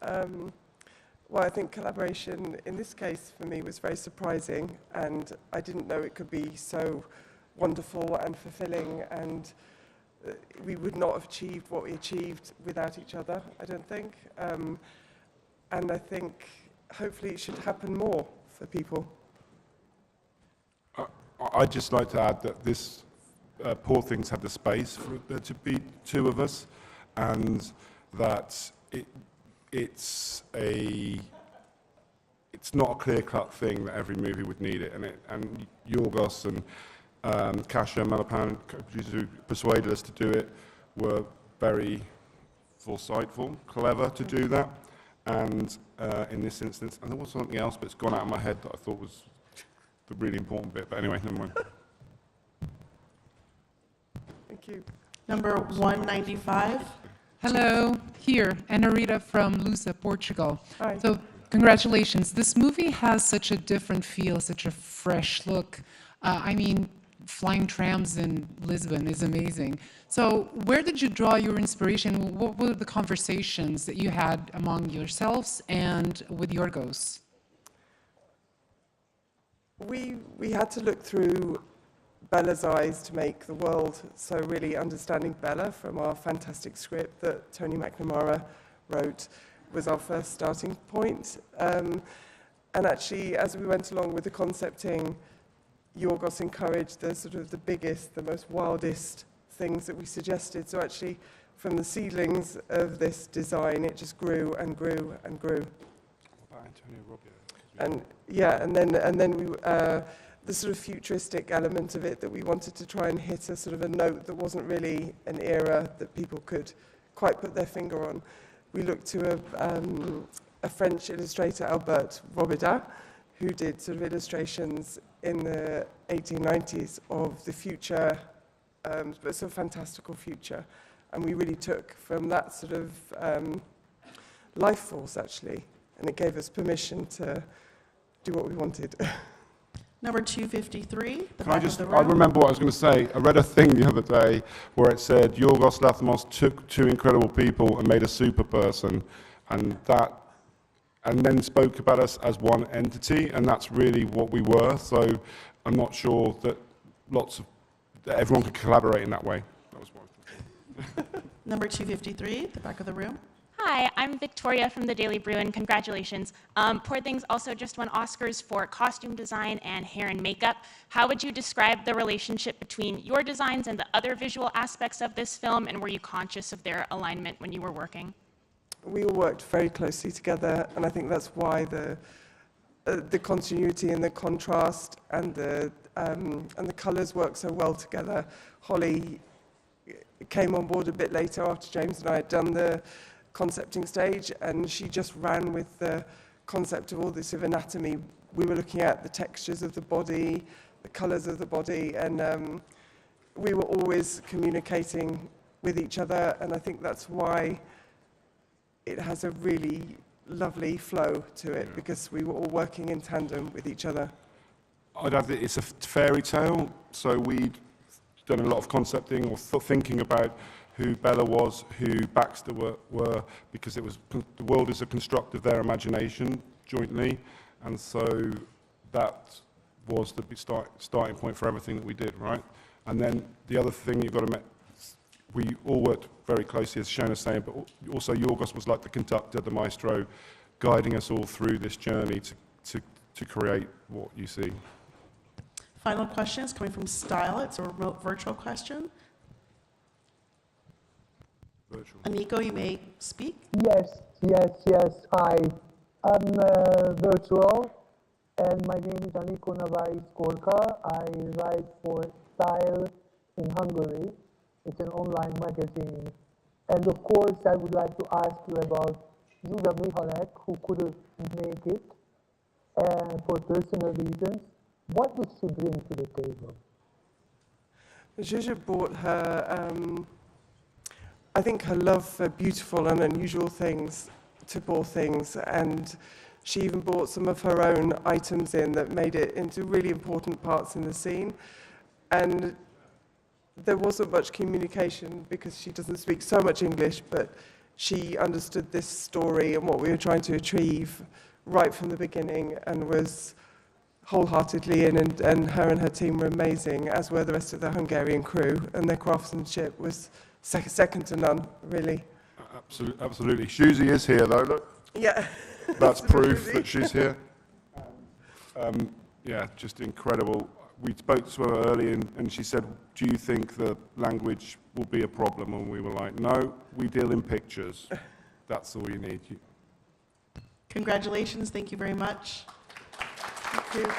Well, I think collaboration in this case for me was very surprising, and I didn't know it could be so wonderful and fulfilling, and we would not have achieved what we achieved without each other, I don't think. And I think hopefully it should happen more for people. I'd just like to add that this Poor Things had the space for there to be two of us, and that it's not a clear-cut thing that every movie would need it, and Yorgos and Kasia Malapan, producers who persuaded us to do it, were very foresightful, clever to do that, and in this instance, and there was something else, but it's gone out of my head that I thought was the really important bit, but anyway, never mind. Thank you. Number 195. Hello, here, Ana Rita from Lusa, Portugal. Hi. So, congratulations. This movie has such a different feel, such a fresh look. I mean, flying trams in Lisbon is amazing. So, where did you draw your inspiration? What were the conversations that you had among yourselves and with Yorgos? We had to look through Bella's eyes to make the world, so really understanding Bella from our fantastic script that Tony McNamara wrote was our first starting point. And actually, as we went along with the concepting, Yorgos encouraged the sort of the biggest, the most wildest things that we suggested. So actually, from the seedlings of this design, it just grew and grew and grew. And yeah, and then we the sort of futuristic element of it, that we wanted to try and hit a sort of a note that wasn't really an era that people could quite put their finger on. We looked to a French illustrator, Albert Robida, who did sort of illustrations in the 1890s of the future, but sort of fantastical future. And we really took from that sort of life force, actually, and it gave us permission to do what we wanted. Number 253, the Can I back just, of the I room. remember what I was going to say. I read a thing the other day where it said Yorgos Lanthimos took two incredible people and made a super person, and then spoke about us as one entity, and that's really what we were. So I'm not sure that that everyone could collaborate in that way. That was one. Number 253, the back of the room. Hi, I'm Victoria from the Daily Bruin. Congratulations. Poor Things also just won Oscars for costume design and hair and makeup. How would you describe the relationship between your designs and the other visual aspects of this film, and were you conscious of their alignment when you were working? We all worked very closely together, and I think that's why the continuity and the contrast and the colours work so well together. Holly came on board a bit later after James and I had done the concepting stage, and she just ran with the concept of all this of anatomy. We were looking at the textures of the body, the colours of the body, and we were always communicating with each other, and I think that's why it has a really lovely flow to it, because we were all working in tandem with each other. I'd add that it's a fairy tale, so we'd done a lot of concepting or thinking about who Bella was, who Baxter were, because it was the world is a construct of their imagination jointly, and so that was the starting point for everything that we did, right? And then the other thing you've got to we all worked very closely, as Shona's saying, but also Yorgos was like the conductor, the maestro, guiding us all through this journey to create what you see. Final question is coming from Style. It's a remote virtual question. Aniko, you may speak. Yes. Hi, I'm virtual, and my name is Aniko Navais Korka. I write for Style in Hungary. It's an online magazine. And of course, I would like to ask you about Zsuzsa Mihalek, who couldn't make it for personal reasons. What did she bring to the table? Zsuzsa brought her, I think, her love for beautiful and unusual things to Poor Things, and she even brought some of her own items in that made it into really important parts in the scene. And there wasn't much communication because she doesn't speak so much English, but she understood this story and what we were trying to achieve right from the beginning and was wholeheartedly in, and her team were amazing, as were the rest of the Hungarian crew, and their craftsmanship was second to none, really. Absolutely. Susie is here, though, look. Yeah. That's proof that she's here. Yeah, just incredible. We spoke to her earlier, and she said, do you think the language will be a problem? And we were like, no, we deal in pictures. That's all you need. Congratulations. Thank you very much. Thank you.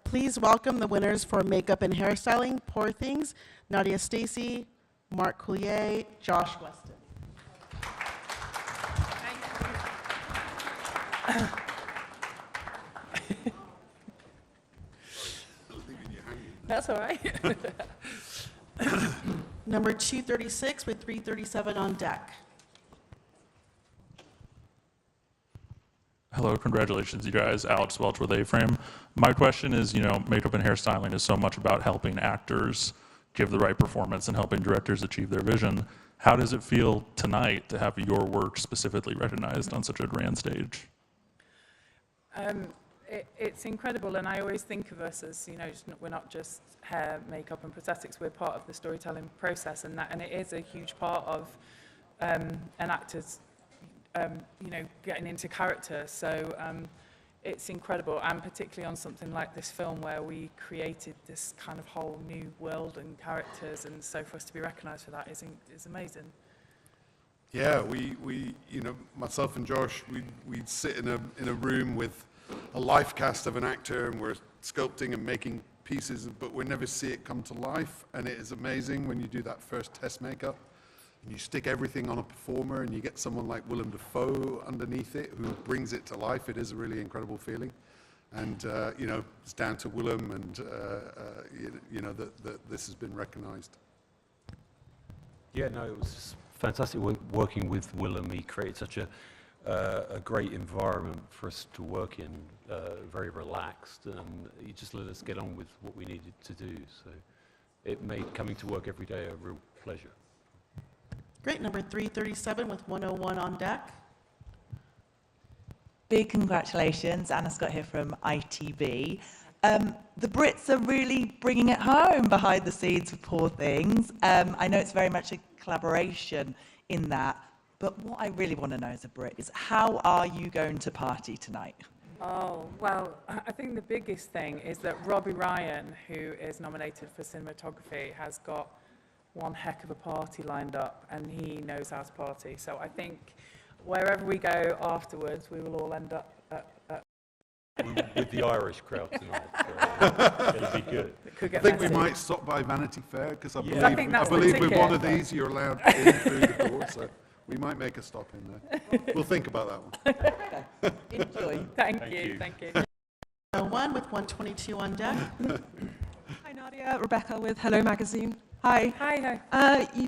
Please welcome the winners for makeup and hairstyling, Poor Things, Nadia Stacy, Mark Coulier, Josh Weston. That's all right. Number 236 with 337 on deck. Hello, congratulations, you guys. Alex Welch with A-Frame. My question is, makeup and hairstyling is so much about helping actors give the right performance and helping directors achieve their vision. How does it feel tonight to have your work specifically recognized on such a grand stage? It's incredible, and I always think of us as, we're not just hair, makeup, and prosthetics. We're part of the storytelling process, and it is a huge part of an actor's, getting into character. So it's incredible, and particularly on something like this film where we created this kind of whole new world and characters, and so for us to be recognised for that is amazing. Yeah, we myself and Josh, we'd sit in a room with a life cast of an actor, and we're sculpting and making pieces, but we never see it come to life. And it is amazing when you do that first test makeup and you stick everything on a performer and you get someone like Willem Dafoe underneath it who brings it to life. It is a really incredible feeling. And it's down to Willem, and that this has been recognized. Yeah, no, it was fantastic working with Willem. He created such a great environment for us to work in, very relaxed, and he just let us get on with what we needed to do. So it made coming to work every day a real pleasure. Great, number 337 with 101 on deck. Big congratulations, Anna Scott here from ITV. The Brits are really bringing it home behind the scenes for Poor Things. I know it's very much a collaboration in that, but what I really want to know as a Brit is, how are you going to party tonight? Oh, well, I think the biggest thing is that Robbie Ryan, who is nominated for cinematography, has got one heck of a party lined up, and he knows how to party. So I think wherever we go afterwards, we will all end up at with the Irish crowd tonight. It'll be good. I think we might stop by Vanity Fair, because I that's believe the with ticket. one of these you're allowed in through the door, so we might make a stop in there. We'll think about that one. Enjoy. Thank you. 101 with 122 on deck. Hi Nadia, Rebecca with Hello Magazine. Hi. Hi.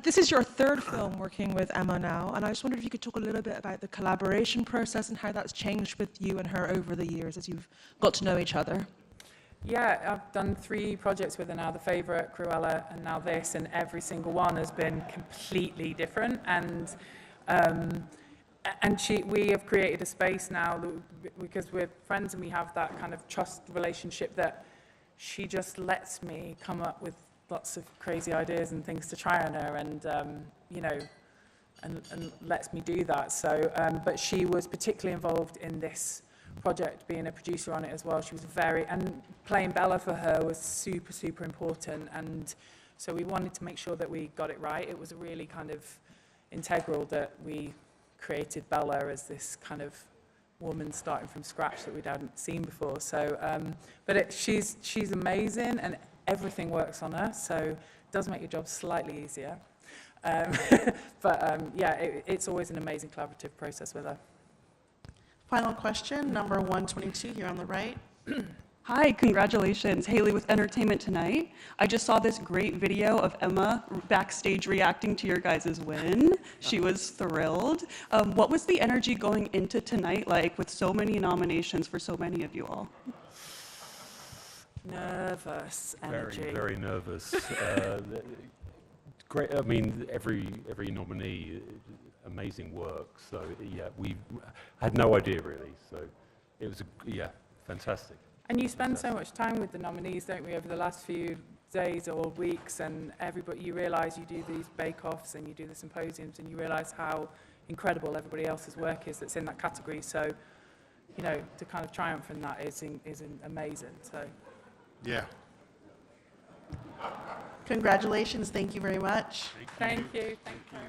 This is your third film working with Emma now, and I just wondered if you could talk a little bit about the collaboration process and how that's changed with you and her over the years as you've got to know each other. Yeah, I've done 3 projects with her now, The Favourite, Cruella, and now this, and every single one has been completely different. And we have created a space now because we're friends and we have that kind of trust relationship that she just lets me come up with lots of crazy ideas and things to try on her, and and lets me do that. So, but she was particularly involved in this project, being a producer on it as well. She was and playing Bella for her was super important, and so we wanted to make sure that we got it right. It was really kind of integral that we created Bella as this kind of woman starting from scratch that we hadn't seen before. So, but she's amazing, and everything works on her, so it does make your job slightly easier. But yeah, it's always an amazing collaborative process with her. Final question, number 122 here on the right. Hi, congratulations. Haley with Entertainment Tonight. I just saw this great video of Emma backstage reacting to your guys' win. She was thrilled. What was the energy going into tonight like with so many nominations for so many of you all? Nervous energy. Very nervous. Great. I mean, every nominee, amazing work. So yeah, we had no idea really. So it was fantastic. And you spend so much time with the nominees, don't we, over the last few days or weeks, and you realise you do these bake-offs and you do the symposiums, and you realise how incredible everybody else's work is that's in that category. So, to kind of triumph in that is amazing. So. Yeah. Congratulations. Thank you very much. Thank you. Thank you.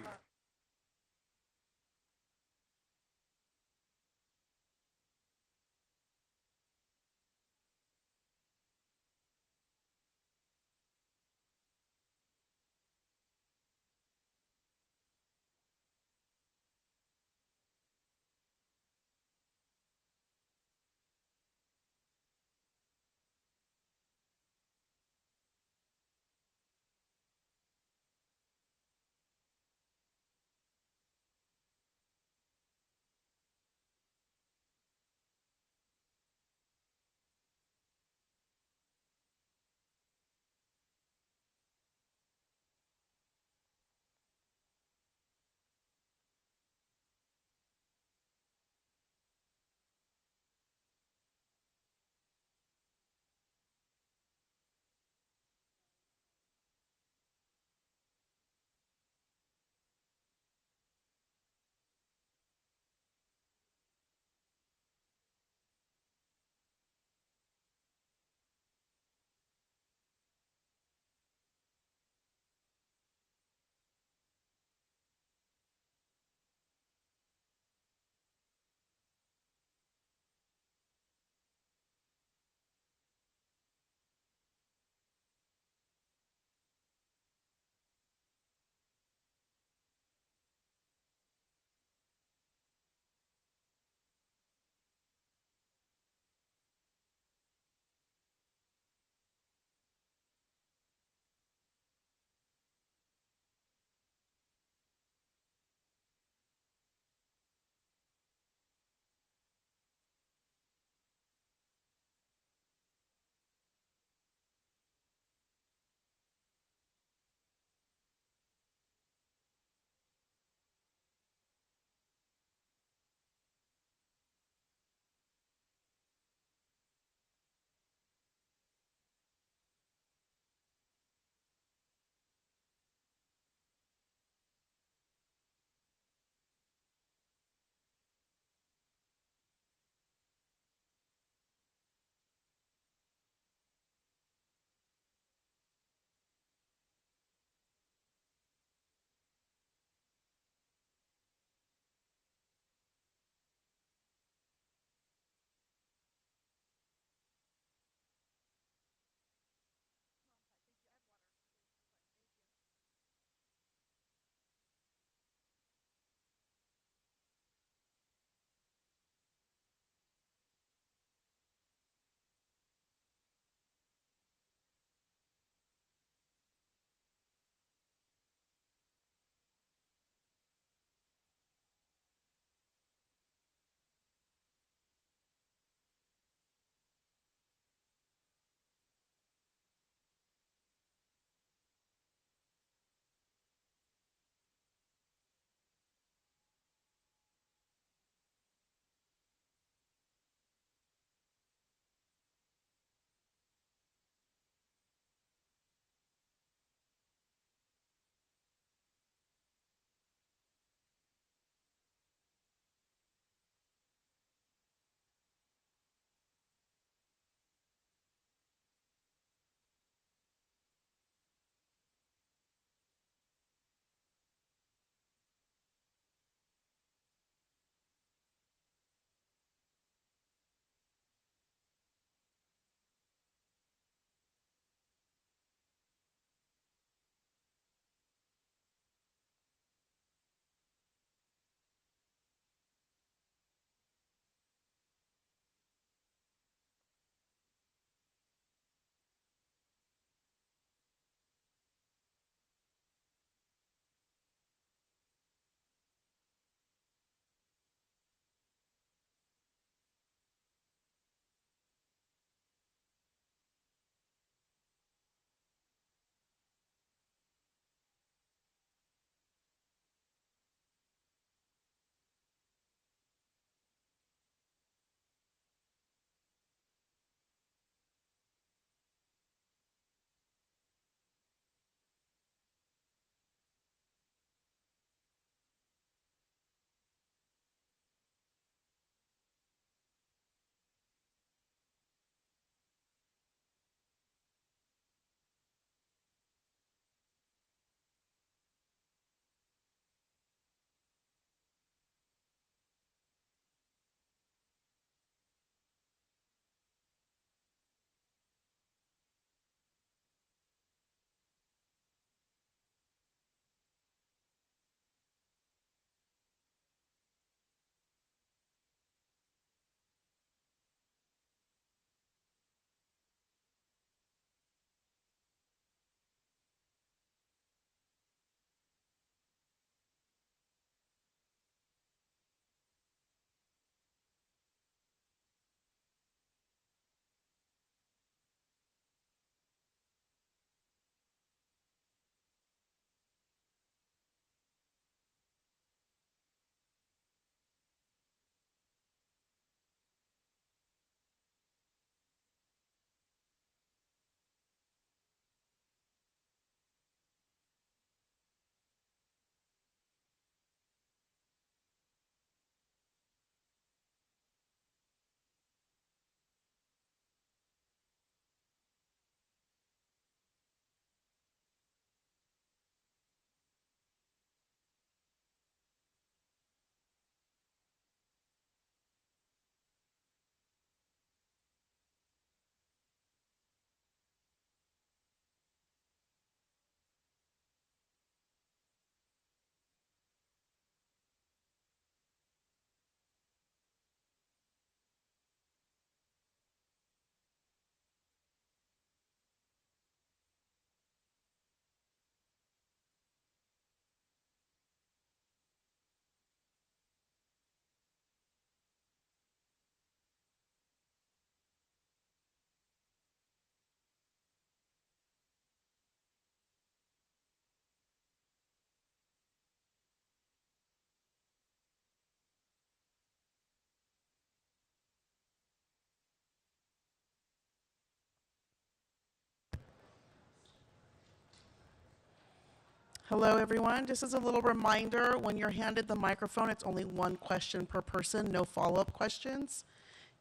Hello, everyone. Just as a little reminder, when you're handed the microphone, it's only one question per person, no follow-up questions.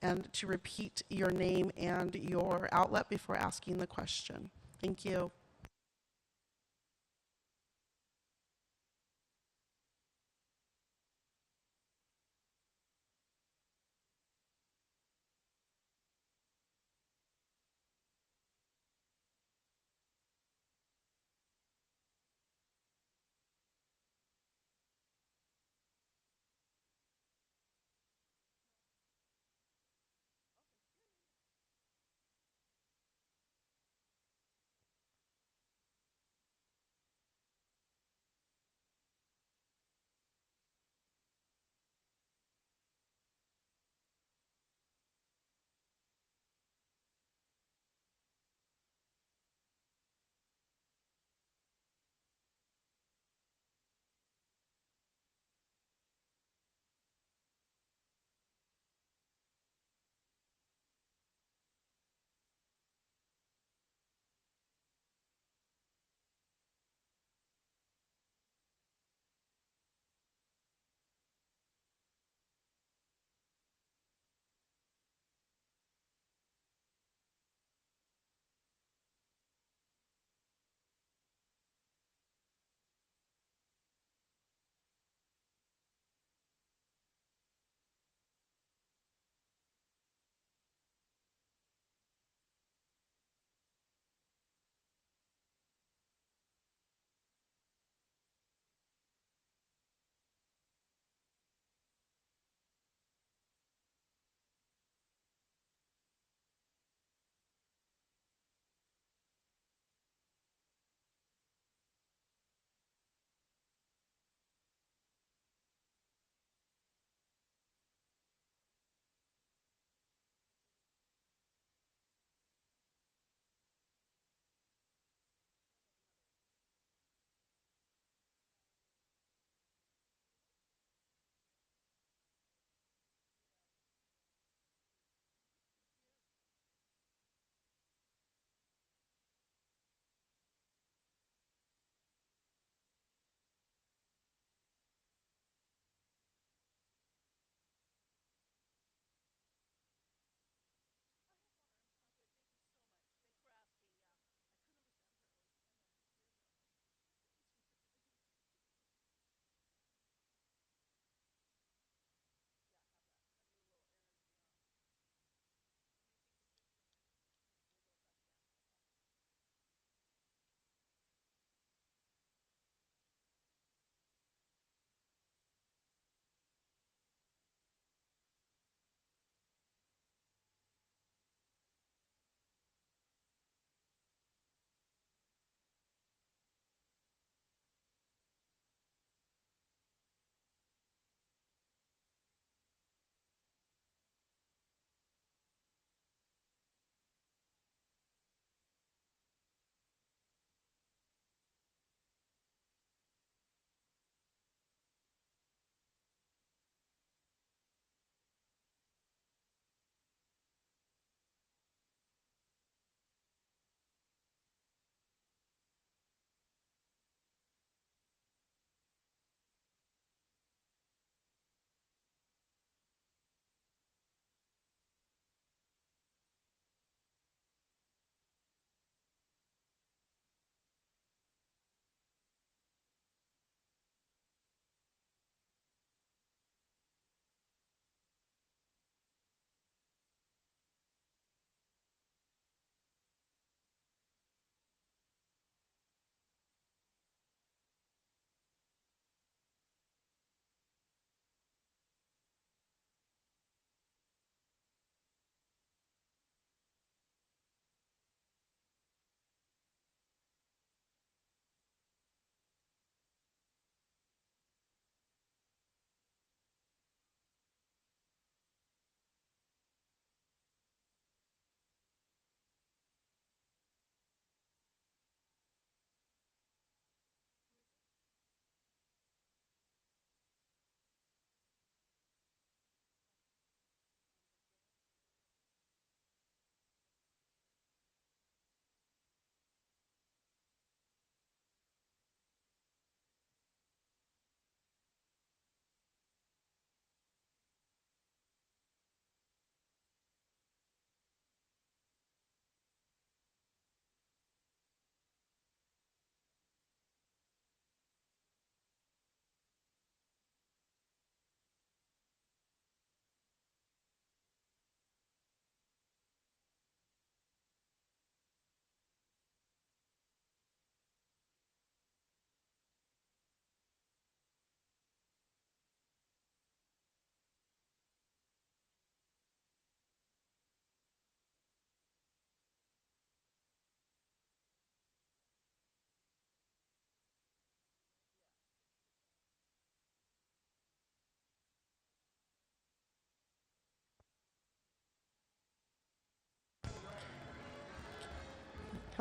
And to repeat your name and your outlet before asking the question. Thank you.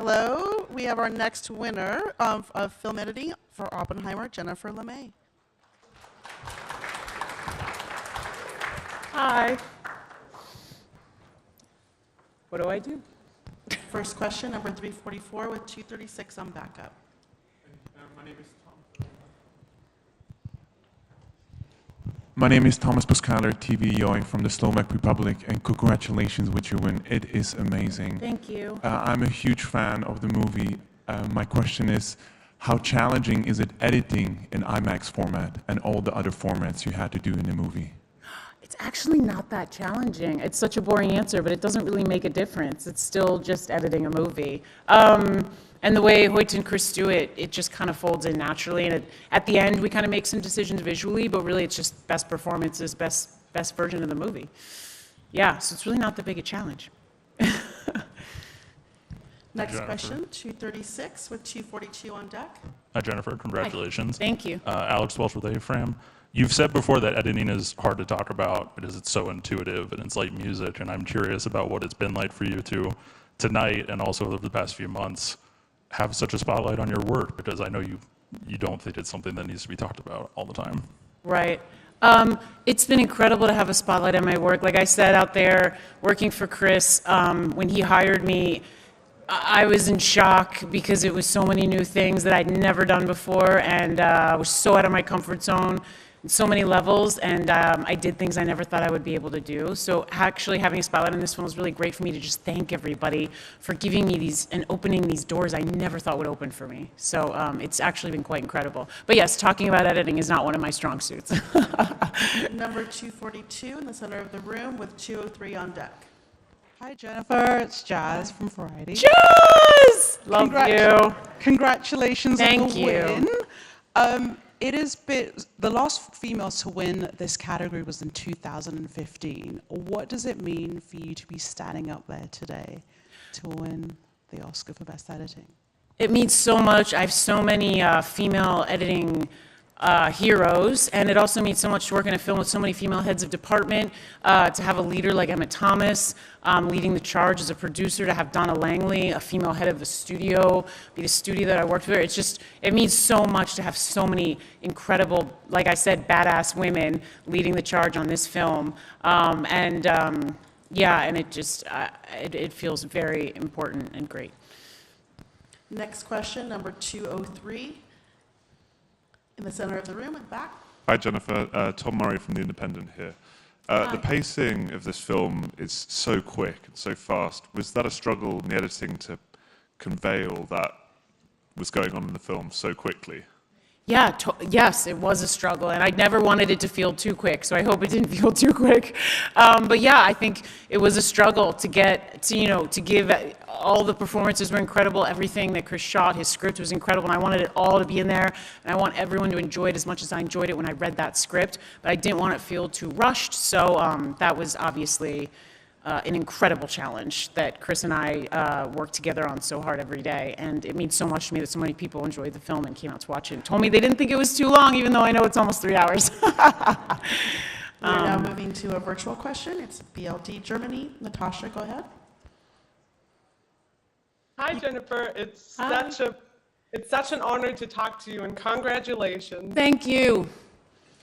Hello, we have our next winner of film editing for Oppenheimer, Jennifer LeMay. Hi. What do I do? First question, number 344 with 236 on backup. My name is Thomas Pascaler, TV Yoing from the Slovak Republic, and congratulations with your win. It is amazing. Thank you. I'm a huge fan of the movie. My question is, how challenging is it editing in IMAX format and all the other formats you had to do in the movie? It's actually not that challenging. It's such a boring answer, but it doesn't really make a difference. It's still just editing a movie. And the way Hoyt and Chris do it, it just kind of folds in naturally. And at the end, we kind of make some decisions visually, but really it's just best performances, best version of the movie. Yeah, so it's really not that big a challenge. Next question, 236 with 242 on deck. Hi, Jennifer. Congratulations. Thank you. Alex Welch with A-Frame. You've said before that editing is hard to talk about because it's so intuitive and it's like music, and I'm curious about what it's been like for you to, tonight and also over the past few months, have such a spotlight on your work, because I know you don't think it's something that needs to be talked about all the time. Right. It's been incredible to have a spotlight on my work. Like I said, out there working for Chris, when he hired me, I was in shock because it was so many new things that I'd never done before, and I was so out of my comfort zone on so many levels, and I did things I never thought I would be able to do. So actually having a spotlight on this film was really great for me to just thank everybody for giving me these and opening these doors I never thought would open for me. So it's actually been quite incredible. But yes, talking about editing is not one of my strong suits. Number 242 in the center of the room with 203 on deck. Hi, Jennifer. It's Jazz from Variety. Jazz! Love you. Congratulations Thank on the you. win. It has been, the last female to win this category was in 2015. What does it mean for you to be standing up there today to win the Oscar for Best Editing? It means so much. I have so many female editing heroes, and it also means so much to work in a film with so many female heads of department, to have a leader like Emma Thomas leading the charge as a producer, to have Donna Langley, a female head of the studio, be the studio that I worked with. It's just, it means so much to have so many incredible, like I said, badass women leading the charge on this film. Yeah, and it just, it feels very important and great. Next question, number 203. In the center of the room and back. Hi, Jennifer. Tom Murray from The Independent here. The pacing of this film is so quick and so fast. Was that a struggle in the editing to convey all that was going on in the film so quickly? Yeah, yes, it was a struggle, and I never wanted it to feel too quick, so I hope it didn't feel too quick. But yeah, I think it was a struggle to get to give. All the performances were incredible. Everything that Chris shot, his script was incredible, and I wanted it all to be in there, and I want everyone to enjoy it as much as I enjoyed it when I read that script, but I didn't want it to feel too rushed, so that was obviously an incredible challenge that Chris and I work together on so hard every day, and it means so much to me that so many people enjoyed the film and came out to watch it and told me they didn't think it was too long, even though I know it's almost 3 hours. We're now moving to a virtual question. It's BLD Germany. Natasha, go ahead. Hi, Jennifer. It's such an honor to talk to you, and congratulations. Thank you.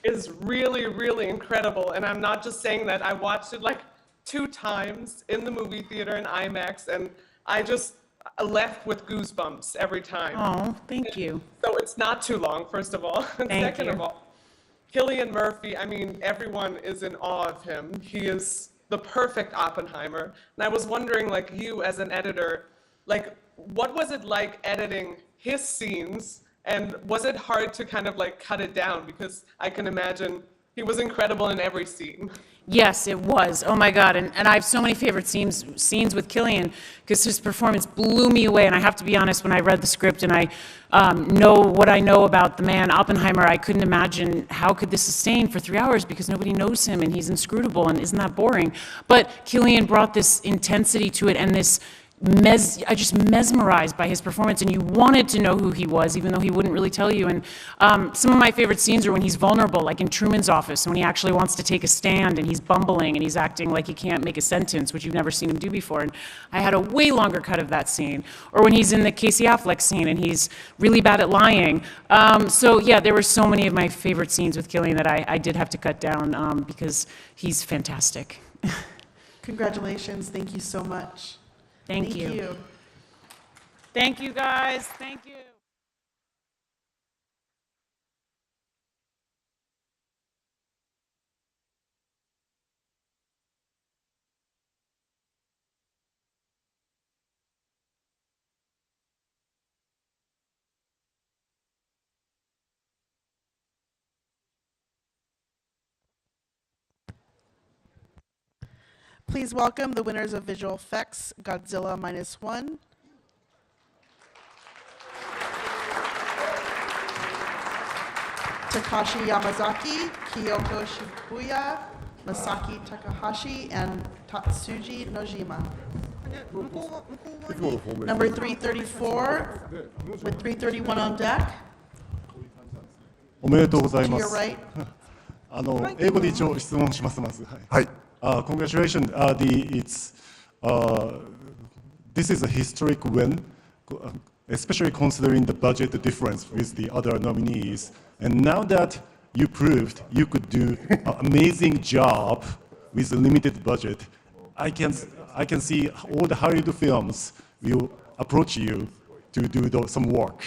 It's really, really incredible, and I'm not just saying that. I watched it like 2 times in the movie theater in IMAX, and I just left with goosebumps every time. Oh, thank you. So it's not too long, first of all. And second of all, Cillian Murphy, I mean, everyone is in awe of him. He is the perfect Oppenheimer. And I was wondering, like, you as an editor, like, what was it like editing his scenes, and was it hard to kind of like cut it down? Because I can imagine he was incredible in every scene. Yes, it was. Oh my God. And I have so many favorite scenes with Cillian because his performance blew me away. And I have to be honest, when I read the script and I know what I know about the man Oppenheimer, I couldn't imagine how could this sustain for 3 hours because nobody knows him and he's inscrutable, and isn't that boring? But Cillian brought this intensity to it and this just mesmerized by his performance, and you wanted to know who he was, even though he wouldn't really tell you. And some of my favorite scenes are when he's vulnerable, like in Truman's office, when he actually wants to take a stand and he's bumbling and he's acting like he can't make a sentence, which you've never seen him do before. And I had a way longer cut of that scene. Or when he's in the Casey Affleck scene and he's really bad at lying. So yeah, there were so many of my favorite scenes with Killian that I did have to cut down because he's fantastic. Congratulations. Thank you so much. Thank you. Thank you, guys. Thank you. Please welcome the winners of visual effects, Godzilla -1. Takashi Yamazaki, Kyoko Shibuya, Masaki Takahashi, and Tatsuji Nojima. Number 334, with 331 on deck. おめでとうござい To ま your す。right. 英語で一応質問します。まず。はい。Congratulations. This is a historic win, especially considering the budget difference with the other nominees. And now that you proved you could do an amazing job with a limited budget, I can see all the Hollywood films will approach you to do some work.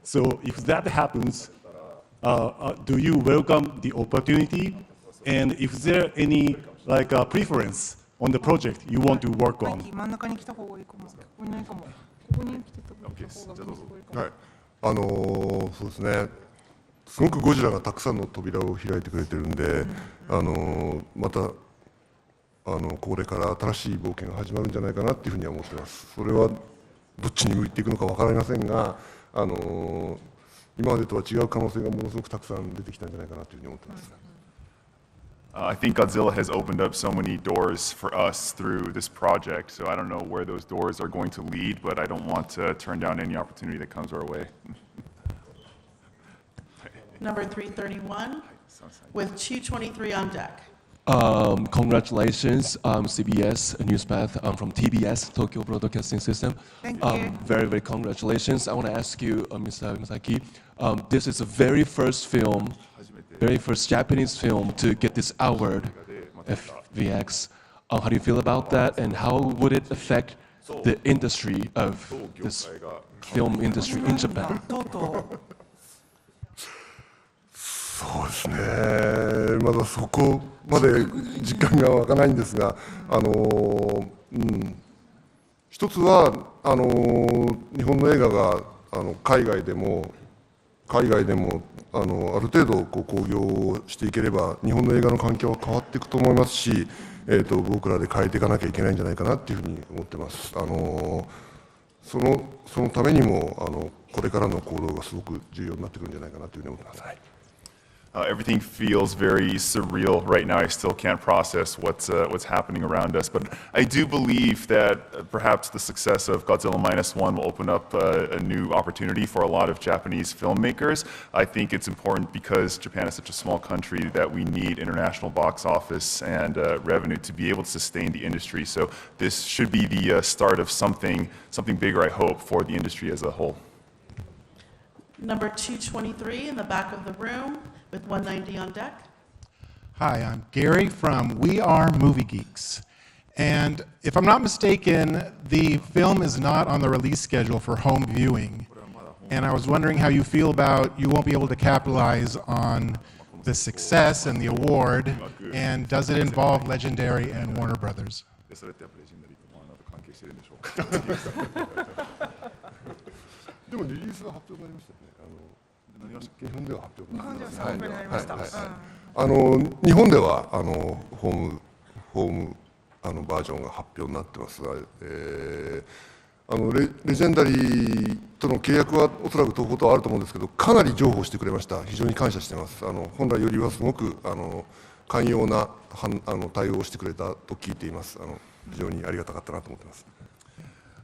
So if that happens, do you welcome the opportunity? And if there any preference on the project you want to work on? 真ん中に来た方がいいかも。ここにないかも。ここに来てた方がいいかも。はい。そうですね。すごくゴジラがたくさんの扉を開いてくれてるんで、またこれから新しい冒険が始まるんじゃないかなっていうふうには思ってます。それはどっちに向いていくのかわかりませんが、今までとは違う可能性がものすごくたくさん出てきたんじゃないかなというふうに思ってます。I think Godzilla has opened up so many doors for us through this project, so I don't know where those doors are going to lead, but I don't want to turn down any opportunity that comes our way. Number 331, with 223 on deck. Congratulations, CBS Newspath from TBS, Tokyo Broadcasting System. Thank you. Very congratulations. I want to ask you, Mr. Misaki, this is the very first Japanese film to get this award, FVX. How do you feel about that, and how would it affect the industry of this film industry in Japan? そうですね。まだそこまで実感が湧かないんですが、一つは日本の映画が海外でもある程度興行していければ日本の映画の環境は変わっていくと思いますし、僕らで変えていかなきゃいけないんじゃないかなっていうふうに思ってます。そのためにもこれからの行動がすごく重要になってくるんじゃないかなというふうに思ってます。Everything feels very surreal right now. I still can't process what's happening around us, but I do believe that perhaps the success of Godzilla -1 will open up a new opportunity for a lot of Japanese filmmakers. I think it's important because Japan is such a small country that we need international box office and revenue to be able to sustain the industry. So this should be the start of something bigger, I hope, for the industry as a whole. Number 223 in the back of the room, with 190 on deck. Hi, I'm Gary from We Are Movie Geeks. And if I'm not mistaken, the film is not on the release schedule for home viewing. And I was wondering how you feel about you won't be able to capitalize on the success and the award, and does it involve Legendary and Warner Brothers? でもリリースは発表になりましたよね。日本では発表になりました。日本ではホームバージョンが発表になってますが、レジェンダリーとの契約はおそらく東宝とはあると思うんですけど、かなり譲歩してくれました。非常に感謝しています。本来よりはすごく寛容な対応をしてくれたと聞いています。非常にありがたかったなと思っています。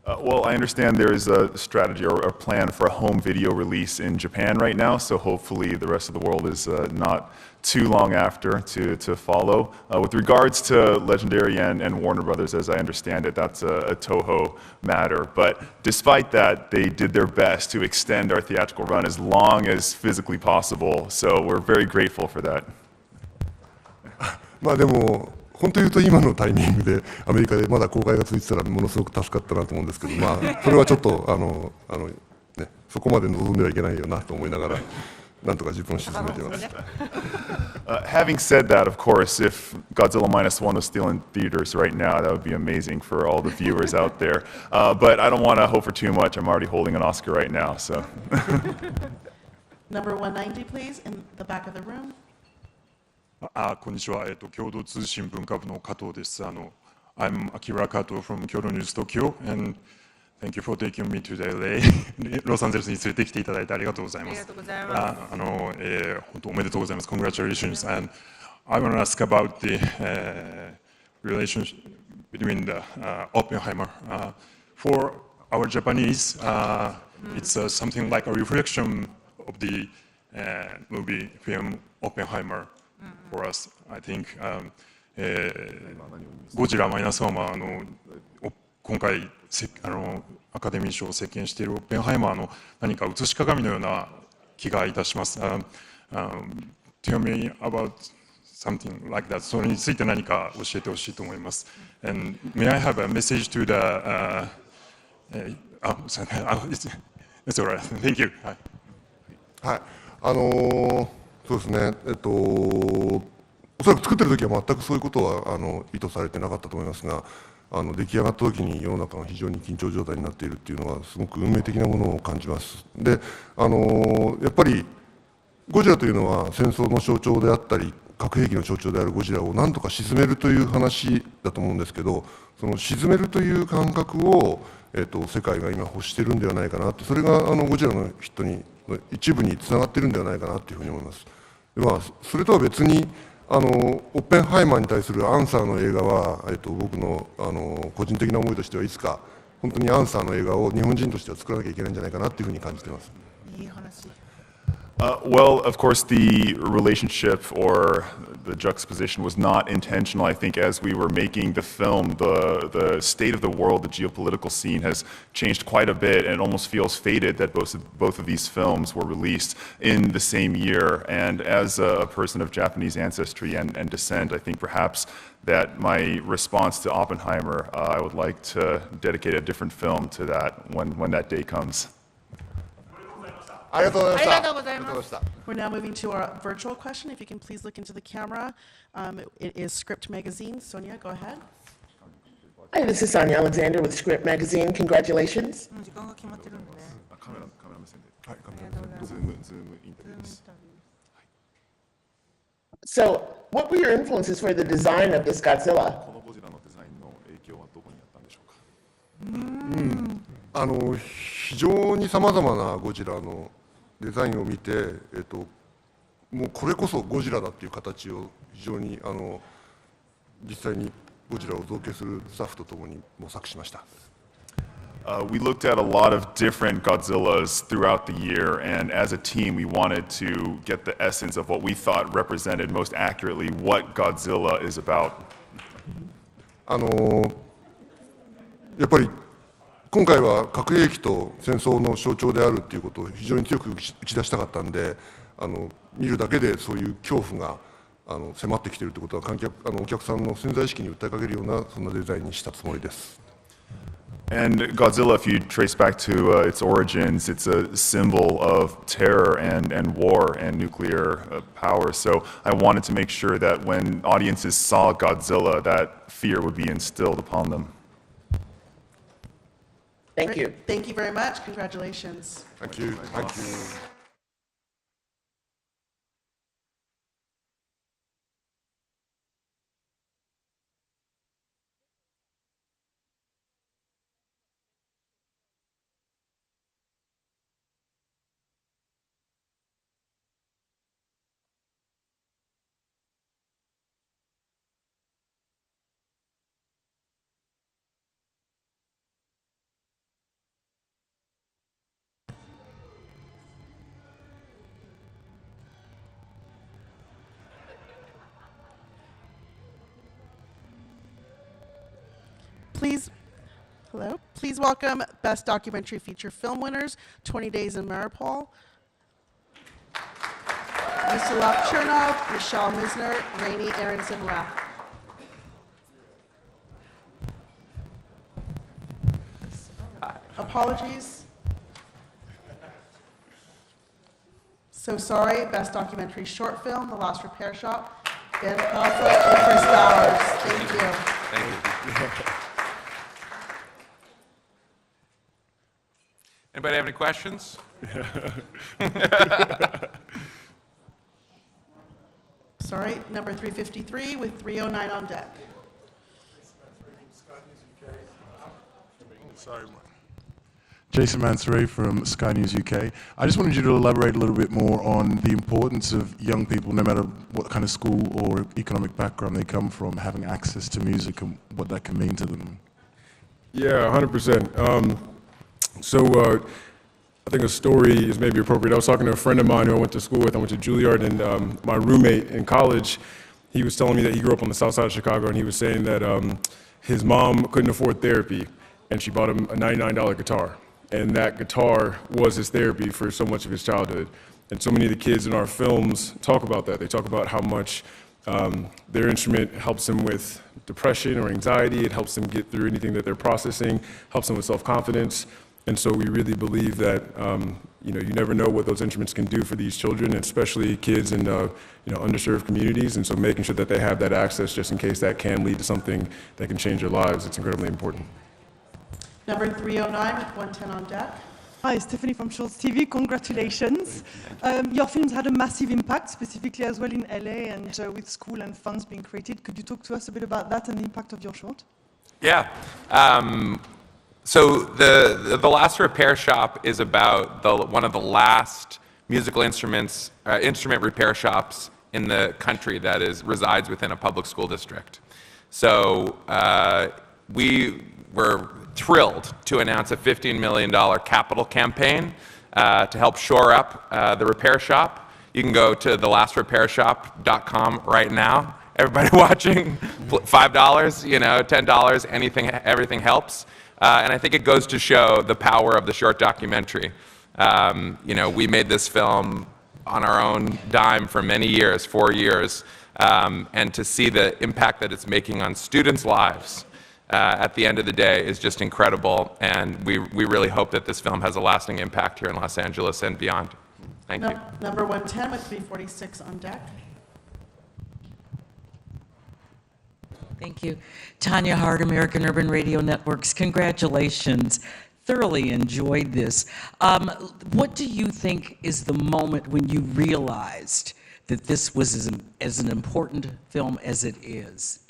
Well, I understand there is a strategy or a plan for a home video release in Japan right now, so hopefully the rest of the world is not too long after to follow. With regards to Legendary and Warner Brothers, as I understand it, that's a Toho matter. But despite that, they did their best to extend our theatrical run as long as physically possible, so we're very grateful for that. まあでも本当言うと今のタイミングでアメリカでまだ公開が続いてたらものすごく助かったなと思うんですけど、まあそれはちょっとね、そこまで望んではいけないよなと思いながらなんとか自分を沈めています。Having said that, of course, if Godzilla Minus One was still in theaters right now, that would be amazing for all the viewers out there. But I don't want to hope for too much. I'm already holding an Oscar right now, so. Number 190, please, in the back of the room. こんにちは。共同通信文化部の加藤です。I'm Akira Kato from Kyoto News Tokyo, and thank you for taking me to the LA ロサンゼルスに連れてきていただいてありがとうございます。本当おめでとうございます。Congratulations. And I want to ask about the relationship between the Oppenheimer. For our Japanese, it's something like a reflection of the movie film Oppenheimer. For us, I think ゴジラマイナスワンは今回アカデミー賞を席巻しているオッペンハイマーの何か写し鏡のような気がいたします。Tell me about something like that. それについて何か教えてほしいと思います。And may I have a message to the It's alright. Thank you. はい。そうですね。おそらく作ってる時は全くそういうことは意図されてなかったと思いますが、出来上がった時に世の中が非常に緊張状態になっているっていうのはすごく運命的なものを感じます。で、やっぱりゴジラというのは戦争の象徴であったり核兵器の象徴であるゴジラを何とか鎮めるという話だと思うんですけど、その鎮めるという感覚を世界が今欲してるんではないかなって、それがゴジラのヒットに一部につながってるんではないかなというふうに思います。まあ、それとは別にオッペンハイマーに対するアンサーの映画は、僕の個人的な思いとしてはいつか本当にアンサーの映画を日本人としては作らなきゃいけないんじゃないかなというふうに感じています。Well, of course, the relationship or the juxtaposition was not intentional. I think as we were making the film, the state of the world, the geopolitical scene has changed quite a bit, and it almost feels fated that both of these films were released in the same year. And as a person of Japanese ancestry and descent, I think perhaps that my response to Oppenheimer, I would like to dedicate a different film to that when that day comes. ありがとうございました。We're now moving to our virtual question. If you can please look into the camera. It is Script Magazine. Sonia, go ahead. Hi, this is Sonia Alexander with Script Magazine. Congratulations. So, what were your influences for the design of this Godzilla? 非常にさまざまなゴジラのデザインを見て、もうこれこそゴジラだっていう形を非常に実際にゴジラを造形するスタッフとともに模索しました。We looked at a lot of different Godzillas throughout the year, and as a team, we wanted to get the essence of what we thought represented most accurately what Godzilla is about. やっぱり今回は核兵器と戦争の象徴であるということを非常に強く打ち出したかったんで、見るだけでそういう恐怖が迫ってきているということはお客さんの潜在意識に訴えかけるようなそんなデザインにしたつもりです。And Godzilla, if you trace back to its origins, it's a symbol of terror and war and nuclear power. So I wanted to make sure that when audiences saw Godzilla, that fear would be instilled upon them. Thank you. Thank you very much. Congratulations. Thank you. Thank you. Please, hello, please welcome Best Documentary Feature Film winners, 20 Days in Mariupol. Yusuf Chernov, Michelle Misner, Rainey Aronson-Rath. Apologies. So Sorry, Best Documentary Short Film, The Last Repair Shop, Ben Alpha and Chris Bowers. Thank you. Thank you. Anybody have any questions? Sorry, number 353 with 309 on deck. Sorry, Jason Mansouri from Sky News UK. I just wanted you to elaborate a little bit more on the importance of young people, no matter what kind of school or economic background they come from, having access to music and what that can mean to them. Yeah, 100%. I think a story is maybe appropriate. I was talking to a friend of mine who I went to school with. I went to Juilliard, and my roommate in college, he was telling me that he grew up on the south side of Chicago, and he was saying that his mom couldn't afford therapy, and she bought him a $99 guitar. And that guitar was his therapy for so much of his childhood. And so many of the kids in our films talk about that. They talk about how much their instrument helps them with depression or anxiety. It helps them get through anything that they're processing, helps them with self-confidence. And so we really believe that you never know what those instruments can do for these children, especially kids in underserved communities. And so making sure that they have that access just in case that can lead to something that can change their lives, it's incredibly important. Number 309 with 110 on deck. Hi, Stephanie from Shorts TV. Congratulations. Your films had a massive impact, specifically as well in LA and with school and funds being created. Could you talk to us a bit about that and the impact of your short? Yeah. So the Last Repair Shop is about one of the last musical instrument repair shops in the country that resides within a public school district. So we were thrilled to announce a $15 million capital campaign to help shore up the repair shop. You can go to thelastrepairshop.com right now. Everybody watching, $5, $10, everything helps. And I think it goes to show the power of the short documentary. We made this film on our own dime for many years, 4 years, and to see the impact that it's making on students' lives at the end of the day is just incredible, and we really hope that this film has a lasting impact here in Los Angeles and beyond. Thank you. Number 110 with 346 on deck. Thank you. Tanya Hart, American Urban Radio Networks. Congratulations. Thoroughly enjoyed this. What do you think is the moment when you realized that this was as an important film as it is?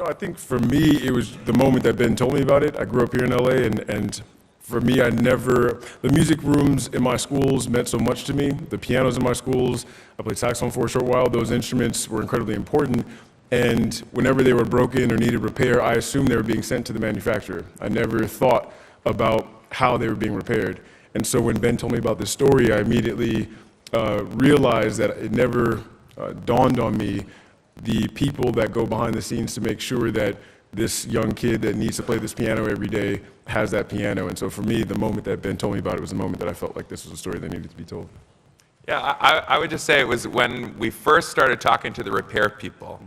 I think for me, it was the moment that Ben told me about it. I grew up here in LA, and for me, the music rooms in my schools meant so much to me. The pianos in my schools, I played saxophone for a short while. Those instruments were incredibly important. And whenever they were broken or needed repair, I assumed they were being sent to the manufacturer. I never thought about how they were being repaired. And so when Ben told me about this story, I immediately realized that it never dawned on me the people that go behind the scenes to make sure that this young kid that needs to play this piano every day has that piano. And so for me, the moment that Ben told me about it was the moment that I felt like this was a story that needed to be told. Yeah, I would just say it was when we first started talking to the repair people,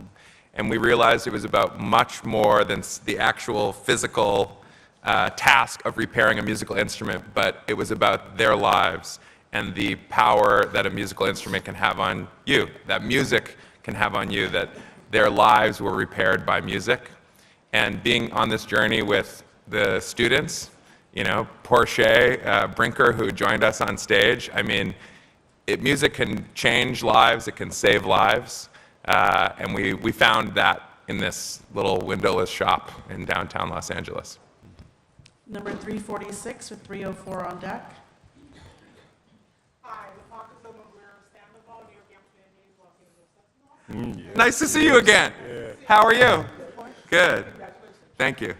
and we realized it was about much more than the actual physical task of repairing a musical instrument, but it was about their lives and the power that a musical instrument can have on you, that music can have on you, that their lives were repaired by music. And being on this journey with the students, Portia Brinker, who joined us on stage, music can change lives, it can save lives. And we found that in this little windowless shop in downtown Los Angeles. Number 346 with 304 on deck. Nice to see you again. How are you? Good. Thank you.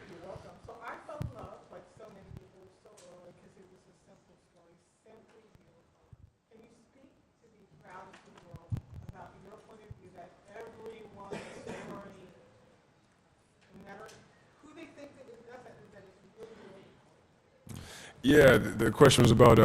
matter who they think that it doesn't, that it's really Yeah, the question was about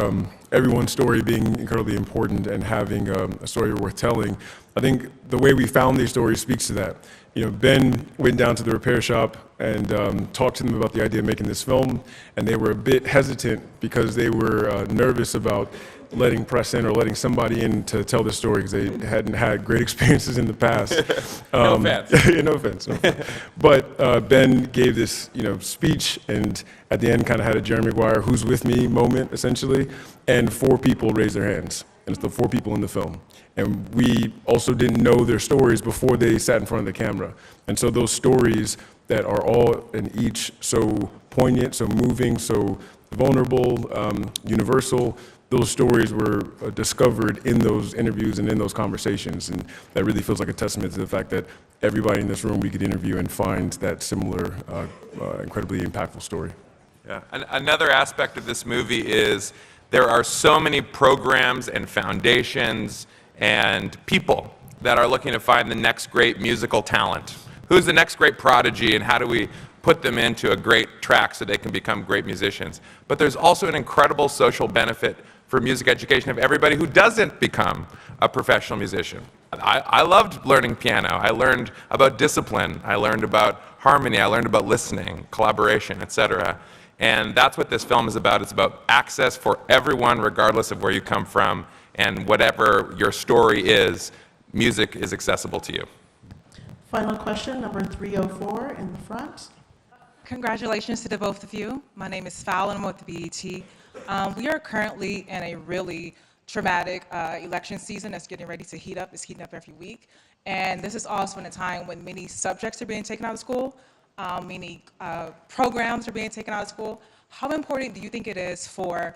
everyone's story being incredibly important and having a story worth telling. I think the way we found these stories speaks to that. You know, Ben went down to the repair shop and talked to them about the idea of making this film, and they were a bit hesitant because they were nervous about letting press in or letting somebody in to tell the story because they hadn't had great experiences in the past. No offense. Yeah, no offense. No offense. But Ben gave this, speech, and at the end kind of had a Jerry Maguire "Who's with me" moment, essentially, and 4 people raised their hands, and it's the 4 people in the film. And we also didn't know their stories before they sat in front of the camera. And so those stories that are all and each so poignant, so moving, so vulnerable, universal, those stories were discovered in those interviews and in those conversations. And that really feels like a testament to the fact that everybody in this room we could interview and find that similar, incredibly impactful story. Yeah. Another aspect of this movie is there are so many programs and foundations and people that are looking to find the next great musical talent. Who's the next great prodigy, and how do we put them into a great track so they can become great musicians? But there's also an incredible social benefit for music education of everybody who doesn't become a professional musician. I loved learning piano. I learned about discipline. I learned about harmony. I learned about listening, collaboration, etc. And that's what this film is about. It's about access for everyone, regardless of where you come from, and whatever your story is, music is accessible to you. Final question, number 304 in the front. Congratulations to the both of you. My name is Fallon, I'm with the BET. We are currently in a really traumatic election season that's getting ready to heat up. It's heating up every week. And this is also in a time when many subjects are being taken out of school, many programs are being taken out of school. How important do you think it is for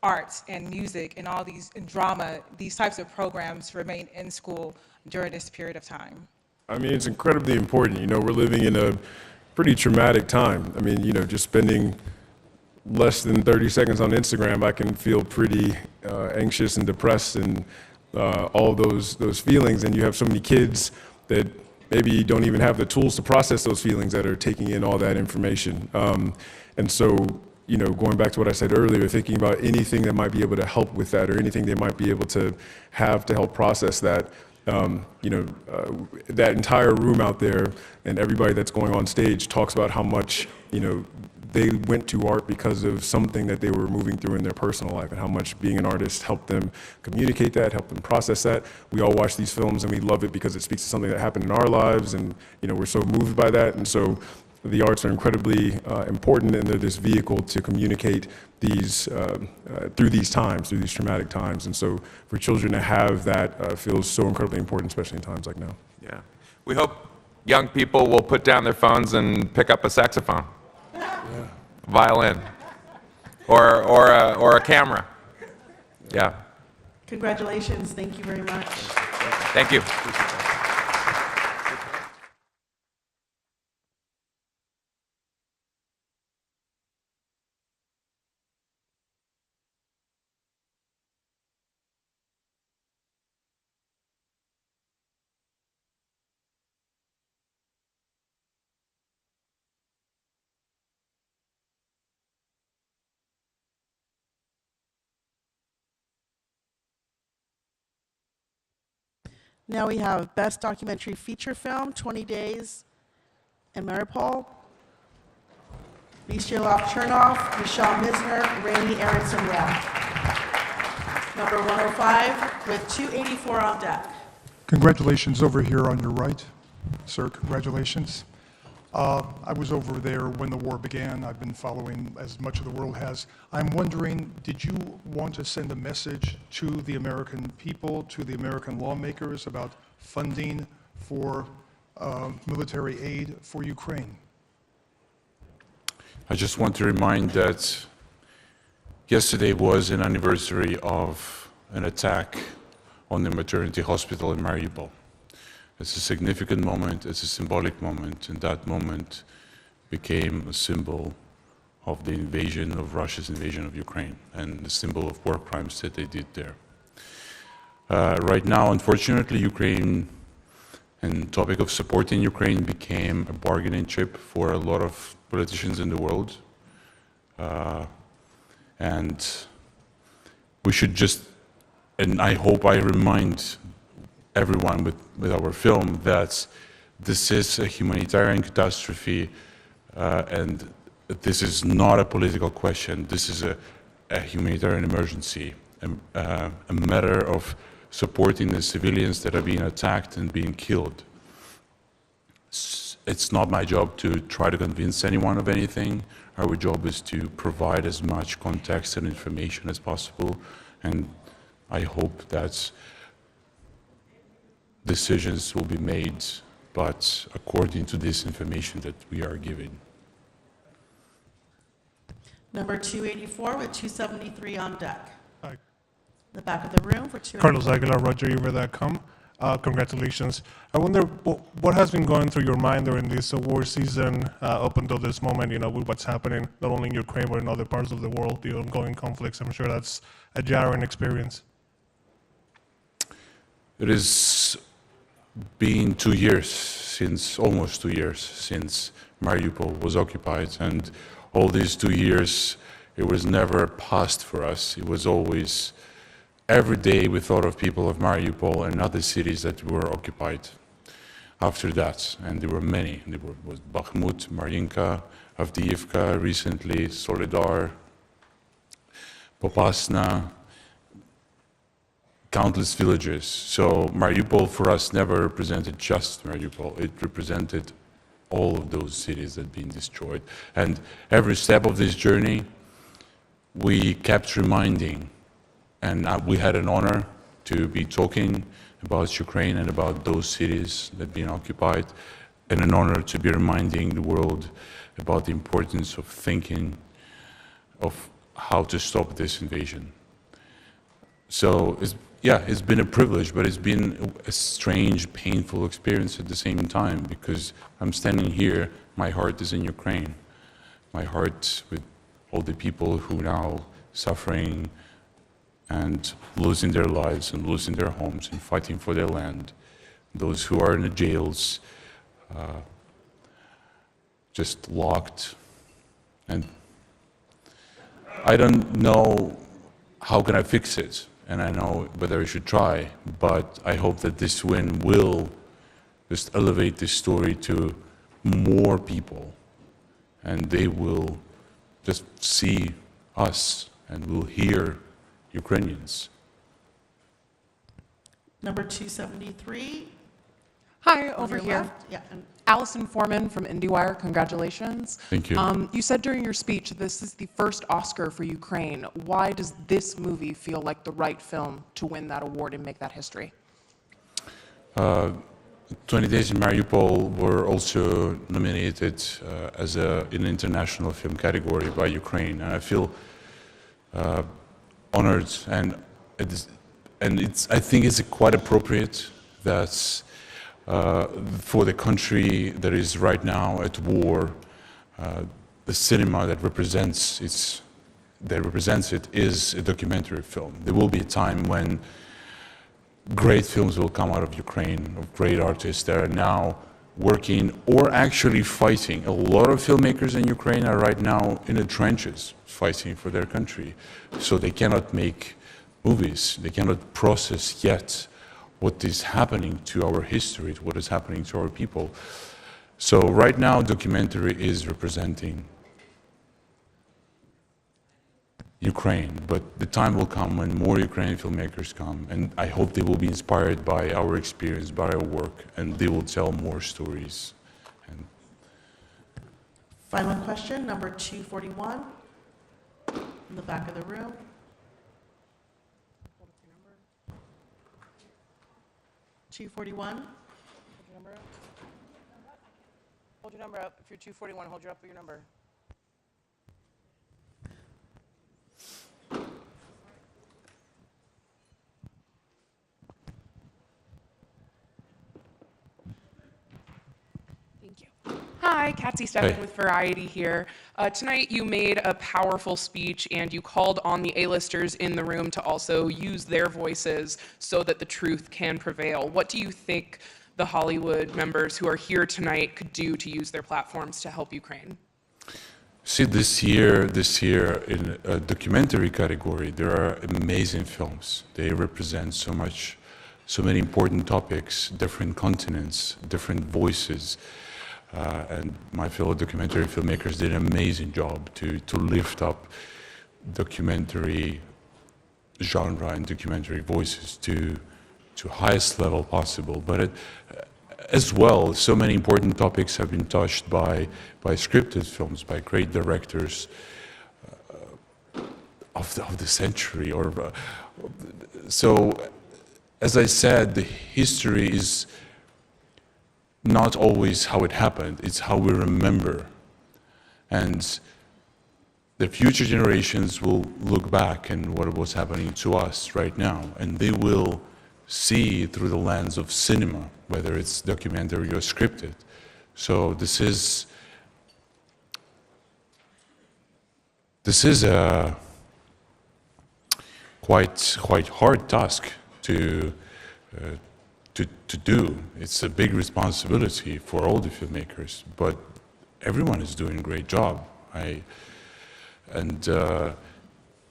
arts and music and all these, and drama, these types of programs to remain in school during this period of time? I mean, it's incredibly important. We're living in a pretty traumatic time. I mean, just spending less than 30 seconds on Instagram, I can feel pretty anxious and depressed and all those feelings. And you have so many kids that maybe don't even have the tools to process those feelings that are taking in all that information. And so, going back to what I said earlier, thinking about anything that might be able to help with that or anything they might be able to have to help process that. That entire room out there and everybody that's going on stage talks about how much, they went to art because of something that they were moving through in their personal life and how much being an artist helped them communicate that, helped them process that. We all watch these films and we love it because it speaks to something that happened in our lives, and we're so moved by that. And so the arts are incredibly important, and they're this vehicle to communicate these through these times, through these traumatic times. And so for children to have that feels so incredibly important, especially in times like now. Yeah. We hope young people will put down their phones and pick up a saxophone, violin, or a camera. Yeah. Congratulations. Thank you very much. Thank you. Now we have Best Documentary Feature Film, 20 Days in Mariupol. Vyacheslav Chernov, Michelle Misner, Rainey Aronson Roth. Number 105 with 284 on deck. Congratulations over here on your right, sir. Congratulations. I was over there when the war began. I've been following as much of the world has. I'm wondering, did you want to send a message to the American people, to the American lawmakers about funding for military aid for Ukraine? I just want to remind that yesterday was an anniversary of an attack on the maternity hospital in Mariupol. It's a significant moment, it's a symbolic moment, and that moment became a symbol of the invasion of Russia's invasion of Ukraine and the symbol of war crimes that they did there. Right now, unfortunately, Ukraine And topic of supporting Ukraine became a bargaining chip for a lot of politicians in the world. And we should just, and I hope I remind everyone with our film that this is a humanitarian catastrophe and this is not a political question. This is a humanitarian emergency, a matter of supporting the civilians that are being attacked and being killed. It's not my job to try to convince anyone of anything. Our job is to provide as much context and information as possible, and I hope that decisions will be made, but according to this information that we are giving. Number 284 with 273 on deck. Hi. The back of the room for 284. Carlos Aguilar, RogerEver.com. Congratulations. I wonder what has been going through your mind during this award season up until this moment, you know, with what's happening, not only in Ukraine, but in other parts of the world, the ongoing conflicts. I'm sure that's a jarring experience. It has been 2 years, almost 2 years, since Mariupol was occupied, and all these 2 years, it was never past for us. It was always, every day we thought of people of Mariupol and other cities that were occupied after that, and there were many. There was Bakhmut, Marinka, Avdiivka recently, Soledar, Popasna, countless villages. So Mariupol for us never represented just Mariupol. It represented all of those cities that had been destroyed. And every step of this journey, we kept reminding, and we had an honor to be talking about Ukraine and about those cities that had been occupied, and an honor to be reminding the world about the importance of thinking of how to stop this invasion. So it's been a privilege, but it's been a strange, painful experience at the same time, because I'm standing here, my heart is in Ukraine. My heart with all the people who are now suffering and losing their lives and losing their homes and fighting for their land. Those who are in the jails, just locked. And I don't know how can I fix it, and I know whether I should try, but I hope that this win will just elevate this story to more people, and they will just see us and will hear Ukrainians. Number 273. Hi, on over your here. left. Yeah. and- Allison Foreman from IndieWire, congratulations. Thank you. You said during your speech this is the first Oscar for Ukraine. Why does this movie feel like the right film to win that award and make that history? 20 Days in Mariupol were also nominated as in the international film category by Ukraine, and I feel honored, and I think it's quite appropriate that for the country that is right now at war, the cinema that represents it is a documentary film. There will be a time when great films will come out of Ukraine, of great artists that are now working or actually fighting. A lot of filmmakers in Ukraine are right now in the trenches fighting for their country. So they cannot make movies, they cannot process yet what is happening to our history, what is happening to our people. So right now, documentary is representing Ukraine, but the time will come when more Ukrainian filmmakers come, and I hope they will be inspired by our experience, by our work, and they will tell more stories. Final question, number 241, in the back of the room. 241. Hold your number up. If you're 241, hold your up for your number. Thank you. Hi, Kathy Steffen Hey. with Variety here. Tonight you made a powerful speech and you called on the A-listers in the room to also use their voices so that the truth can prevail. What do you think the Hollywood members who are here tonight could do to use their platforms to help Ukraine? See, this year in a documentary category, there are amazing films. They represent so many important topics, different continents, different voices. And my fellow documentary filmmakers did an amazing job to lift up documentary genre and documentary voices to highest level possible. But as well, so many important topics have been touched by scripted films, by great directors of the century. So, as I said, the history is not always how it happened, it's how we remember. And the future generations will look back and what was happening to us right now, and they will see through the lens of cinema, whether it's documentary or scripted. So this is a quite hard task to do. It's a big responsibility for all the filmmakers, but everyone is doing a great job.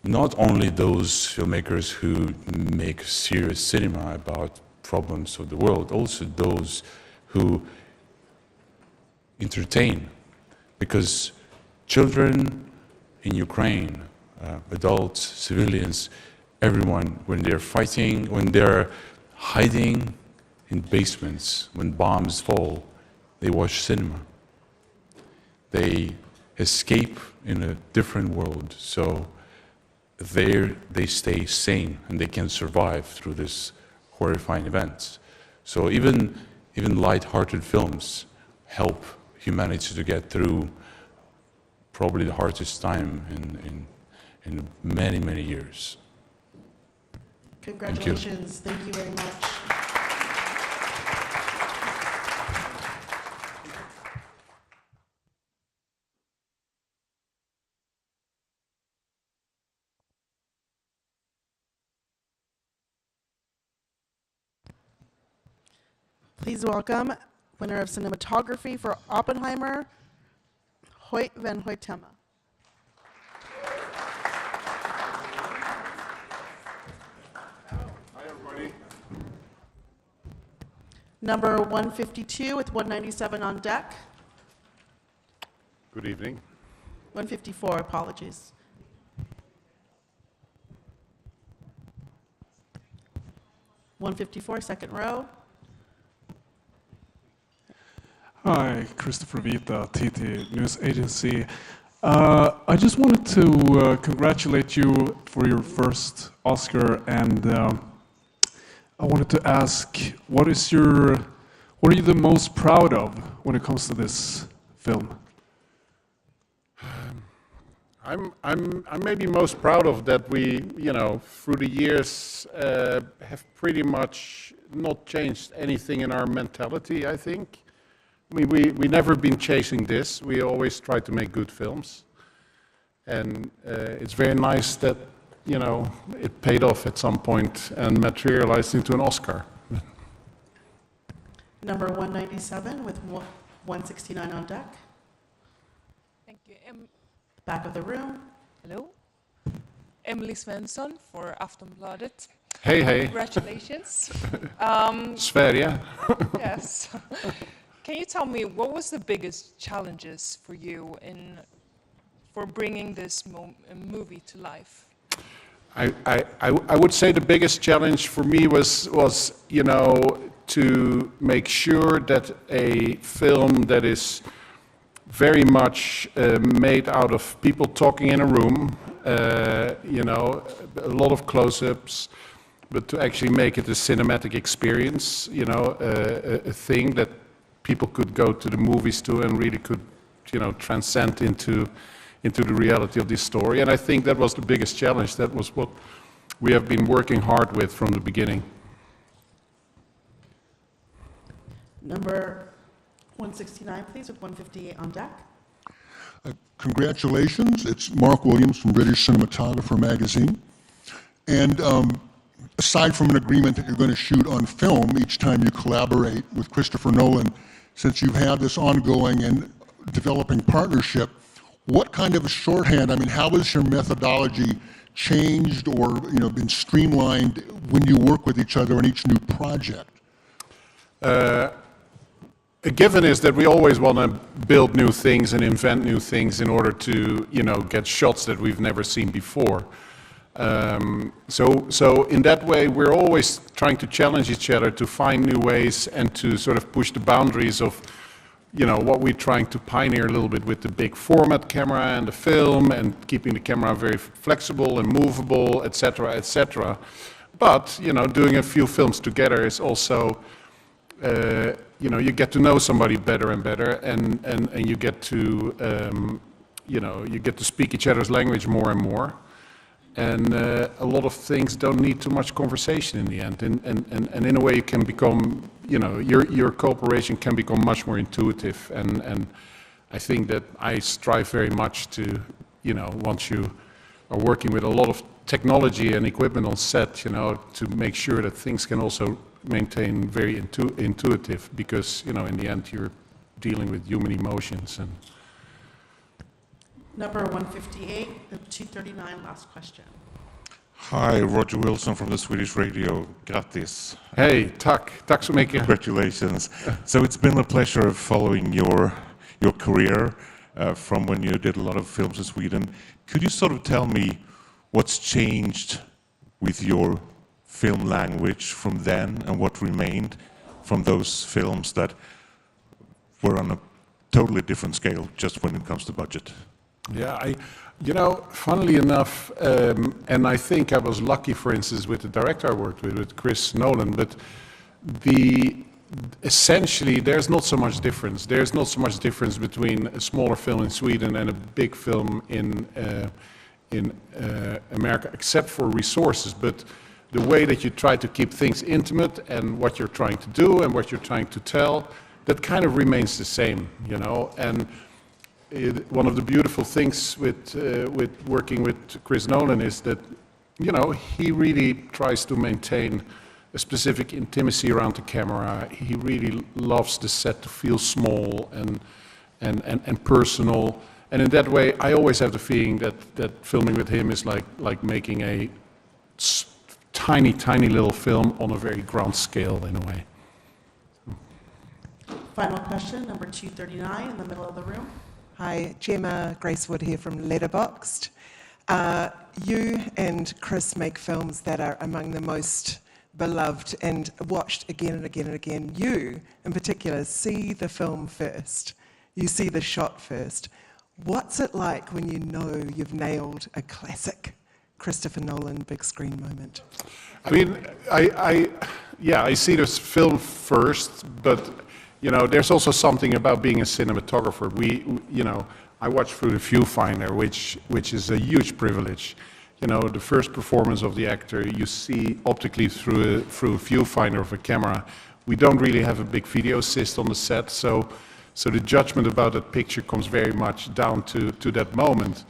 Not only those filmmakers who make serious cinema about problems of the world, also those who entertain, because children in Ukraine, adults, civilians, everyone, when they're fighting, when they're hiding in basements, when bombs fall, they watch cinema. They escape in a different world, so there they stay sane and they can survive through this horrifying events. So even light-hearted films help humanity to get through probably the hardest time in many years. Congratulations. Thank you very much. Please welcome winner of cinematography for Oppenheimer, Hoyt van Hoytema. Hi, everybody. Number 152 with 197 on deck. Good evening. 154, apologies. (154) second row. Hi, Christopher Vita, TT News Agency. I just wanted to congratulate you for your first Oscar, and I wanted to ask, what are you the most proud of when it comes to this film? I'm maybe most proud of that we, through the years have pretty much not changed anything in our mentality, I think. We never been chasing this. We always try to make good films. And it's very nice that, it paid off at some point and materialized into an Oscar. Number 197 with 169 on deck. Thank you. Back of the room. Hello. Emily Svensson for Aftonbladet. Hey. Congratulations. Sverige. Yes. Can you tell me what was the biggest challenges for you for bringing this movie to life? I would say the biggest challenge for me was to make sure that a film that is very much made out of people talking in a room, a lot of close-ups, but to actually make it a cinematic experience, a thing that people could go to the movies to and really could, transcend into the reality of this story. And I think that was the biggest challenge. That was what we have been working hard with from the beginning. Number 169, please, with 158 on deck. Congratulations. It's Mark Williams from British Cinematographer magazine. And aside from an agreement that you're going to shoot on film each time you collaborate with Christopher Nolan, since you've had this ongoing and developing partnership, what kind of a shorthand, I mean, how has your methodology changed or been streamlined when you work with each other on each new project? A given is that we always want to build new things and invent new things in order to, get shots that we've never seen before. So in that way, we're always trying to challenge each other to find new ways and to sort of push the boundaries of, what we're trying to pioneer a little bit with the big format camera and the film and keeping the camera very flexible and movable, et cetera, et cetera. But, doing a few films together is also, you get to know somebody better and better, and you get to, you get to speak each other's language more and more. And a lot of things don't need too much conversation in the end. And in a way, you can become, your cooperation can become much more intuitive. And I think that I strive very much to, once you are working with a lot of technology and equipment on set, to make sure that things can also maintain very intuitive, because, in the end, you're dealing with human emotions. And Number 158, 239, last question. Hi, Roger Wilson from the Swedish radio. Grattis. Hey, tack så mycket. Congratulations. So it's been a pleasure following your career from when you did a lot of films in Sweden. Could you sort of tell me what's changed with your film language from then and what remained from those films that were on a totally different scale just when it comes to budget? Yeah, funnily enough, and I think I was lucky, for instance, with the director I worked with Chris Nolan, but essentially there's not so much difference. There's not so much difference between a smaller film in Sweden and a big film in America, except for resources. But the way that you try to keep things intimate and what you're trying to do and what you're trying to tell, that kind of remains the same, and one of the beautiful things with working with Chris Nolan is that, he really tries to maintain a specific intimacy around the camera. He really loves the set to feel small and personal. And in that way, I always have the feeling that filming with him is like making a tiny, tiny little film on a very grand scale, in a way. Final question, number 239 in the middle of the room. Hi, Gemma Gracewood here from Letterboxd. You and Chris make films that are among the most beloved and watched again and again and again. You, in particular, see the film first. You see the shot first. What's it like when you know you've nailed a classic Christopher Nolan big screen moment? I mean, I see this film first, but there's also something about being a cinematographer. I watch through the viewfinder, which is a huge privilege. The first performance of the actor you see optically through a viewfinder of a camera. We don't really have a big video assist on the set, so the judgment about that picture comes very much down to that moment.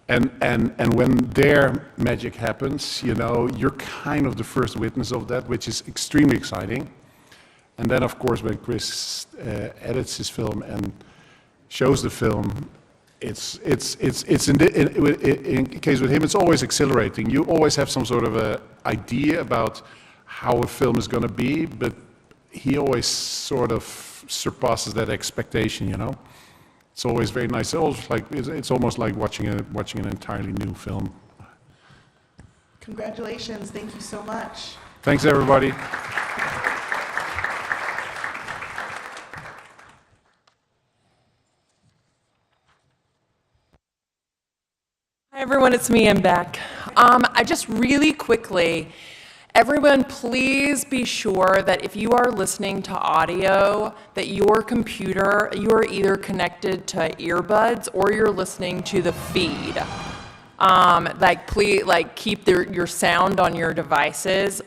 And when their magic happens, you're kind of the first witness of that, which is extremely exciting. And then, of course, when Chris edits his film and shows the film, it's in case with him, it's always exhilarating. You always have some sort of a idea about how a film is going to be, but he always sort of surpasses that expectation. It's always very nice. It's almost like watching an entirely new film. Congratulations! Thank you so much. Thanks, everybody. Hi everyone, it's me, I'm back. I just really quickly, everyone please be sure that if you are listening to audio, that your computer, you are either connected to earbuds or you're listening to the feed. Please, keep your sound on your devices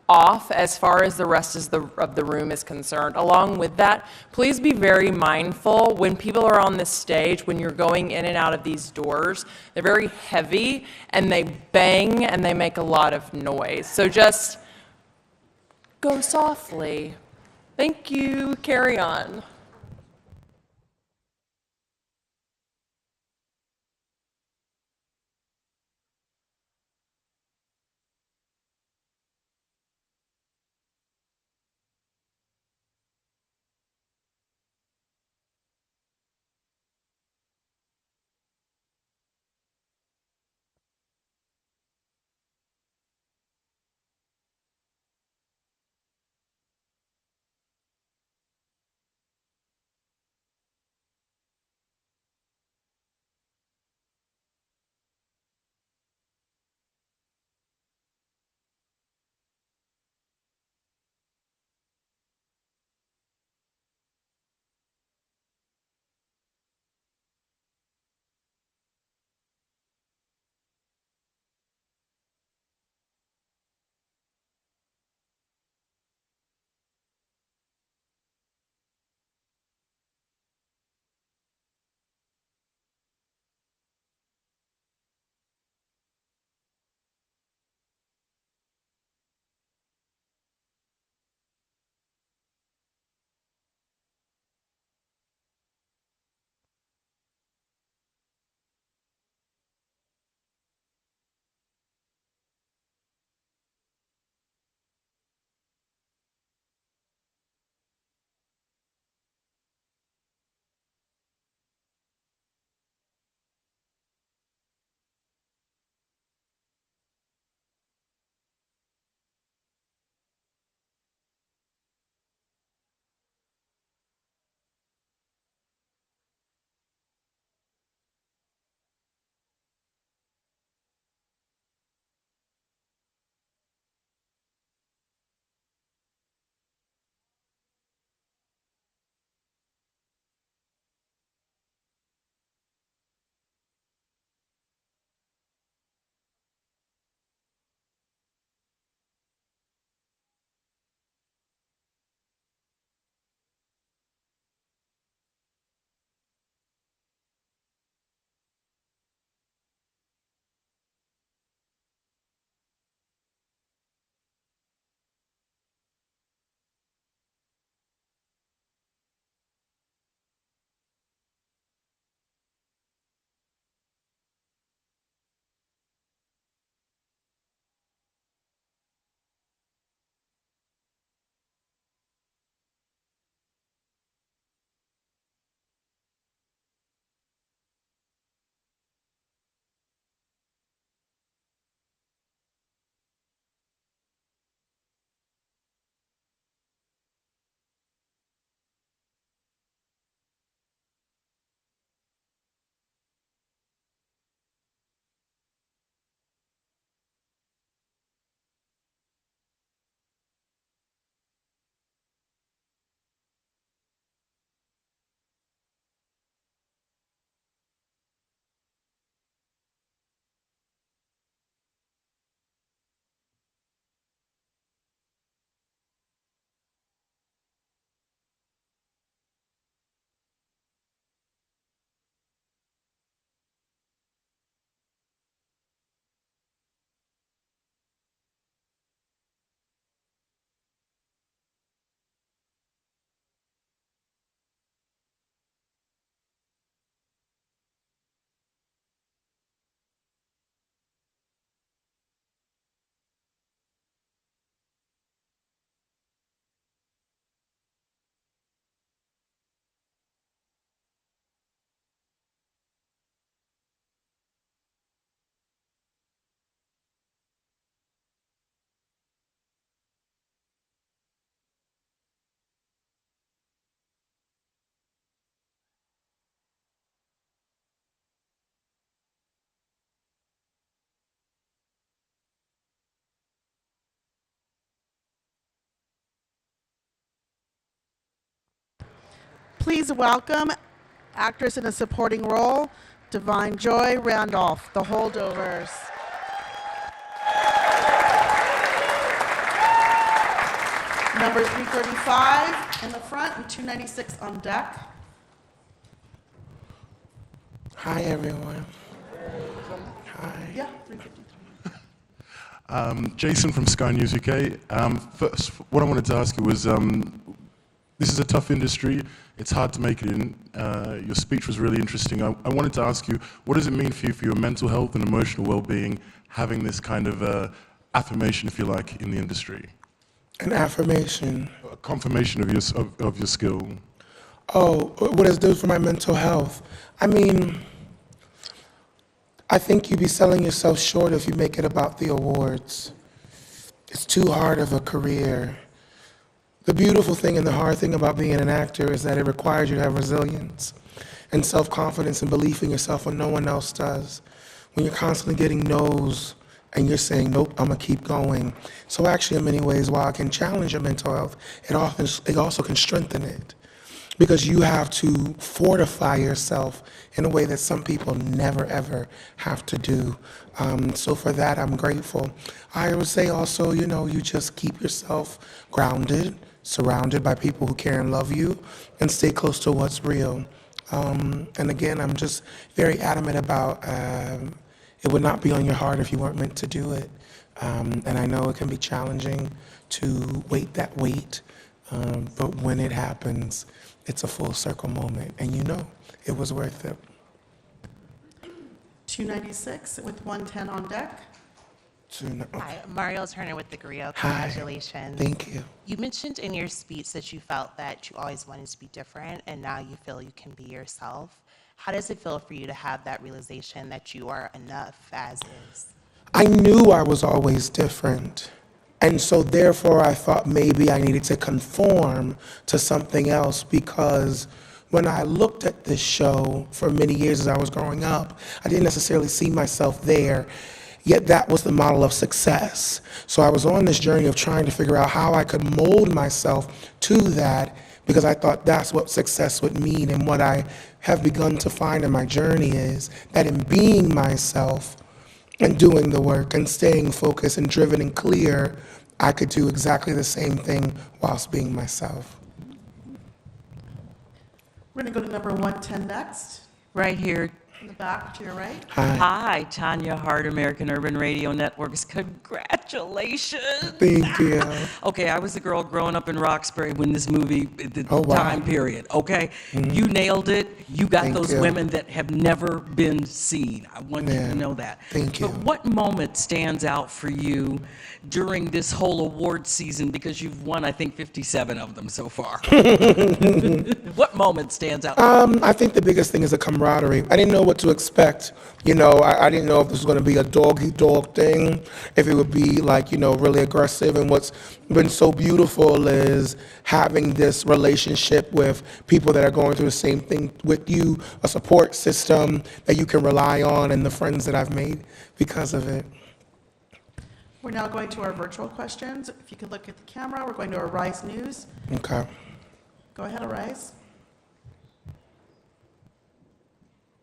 off as far as the rest of the room is concerned. Along with that, please be very mindful when people are on this stage, when you're going in and out of these doors, they're very heavy and they bang and they make a lot of noise. So just go softly. Thank you. Carry on. Please welcome actress in a supporting role, Divine Joy Randolph, The Holdovers. Number 335 in the front and 296 on deck. Hi, everyone. Hi. Yeah, 353. Jason from Sky News UK. First, what I wanted to ask you was, this is a tough industry. It's hard to make it in. Your speech was really interesting. I wanted to ask you, what does it mean for you for your mental health and emotional well-being, having this kind of affirmation, if you like, in the industry? An affirmation. A confirmation of your skill. Oh, what does it do for my mental health? I mean, I think you'd be selling yourself short if you make it about the awards. It's too hard of a career. The beautiful thing and the hard thing about being an actor is that it requires you to have resilience and self-confidence and belief in yourself when no one else does. When you're constantly getting no's and you're saying, nope, I'm gonna keep going. So actually, in many ways, while it can challenge your mental health, it also can strengthen it. Because you have to fortify yourself in a way that some people never, ever have to do. So for that, I'm grateful. I would say also, you just keep yourself grounded, surrounded by people who care and love you, and stay close to what's real. And again, I'm just very adamant about it would not be on your heart if you weren't meant to do it. And I know it can be challenging to wait that wait, but when it happens, it's a full circle moment, and it was worth it. 296 with 110 on deck. Hi, Mario Turner with the Griot. Hi. Congratulations. Thank you. You mentioned in your speech that you felt that you always wanted to be different, and now you feel you can be yourself. How does it feel for you to have that realization that you are enough as is? I knew I was always different. And so therefore I thought maybe I needed to conform to something else, because when I looked at this show for many years as I was growing up, I didn't necessarily see myself there, yet that was the model of success. So I was on this journey of trying to figure out how I could mold myself to that, because I thought that's what success would mean. And what I have begun to find in my journey is that in being myself and doing the work and staying focused and driven and clear, I could do exactly the same thing whilst being myself. We're going to go to number 110 next. Right here. In the back to your right. Hi, Tanya Hart, American Urban Radio Networks. Congratulations. Thank you. Okay, I was a girl growing up in Roxbury when this movie, the Oh, wow. time period, okay? You nailed it. You got Thank those you. women that have never been seen. I want you Yeah. to know that. Thank you. But what moment stands out for you during this whole award season? Because you've won, I think, 57 of them so far. What moment stands out? I think the biggest thing is the camaraderie. I didn't know what to expect. I didn't know if this was going to be a dog-eat-dog thing, if it would be like, really aggressive. And what's been so beautiful is having this relationship with people that are going through the same thing with you, a support system that you can rely on, and the friends that I've made because of it. We're now going to our virtual questions. If you could look at the camera, we're going to Arise News. Okay. Go ahead, Arise.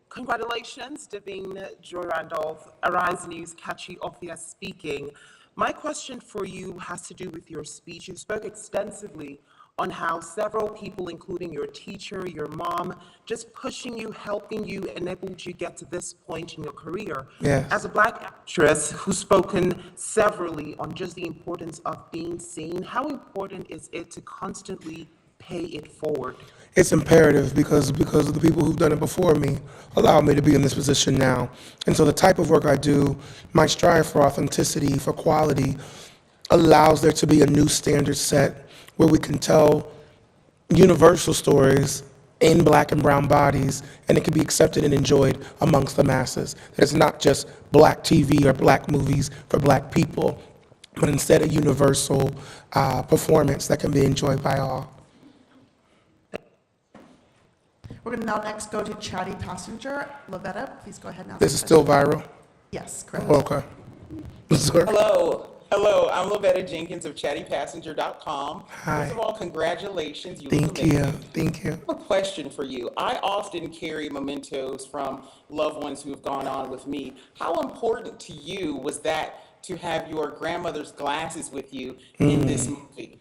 Congratulations, Davine Joy Randolph, Arise News, Kachi Othia speaking. My question for you has to do with your speech. You spoke extensively on how several people, including your teacher, your mom, just pushing you, helping you, enabled you get to this point in your career. Yes. As a Black actress who's spoken severally on just the importance of being seen, how important is it to constantly pay it forward? It's imperative because of the people who've done it before me allow me to be in this position now. And so the type of work I do, my strive for authenticity, for quality, allows there to be a new standard set where we can tell universal stories in Black and brown bodies, and it can be accepted and enjoyed amongst the masses. It's not just Black TV or Black movies for Black people, but instead a universal performance that can be enjoyed by all. We're going to now next go to Chatty Passenger. Lavetta, please go ahead now. This is still viral? Yes, correct. Oh, okay. Sorry. Hello, I'm Lavetta Jenkins of chattypassenger.com. Hi. First of all, congratulations. You Thank look you. amazing. Thank you. I have a question for you. I often carry mementos from loved ones who have gone on with me. How important to you was that to have your grandmother's glasses with you in this movie?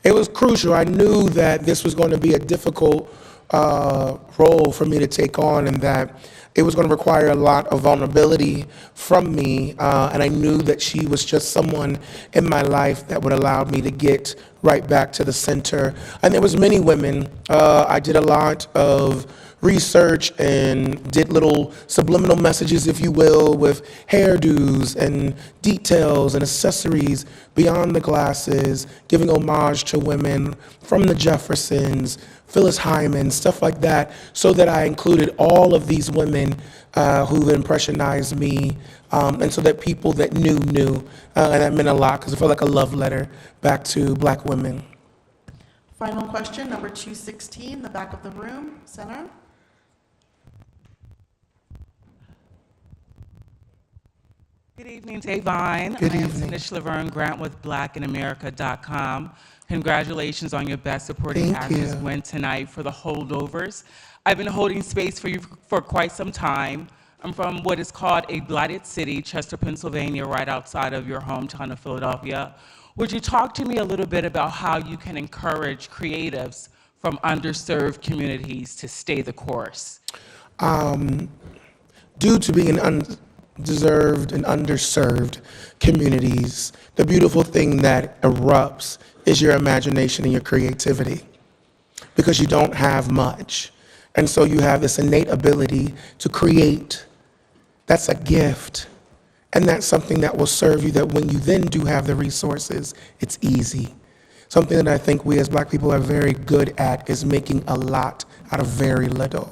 It was crucial. I knew that this was going to be a difficult role for me to take on, and that it was going to require a lot of vulnerability from me. And I knew that she was just someone in my life that would allow me to get right back to the center. And there was many women. I did a lot of research and did little subliminal messages, if you will, with hairdos and details and accessories beyond the glasses, giving homage to women from the Jeffersons, Phyllis Hyman, stuff like that, so that I included all of these women who impressionized me, and so that people that knew. And that meant a lot, because it felt like a love letter back to Black women. Final question, number 216, the back of the room, center. Good evening, Tavine. Good I am evening. Tanish Laverne Grant with blackinamerica.com. Congratulations on your Best Supporting Thank Actress you. win tonight for The Holdovers. I've been holding space for you for quite some time. I'm from what is called a blighted city, Chester, Pennsylvania, right outside of your hometown of Philadelphia. Would you talk to me a little bit about how you can encourage creatives from underserved communities to stay the course? Due to being undeserved and underserved communities, the beautiful thing that erupts is your imagination and your creativity, because you don't have much. And so you have this innate ability to create. That's a gift. And that's something that will serve you, that when you then do have the resources, it's easy. Something that I think we as Black people are very good at is making a lot out of very little.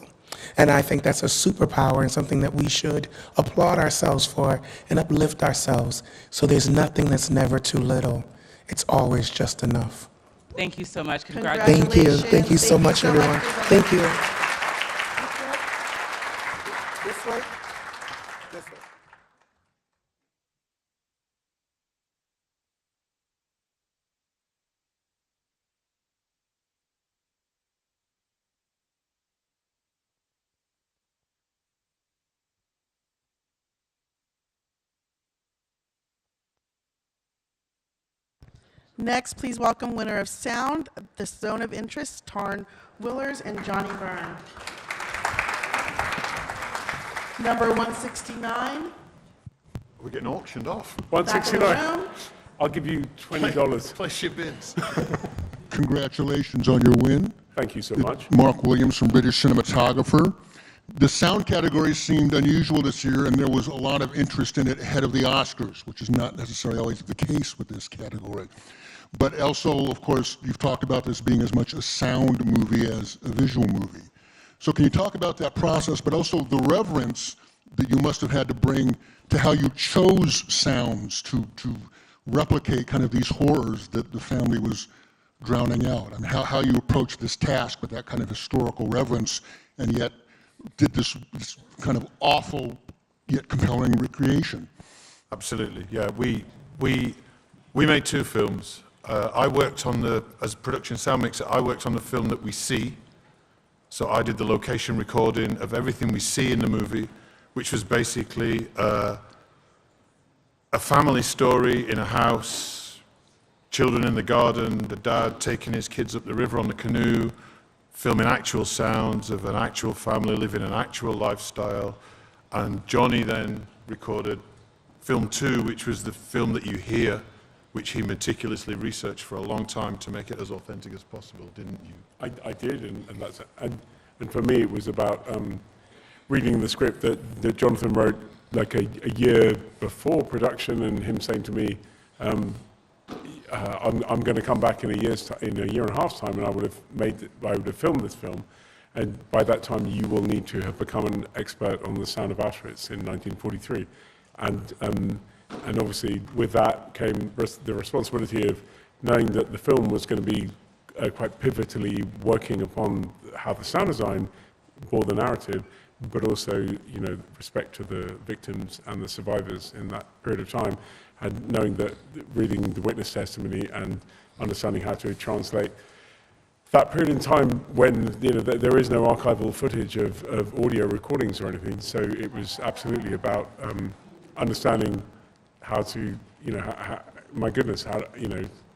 And I think that's a superpower and something that we should applaud ourselves for and uplift ourselves. So there's nothing that's never too little. It's always just enough. Thank you so much. Thank Congratulations. you. Thank you so much, everyone. Thank you. This way. This way. Next, please welcome winner of Sound, The Zone of Interest, Tarn Willers and Johnny Byrne. Number 169. We're getting auctioned off. 169. I'll give you $20. Place your bids. Congratulations on your win. Thank you so much. Mark Williams from British Cinematographer. The sound category seemed unusual this year, and there was a lot of interest in it ahead of the Oscars, which is not necessarily always the case with this category. But also, of course, you've talked about this being as much a sound movie as a visual movie. So can you talk about that process, but also the reverence that you must have had to bring to how you chose sounds to replicate kind of these horrors that the family was drowning out? I mean, how you approached this task with that kind of historical reverence, and yet did this kind of awful yet compelling recreation. Absolutely, yeah. We made two films. I worked on as production sound mixer, I worked on the film that we see. So I did the location recording of everything we see in the movie, which was basically a family story in a house, children in the garden, the dad taking his kids up the river on the canoe, filming actual sounds of an actual family living an actual lifestyle. And Johnny then recorded film 2, which was the film that you hear, which he meticulously researched for a long time to make it as authentic as possible, didn't you? I did, and for me it was about reading the script that Jonathan wrote like a year before production, and him saying to me, I'm going to come back in a year and a half's time, and I would have filmed this film, and by that time you will need to have become an expert on the sound of Auschwitz in 1943, and obviously with that came the responsibility of knowing that the film was going to be quite pivotally working upon how the sound design bore the narrative, but also, respect to the victims and the survivors in that period of time, and knowing that reading the witness testimony and understanding how to translate that period in time when there is no archival footage of audio recordings or anything. So it was absolutely about understanding how to, my goodness,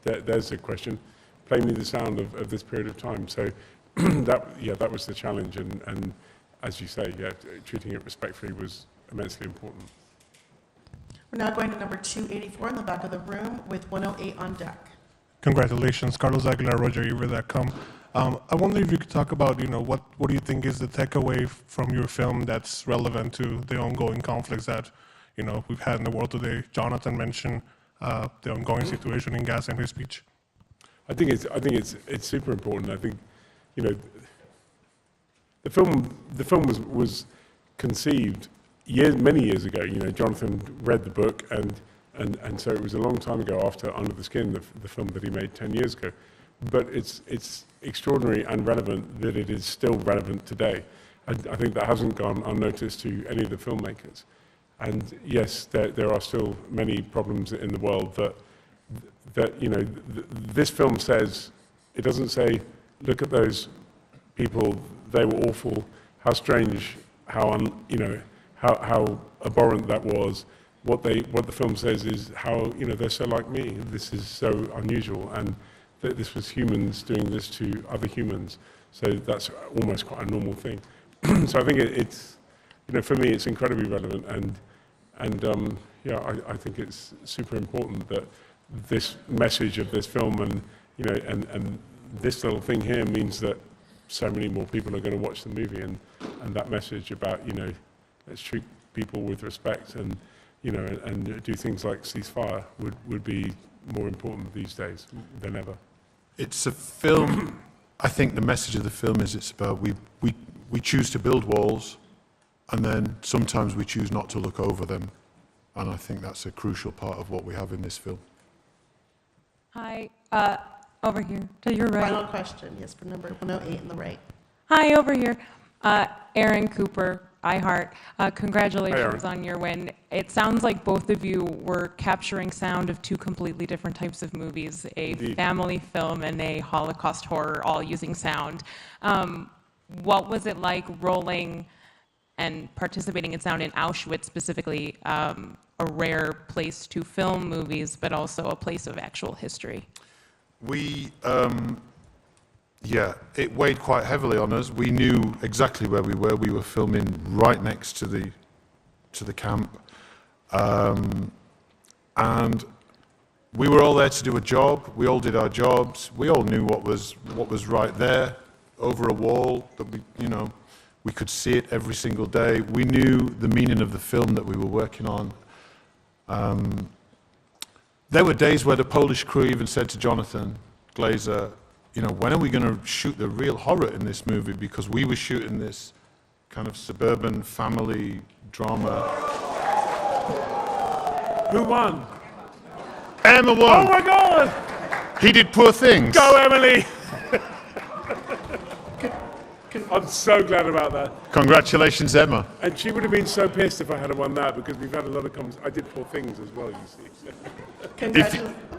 there's a question. Play me the sound of this period of time. So that was the challenge. And as you say, treating it respectfully was immensely important. We're now going to number 284 in the back of the room with 108 on deck. Congratulations, Carlos Aguilar, Roger Ebert.com. I wonder if you could talk about, what do you think is the takeaway from your film that's relevant to the ongoing conflicts that, we've had in the world today? Jonathan mentioned the ongoing situation in Gaza in his speech. I think it's super important. I think, the film was conceived many years ago. Jonathan read the book, and so it was a long time ago after Under the Skin, the film that he made 10 years ago. But it's extraordinary and relevant that it is still relevant today. I think that hasn't gone unnoticed to any of the filmmakers. And yes, there are still many problems in the world that this film says. It doesn't say, look at those people, they were awful, how strange, how abhorrent that was. What the film says is how, they're so like me. This is so unusual, and that this was humans doing this to other humans. So that's almost quite a normal thing. So I think it's, for me, it's incredibly relevant, and I think it's super important that this message of this film and this little thing here means that so many more people are going to watch the movie, and that message about, let's treat people with respect and do things like ceasefire would be more important these days than ever. It's a film. I think the message of the film is it's about we choose to build walls, and then sometimes we choose not to look over them, and I think that's a crucial part of what we have in this film. Hi, over here, to your right. Final question, yes, for number 108 in the right. Hi, over here. Aaron Cooper, iHeart. Congratulations on your win. It sounds like both of you were capturing sound of two completely different types of movies, a family film and a Holocaust horror, all using sound. What was it like rolling and participating in sound in Auschwitz specifically, a rare place to film movies, but also a place of actual history? It weighed quite heavily on us. We knew exactly where we were. We were filming right next to the camp, and we were all there to do a job. We all did our jobs. We all knew what was right there, over a wall that we could see it every single day. We knew the meaning of the film that we were working on. There were days where the Polish crew even said to Jonathan Glazer, when are we going to shoot the real horror in this movie? Because we were shooting this kind of suburban family drama. Who won? Emma won. Oh my God! He did Poor Things. Go, Emily! I'm so glad about that. Congratulations, Emma. And she would have been so pissed if I hadn't won that, because we've had a lot of comments. I did Poor Things as well, you see.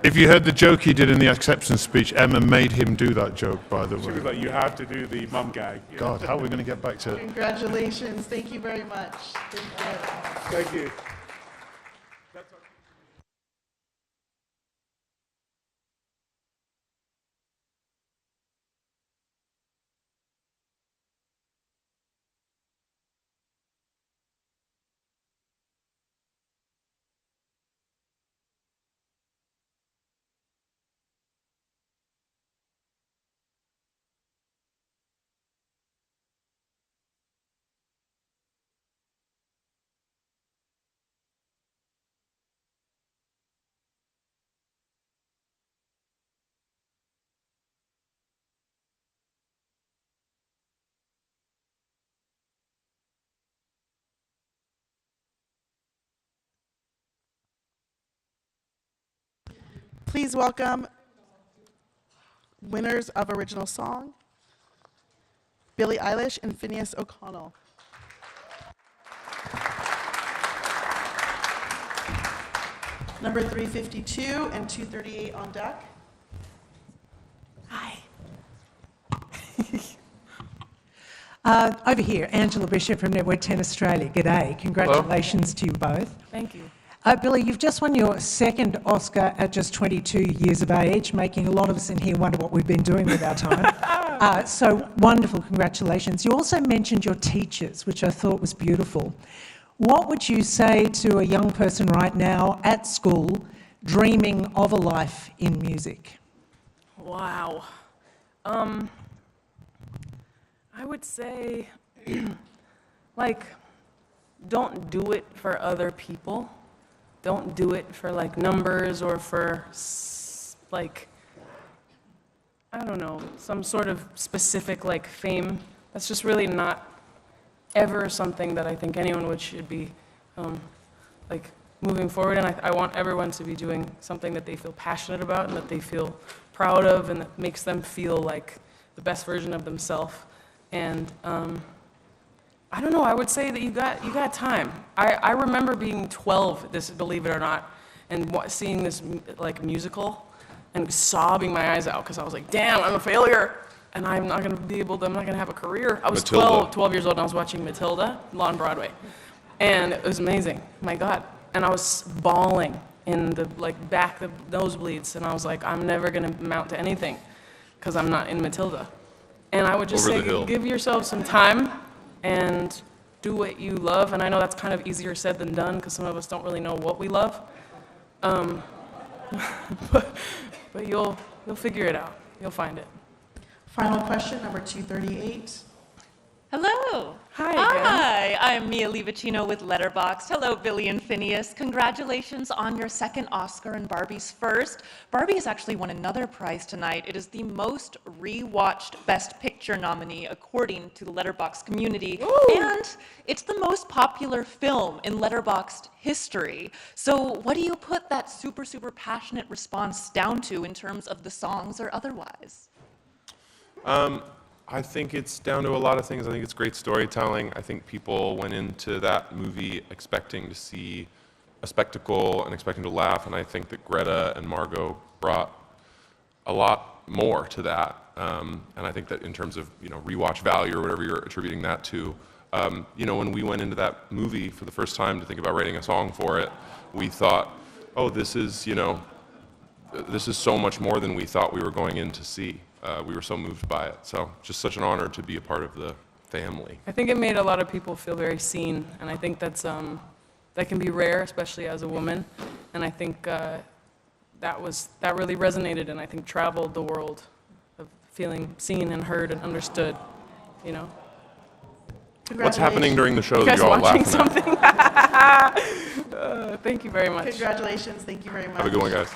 If you heard the joke he did in the acceptance speech, Emma made him do that joke, by the way. She was like, you have to do the mum gag. God, how are we going to get back to it? Congratulations. Thank you very much. Thank you. Please welcome winners of Original Song, Billie Eilish and Phineas O'Connell. Number 352 and 238 on deck. Over here, Angela Bishop from Network 10 Australia. G'day. Congratulations to you both. Thank you. Billy, you've just won your second Oscar at just 22 years of age, making a lot of us in here wonder what we've been doing with our time. So wonderful, congratulations. You also mentioned your teachers, which I thought was beautiful. What would you say to a young person right now at school dreaming of a life in music? Wow. I would say, like, don't do it for other people. Don't do it for like numbers or for like, I don't know, some sort of specific like fame. That's just really not ever something that I think anyone should be like moving forward. And I want everyone to be doing something that they feel passionate about and that they feel proud of and that makes them feel like the best version of themselves. And I don't know, I would say that you got time. I remember being 12, believe it or not, and seeing this like musical and sobbing my eyes out because I was like, damn, I'm a failure and I'm not gonna have a career. I was 12 years old and I was watching Matilda on Broadway. And it was amazing, my God. And I was bawling in the back, the nosebleeds, and I was like, I'm never gonna amount to anything because I'm not in Matilda. And I would just say, give yourself some time and do what you love. And I know that's kind of easier said than done because some of us don't really know what we love. But you'll figure it out. You'll find it. Final question, number 238. Hello. Hi. Hi, I'm Mia Livicino with Letterboxd. Hello, Billy and Phineas. Congratulations on your second Oscar and Barbie's first. Barbie has actually won another prize tonight. It is the most rewatched Best Picture nominee according to the Letterboxd community. Ooh. And it's the most popular film in Letterboxd history. So what do you put that super, super passionate response down to in terms of the songs or otherwise? I think it's down to a lot of things. I think it's great storytelling. I think people went into that movie expecting to see a spectacle and expecting to laugh, and I think that Greta and Margot brought a lot more to that. And I think that in terms of rewatch value or whatever you're attributing that to, when we went into that movie for the first time to think about writing a song for it, we thought, oh, this is so much more than we thought we were going in to see. We were so moved by it. So just such an honor to be a part of the family. I think it made a lot of people feel very seen, and I think that can be rare, especially as a woman. And I think that really resonated, and I think traveled the world of feeling seen and heard and understood. What's happening during the show You that guys you're all watching laughing something? Thank you very much. Congratulations. Thank you very much. Have a good one, guys.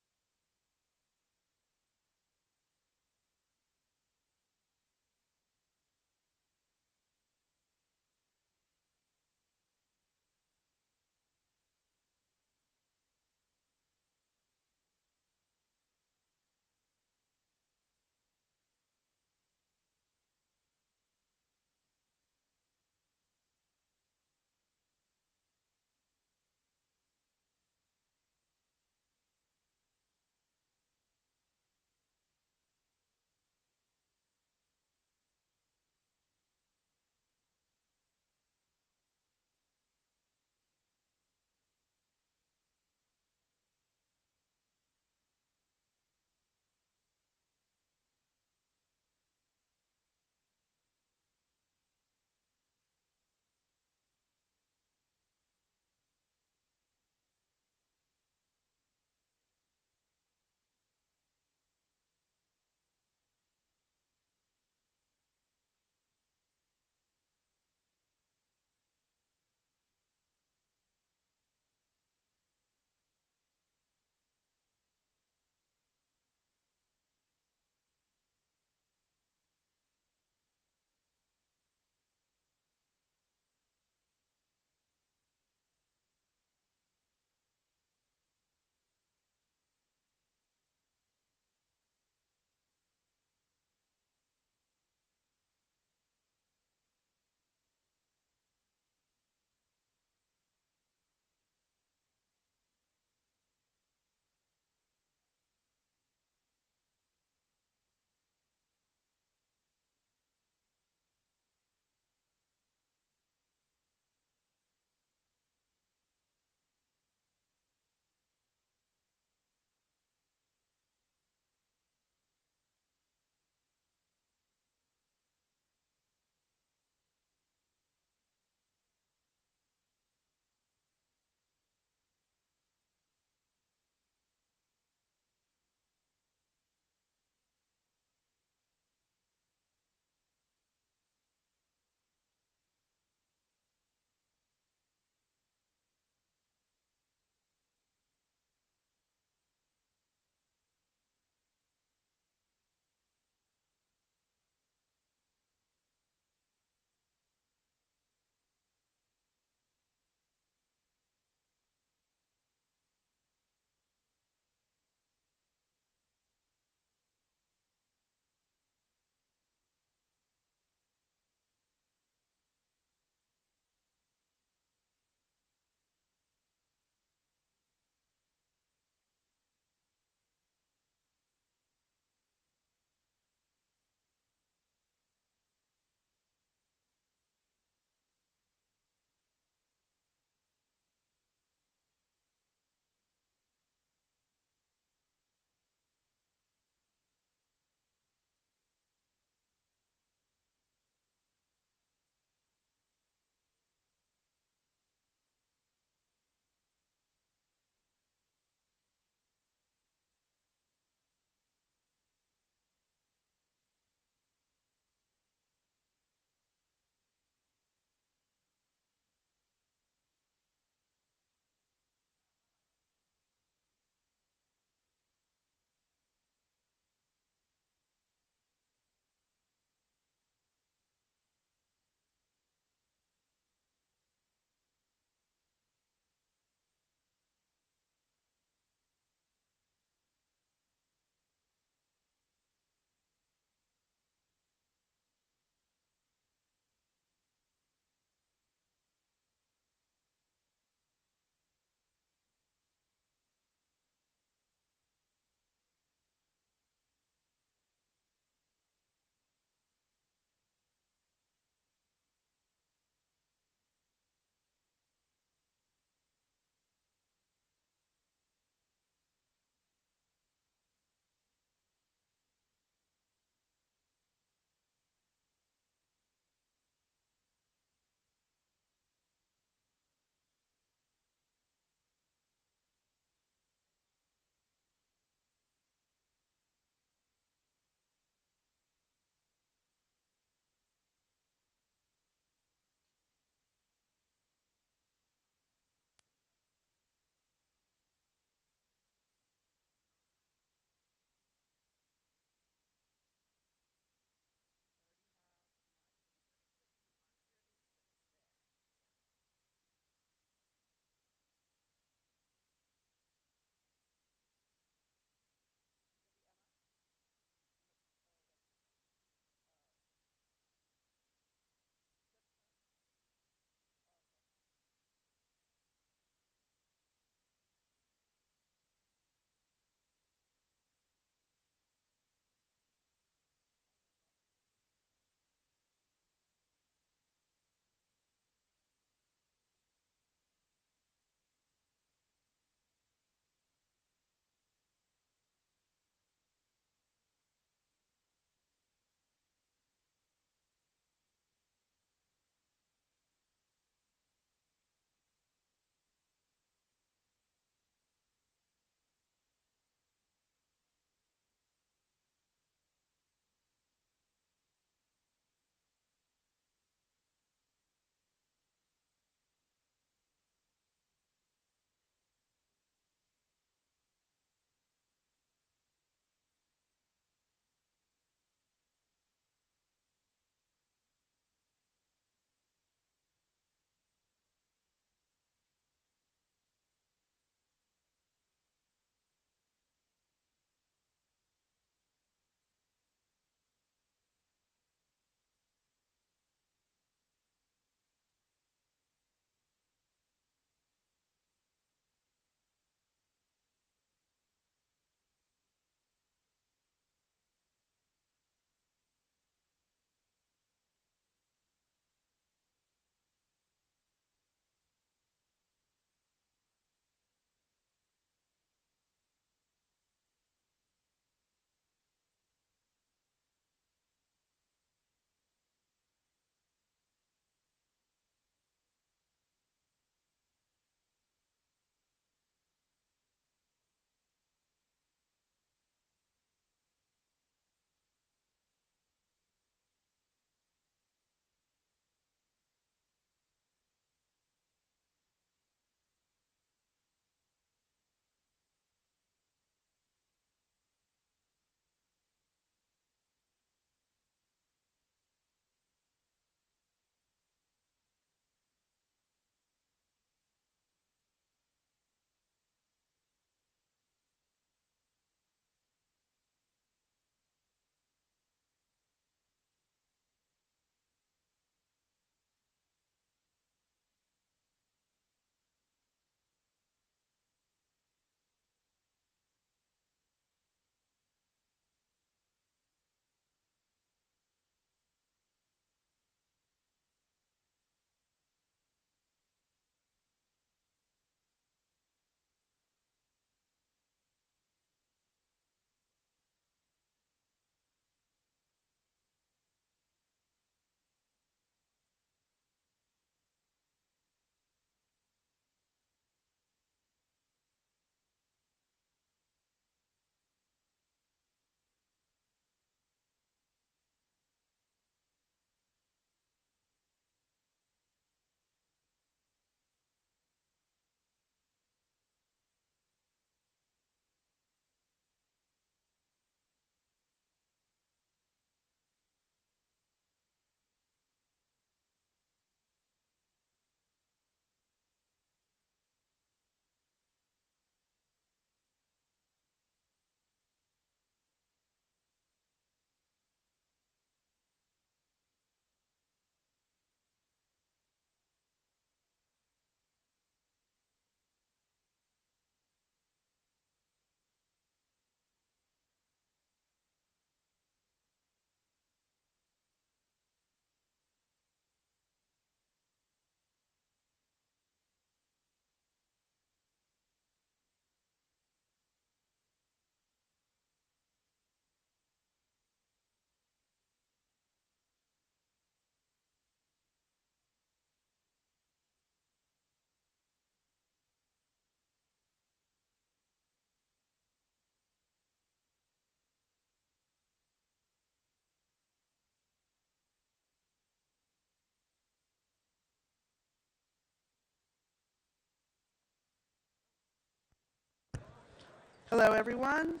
Hello, everyone.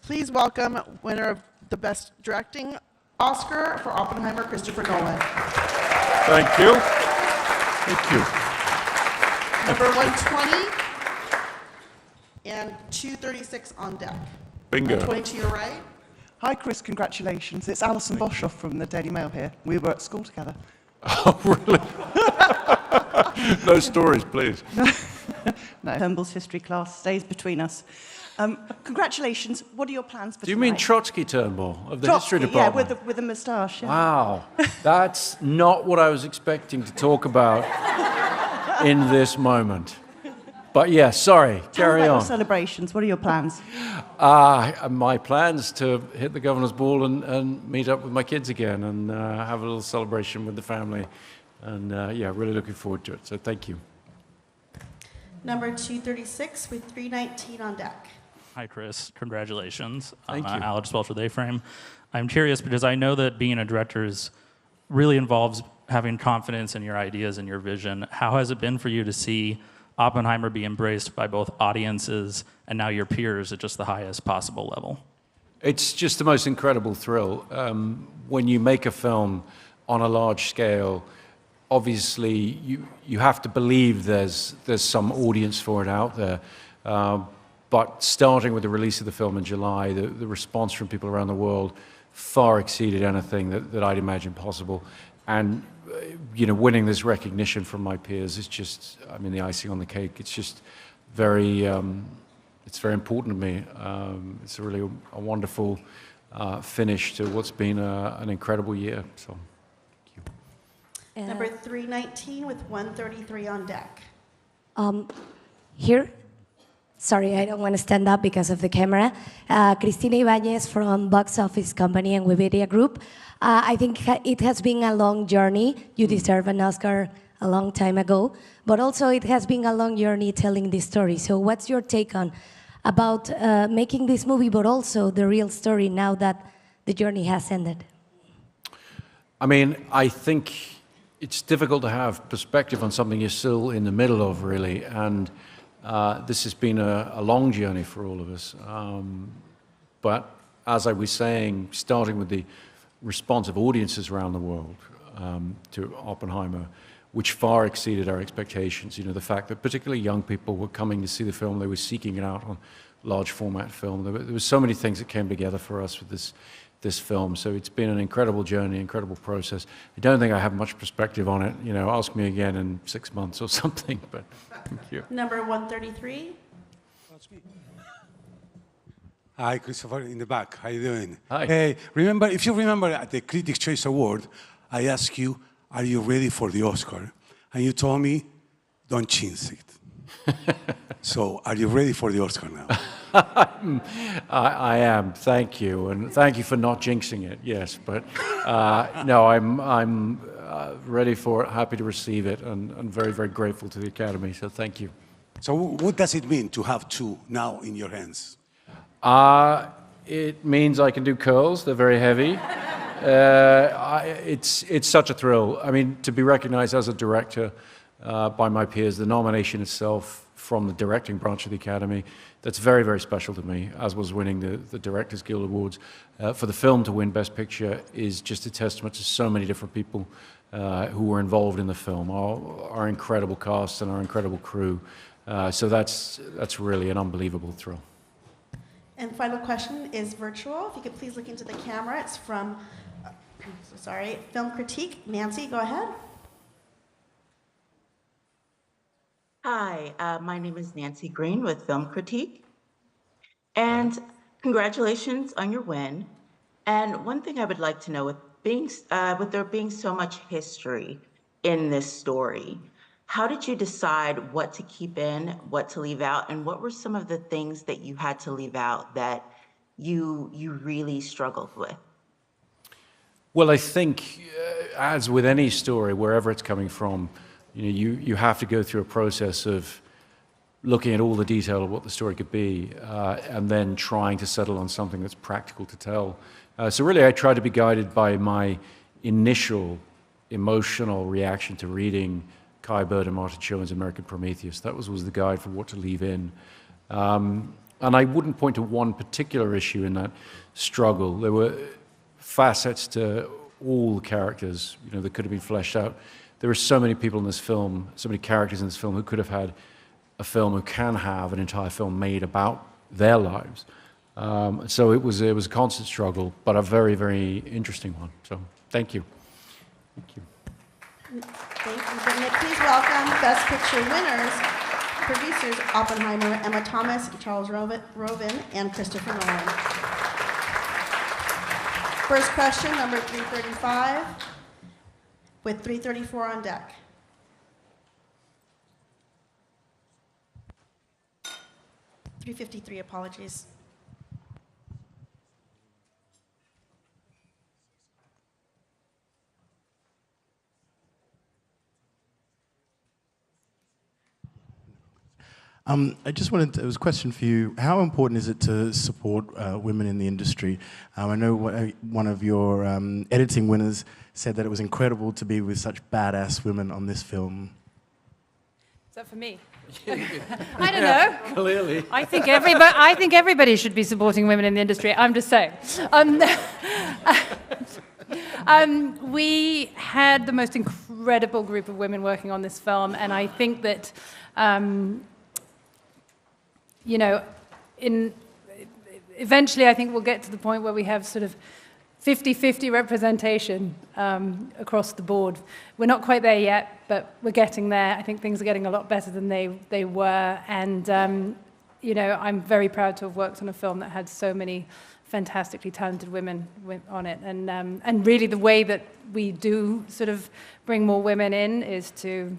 Please welcome winner of the Best Directing Oscar for Oppenheimer, Christopher Nolan. Thank you. Thank you. Number 120 and 236 on deck. Bingo. 120 to your right. Hi, Chris. Congratulations. It's Alison Boshoff from the Daily Mail here. We were at school together. Oh, really? No stories, please. No. Turnbull's history class stays between us. Congratulations. What are your plans for Do you mean tonight? Trotsky Turnbull of the Trotsky, history department? Yeah, with a moustache. Yeah. Wow, that's not what I was expecting to talk about in this moment. But yeah, sorry, Tell carry me about on. your celebrations. What are your plans? My plans to hit the governor's ball and meet up with my kids again and have a little celebration with the family. And yeah, really looking forward to it. So thank you. Number 236 with 319 on deck. Hi, Chris. Congratulations. Thank you. Alex Welch with A-Frame. I'm curious because I know that being a director really involves having confidence in your ideas and your vision. How has it been for you to see Oppenheimer be embraced by both audiences and now your peers at just the highest possible level? It's just the most incredible thrill. When you make a film on a large scale, obviously you have to believe there's some audience for it out there. But starting with the release of the film in July, the response from people around the world far exceeded anything that I'd imagined possible. And winning this recognition from my peers is just, I mean, the icing on the cake. It's just very, it's very important to me. It's really a wonderful finish to what's been an incredible year. So, thank you. Number 319 with 133 on deck. Here, sorry, I don't want to stand up because of the camera. Cristina Ibanez from Box Office Company and Webedia Group. I think it has been a long journey. You deserve an Oscar a long time ago, but also it has been a long journey telling this story. So what's your take on about making this movie, but also the real story now that the journey has ended? I mean, I think it's difficult to have perspective on something you're still in the middle of, really. And this has been a long journey for all of us. But as I was saying, starting with the response of audiences around the world to Oppenheimer, which far exceeded our expectations. The fact that particularly young people were coming to see the film, they were seeking it out on large format film. There were so many things that came together for us with this film. So it's been an incredible journey, incredible process. I don't think I have much perspective on it. Ask me again in 6 months or something, but thank you. Number 133. Hi, Christopher, in the back. How you doing? Hi. Hey, if you remember at the Critics' Choice Award, I asked you, are you ready for the Oscar? And you told me, don't jinx it. So, are you ready for the Oscar now? I am, thank you. And thank you for not jinxing it, yes. But no, I'm ready for it, happy to receive it, and very, very grateful to the Academy, so thank you. So what does it mean to have two now in your hands? It means I can do curls. They're very heavy. It's such a thrill. I mean, to be recognized as a director by my peers, the nomination itself from the directing branch of the Academy, that's very, very special to me, as was winning the Directors Guild Awards. For the film to win Best Picture is just a testament to so many different people who were involved in the film, our incredible cast and our incredible crew. So that's really an unbelievable thrill. And final question is virtual. If you could please look into the camera. It's from, Film Critique. Nancy, go ahead. Hi, my name is Nancy Green with Film Critique. And congratulations on your win. And one thing I would like to know, with there being so much history in this story, how did you decide what to keep in, what to leave out, and what were some of the things that you had to leave out that you really struggled with? Well, I think, as with any story, wherever it's coming from, you have to go through a process of looking at all the detail of what the story could be, and then trying to settle on something that's practical to tell. So really, I try to be guided by my initial emotional reaction to reading Kai Bird and Martin Schoen's American Prometheus. That was the guide for what to leave in. And I wouldn't point to one particular issue in that struggle. There were facets to all the characters, that could have been fleshed out. There are so many people in this film, so many characters in this film who could have had a film, who can have an entire film made about their lives. So it was a constant struggle, but a very, very interesting one. So thank you. Thank you. Thank you, Dominic. Please welcome Best Picture winners, producers Oppenheimer, Emma Thomas, Charles Roven, and Christopher Nolan. First question, number 335, with 334 on deck. .353, apologies. I just wanted to, it was a question for you. How important is it to support women in the industry? I know one of your editing winners said that it was incredible to be with such badass women on this film. Is that for me? I don't know. Clearly. I think everybody should be supporting women in the industry. I'm just saying. We had the most incredible group of women working on this film, and I think that eventually I think we'll get to the point where we have sort of 50-50 representation across the board. We're not quite there yet, but we're getting there. I think things are getting a lot better than they were, and I'm very proud to have worked on a film that had so many fantastically talented women on it, and really the way that we do sort of bring more women in is to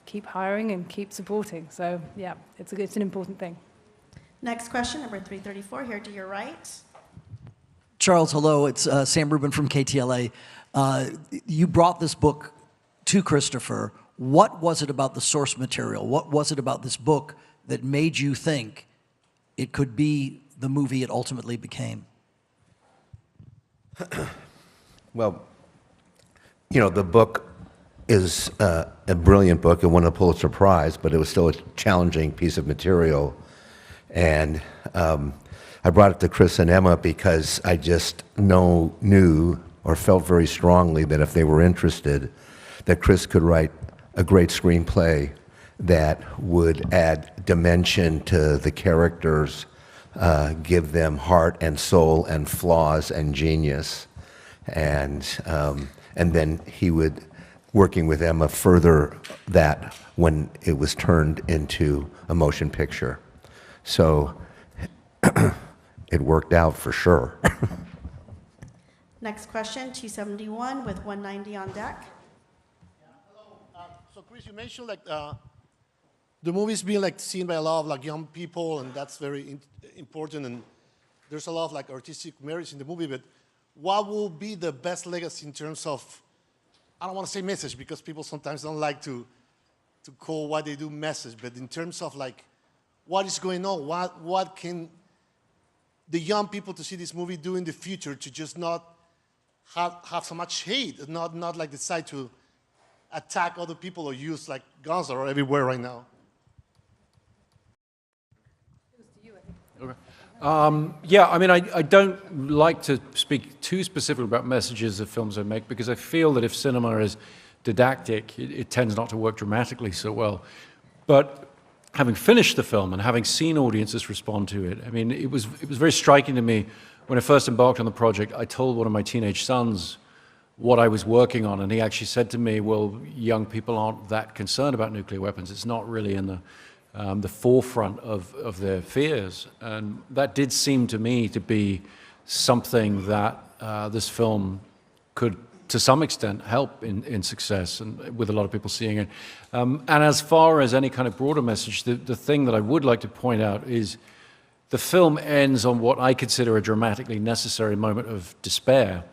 keep hiring and keep supporting. So yeah, it's an important thing. Next question, number 334, here to your right. Charles, hello. It's Sam Rubin from KTLA. You brought this book to Christopher. What was it about the source material? What was it about this book that made you think it could be the movie it ultimately became? Well, the book is a brilliant book. It won a Pulitzer Prize, but it was still a challenging piece of material. And I brought it to Chris and Emma because I just knew or felt very strongly that if they were interested, that Chris could write a great screenplay that would add dimension to the characters, give them heart and soul and flaws and genius. And then he would, working with Emma, further that when it was turned into a motion picture. So it worked out for sure. Next question, 271 with 190 on deck. So Chris, you mentioned the movie's being seen by a lot of young people, and that's very important. And there's a lot of artistic merits in the movie. But what will be the best legacy in terms of, I don't want to say message because people sometimes don't like to call what they do message, but in terms of what is going on, what can the young people to see this movie do in the future to just not have so much hate, not decide to attack other people or use guns that are everywhere right now? Yeah, I mean, I don't like to speak too specifically about messages of films I make because I feel that if cinema is didactic, it tends not to work dramatically so well. But having finished the film and having seen audiences respond to it, I mean, it was very striking to me when I first embarked on the project. I told one of my teenage sons what I was working on, and he actually said to me, well, young people aren't that concerned about nuclear weapons. It's not really in the forefront of their fears. And that did seem to me to be something that this film could, to some extent, help in success, and with a lot of people seeing it. And as far as any kind of broader message, the thing that I would like to point out is the film ends on what I consider a dramatically necessary moment of despair.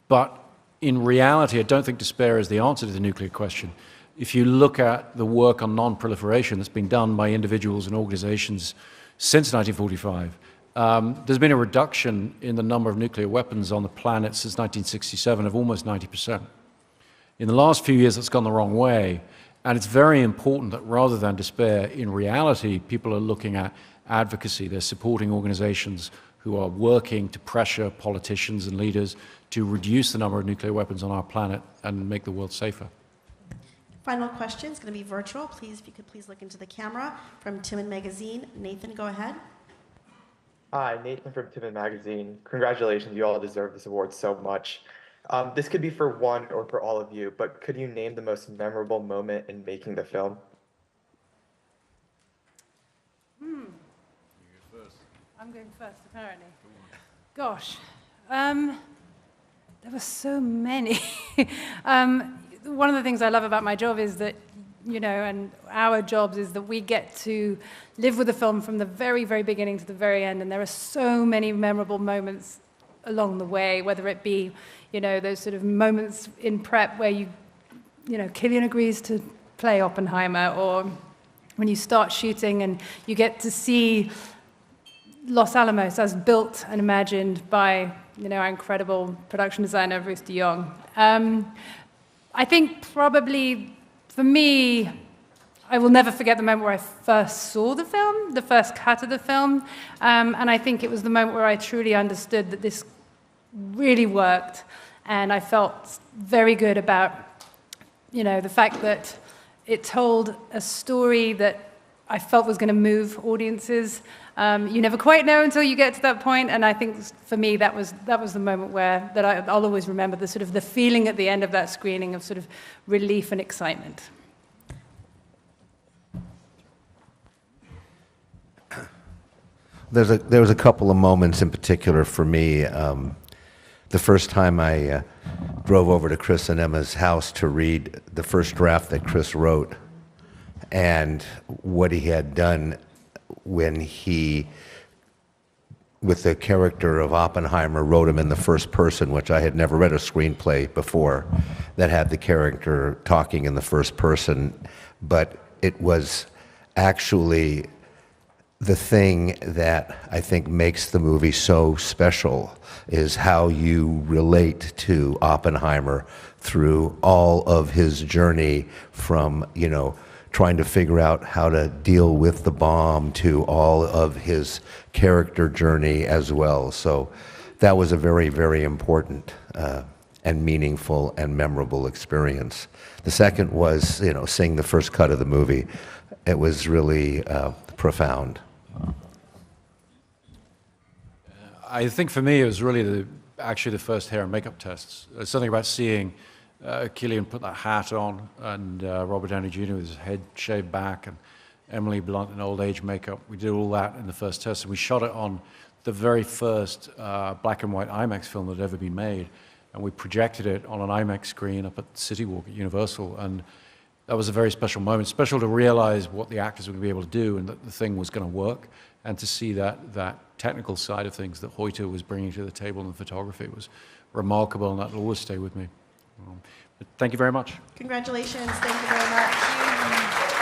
But in reality, I don't think despair is the answer to the nuclear question. If you look at the work on non-proliferation that's been done by individuals and organizations since 1945, there's been a reduction in the number of nuclear weapons on the planet since 1967 of almost 90%. In the last few years, it's gone the wrong way. And it's very important that rather than despair, in reality, people are looking at advocacy. They're supporting organizations who are working to pressure politicians and leaders to reduce the number of nuclear weapons on our planet and make the world safer. Final question is going to be virtual. Please, if you could please look into the camera. From Timon Magazine, Nathan, go ahead. Hi, Nathan from Pivot Magazine. Congratulations, you all deserve this award so much. This could be for one or for all of you, but could you name the most memorable moment in making the film? I'm going first, apparently. Gosh, there were so many. One of the things I love about my job is that, you know, and our jobs is that we get to live with the film from the very, very beginning to the very end, and there are so many memorable moments along the way, whether it be, you know, those sort of moments in prep where you know, Cillian agrees to play Oppenheimer, or when you start shooting and you get to see Los Alamos as built and imagined by, you know, our incredible production designer, Ruth de Jong. I think probably, for me, I will never forget the moment where I first saw the film, the first cut of the film, and I think it was the moment where I truly understood that this really worked, and I felt very good about, you know, the fact that it told a story that I felt was going to move audiences. You never quite know until you get to that point, and I think for me that was the moment where I'll always remember, the sort of the feeling at the end of that screening of sort of relief and excitement. There was a couple of moments in particular for me. The first time I drove over to Chris and Emma's house to read the first draft that Chris wrote, and what he had done when he, with the character of Oppenheimer, wrote him in the first person, which I had never read a screenplay before that had the character talking in the first person, but it was actually the thing that I think makes the movie so special is how you relate to Oppenheimer through all of his journey from, you know, trying to figure out how to deal with the bomb to all of his character journey as well. So that was a very, very important and meaningful and memorable experience. The second was, you know, seeing the first cut of the movie. It was really profound. I think for me, it was really actually the first hair and makeup tests. There's something about seeing Cillian put that hat on, and Robert Downey Jr. with his head shaved back, and Emily Blunt in old age makeup. We did all that in the first test, and we shot it on the very first black and white IMAX film that had ever been made, and we projected it on an IMAX screen up at City Walk at Universal, and that was a very special moment. Special to realize what the actors were going to be able to do and that the thing was going to work, and to see that technical side of things that Hoyte was bringing to the table in the photography was remarkable, and that will always stay with me. But thank you very much. Congratulations. Thank you very much.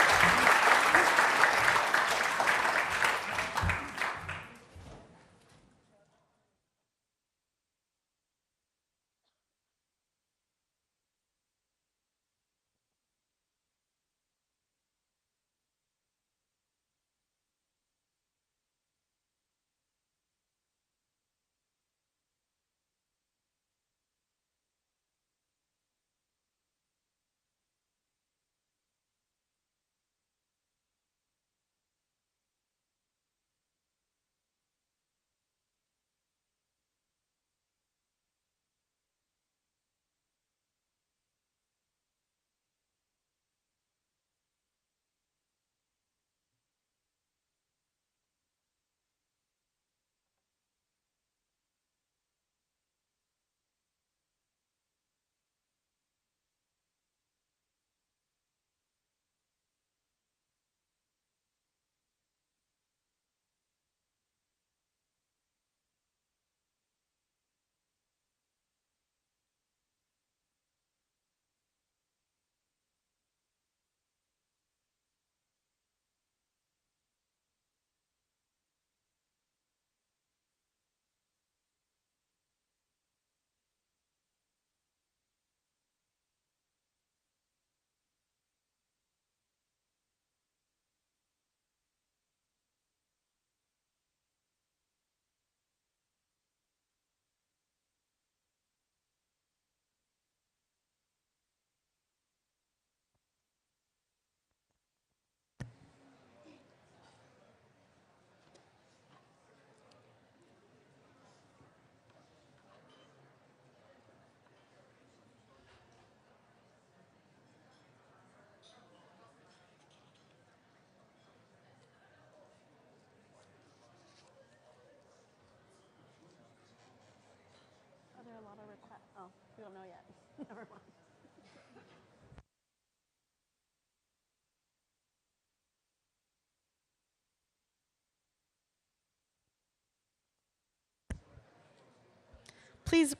Please,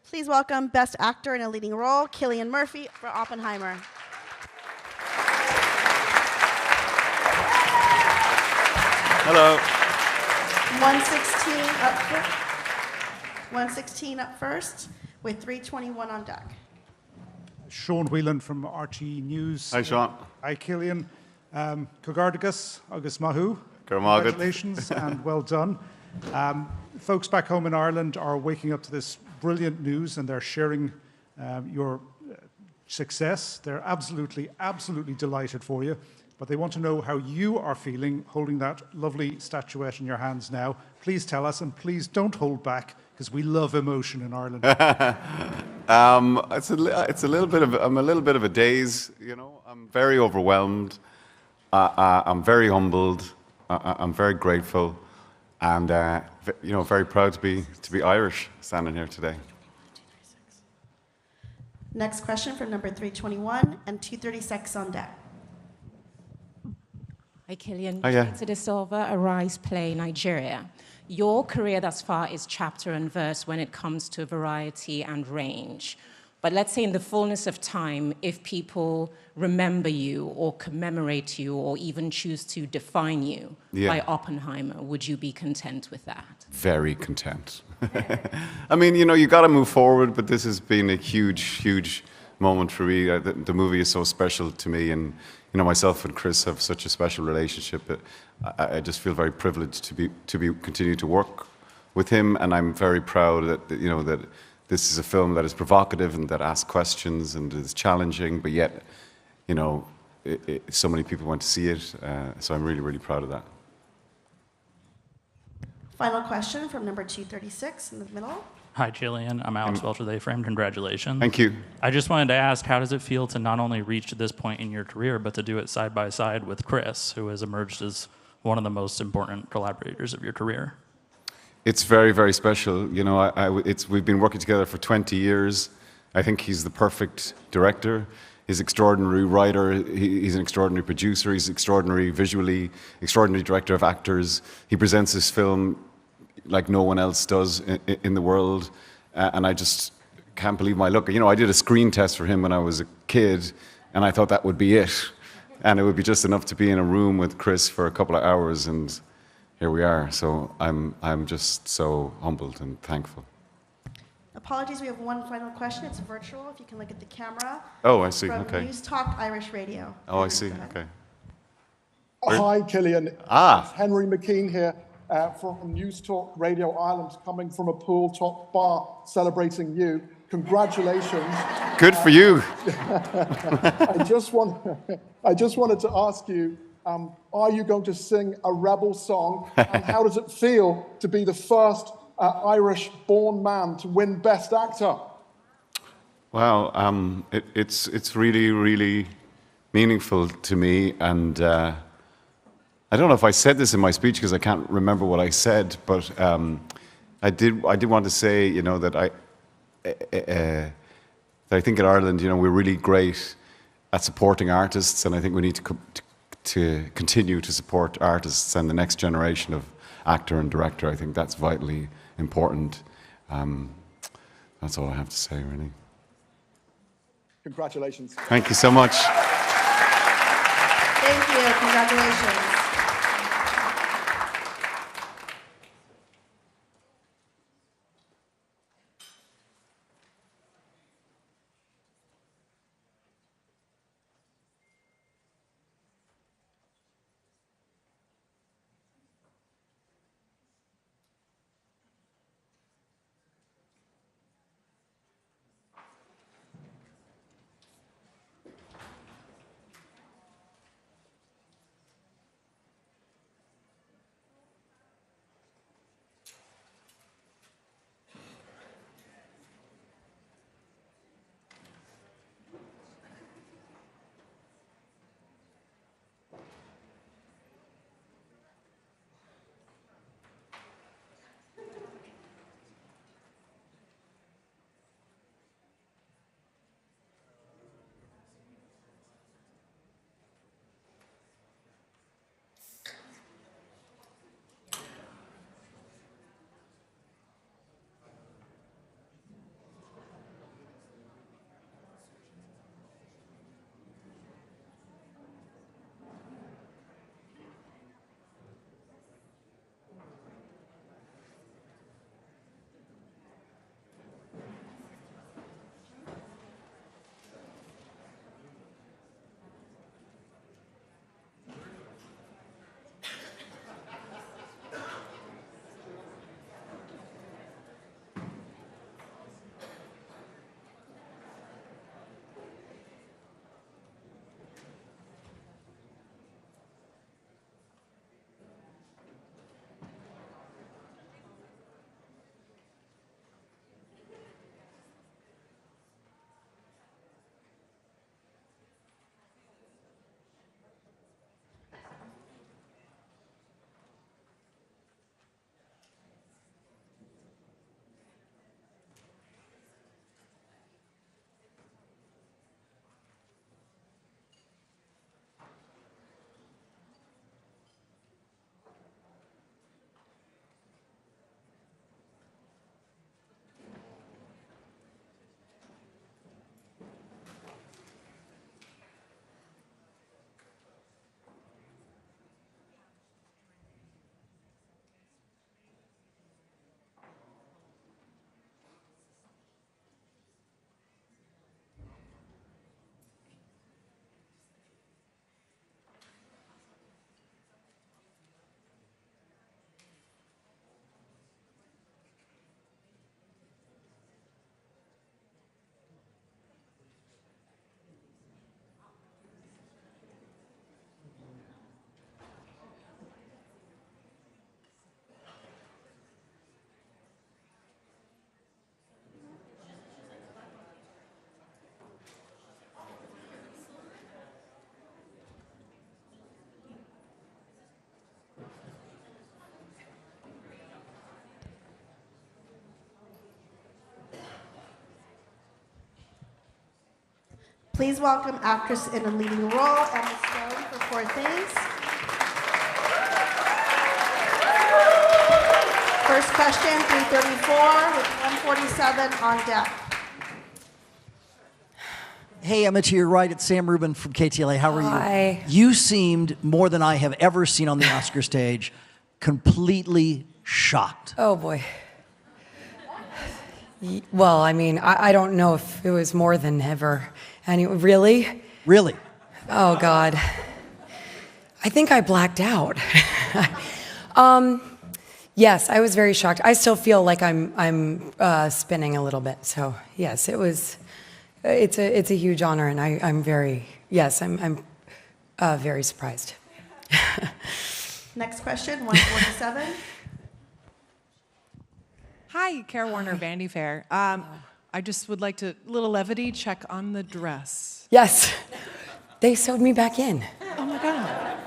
please welcome Best Actor in a Leading Role, Cillian Murphy for Oppenheimer. Hello. 116 up first. 116 up first with 321 on deck. Sean Whelan from RTE News. Hi, Sean. Hi, Cillian. Cogardagus, Agus Mahu. Congratulations Congratulations and well done. Folks back home in Ireland are waking up to this brilliant news and they're sharing your success. They're absolutely, absolutely delighted for you. But they want to know how you are feeling holding that lovely statuette in your hands now. Please tell us, and please don't hold back, because we love emotion in Ireland. It's a little bit of I'm a little bit of a daze. You know, I'm very overwhelmed. I'm very humbled. I'm very grateful, and you know, very proud to be Irish standing here today. Next question from number 321 and 236 on deck. Hi, Cillian. Hiya. Cheta De Silva, Arise Play, Nigeria. Your career thus far is chapter and verse when it comes to variety and range. But let's say in the fullness of time, if people remember you or commemorate you or even choose to define you by Oppenheimer, would you be content with that? Very content. I mean, you know, you got to move forward, but this has been a huge, huge moment for me. The movie is so special to me, and you know, myself and Chris have such a special relationship. I just feel very privileged to be continue to work with him, and I'm very proud that you know that this is a film that is provocative and that asks questions and is challenging, but yet, you know, so many people want to see it. So I'm really, really proud of that. Final question from number 236 in the middle. Hi, Cillian. I'm Alex Welch with A-Frame. Congratulations. Thank you. I just wanted to ask, how does it feel to not only reach this point in your career, but to do it side by side with Chris, who has emerged as one of the most important collaborators of your career? It's very, very special. You know, we've been working together for 20 years. I think he's the perfect director. He's an extraordinary writer. He's an extraordinary producer. He's extraordinary visually, extraordinary director of actors. He presents his film like no one else does in the world. And I just can't believe my luck. You know, I did a screen test for him when I was a kid, and I thought that would be it. And it would be just enough to be in a room with Chris for a couple of hours, and here we are. So I'm just so humbled and thankful. Apologies, we have one final question. It's virtual, if you can look at the camera. Oh, I see, From okay. News Talk Irish Radio. Oh, I see, okay. Hi, Cillian. Ah. It's Henry McKean here from News Talk Radio Ireland, coming from a pool-top bar celebrating you. Congratulations. Good for you. I just wanted to ask you, are you going to sing a rebel song? And how does it feel to be the first Irish-born man to win Best Actor? Well, it's really, really meaningful to me, and I don't know if I said this in my speech because I can't remember what I said, but I did want to say, you know, that I think in Ireland, you know, we're really great at supporting artists, and I think we need to continue to support artists and the next generation of actor and director. I think that's vitally important. That's all I have to say, really. Congratulations. Thank you so much. Thank you. Congratulations. Please welcome actress in a leading role, Emma Stone, for Poor Things. First question, 334 with 147 on deck. Hey, Emma, to your right, it's Sam Rubin from KTLA. How are you? Hi. You seemed, more than I have ever seen on the Oscar stage, completely shocked. Oh, boy. Well, I mean, I don't know if it was more than ever. Really? Really? Oh, God. I think I blacked out. Yes, I was very shocked. I still feel like I'm spinning a little bit. So, yes, it was... It's a huge honor, and I'm very, yes, I'm very surprised. Next question, 147. Hi, Kara Warner, Vanity Fair. I just would like to, little levity, check on the dress. Yes, they sewed me back in. Oh my God.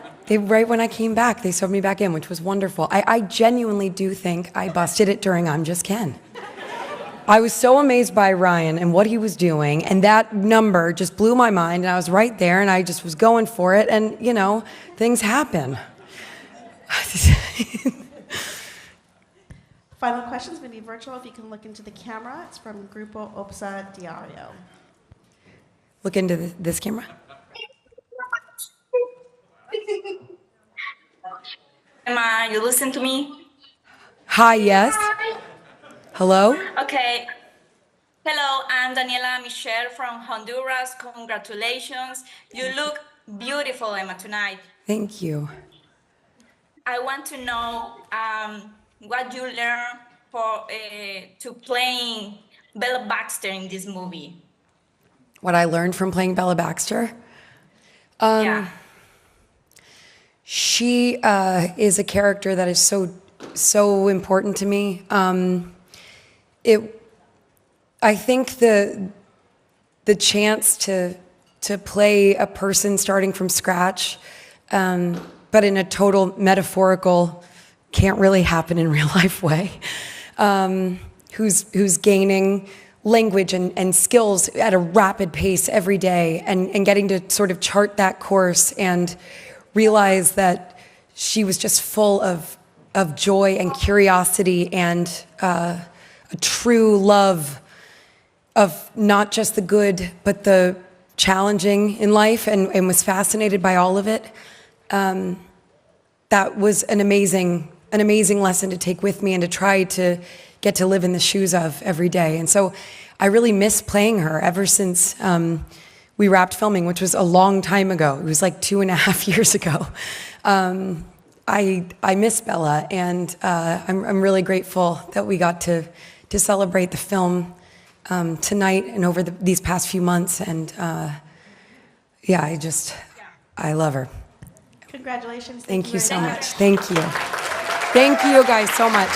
Right when I came back, they sewed me back in, which was wonderful. I genuinely do think I busted it during I'm Just Ken. I was so amazed by Ryan and what he was doing, and that number just blew my mind, and I was right there, and I just was going for it, and, you know, things happen. Final question's going to be virtual. If you can look into the camera, it's from Grupo Opsa Diario. Look into this camera. Emma, you listen to me? Hi, yes. Hello? Okay. Hello, I'm Daniela Michelle from Honduras. Congratulations. You look beautiful, Emma, tonight. Thank you. I want to know what you learned to playing Bella Baxter in this movie. What I learned from playing Bella Baxter? Yeah. She is a character that is so important to me. I think the chance to play a person starting from scratch, but in a total metaphorical, can't really happen in real life way, who's gaining language and skills at a rapid pace every day, and getting to sort of chart that course and realize that she was just full of joy and curiosity and a true love of not just the good, but the challenging in life, and was fascinated by all of it. That was an amazing lesson to take with me and to try to get to live in the shoes of every day. And so I really miss playing her ever since we wrapped filming, which was a long time ago. It was like 2.5 years ago. I miss Bella, and I'm really grateful that we got to celebrate the film tonight and over these past few months. And yeah, I love her. Congratulations. Thank you so very much. Thank you. Thank you guys so much.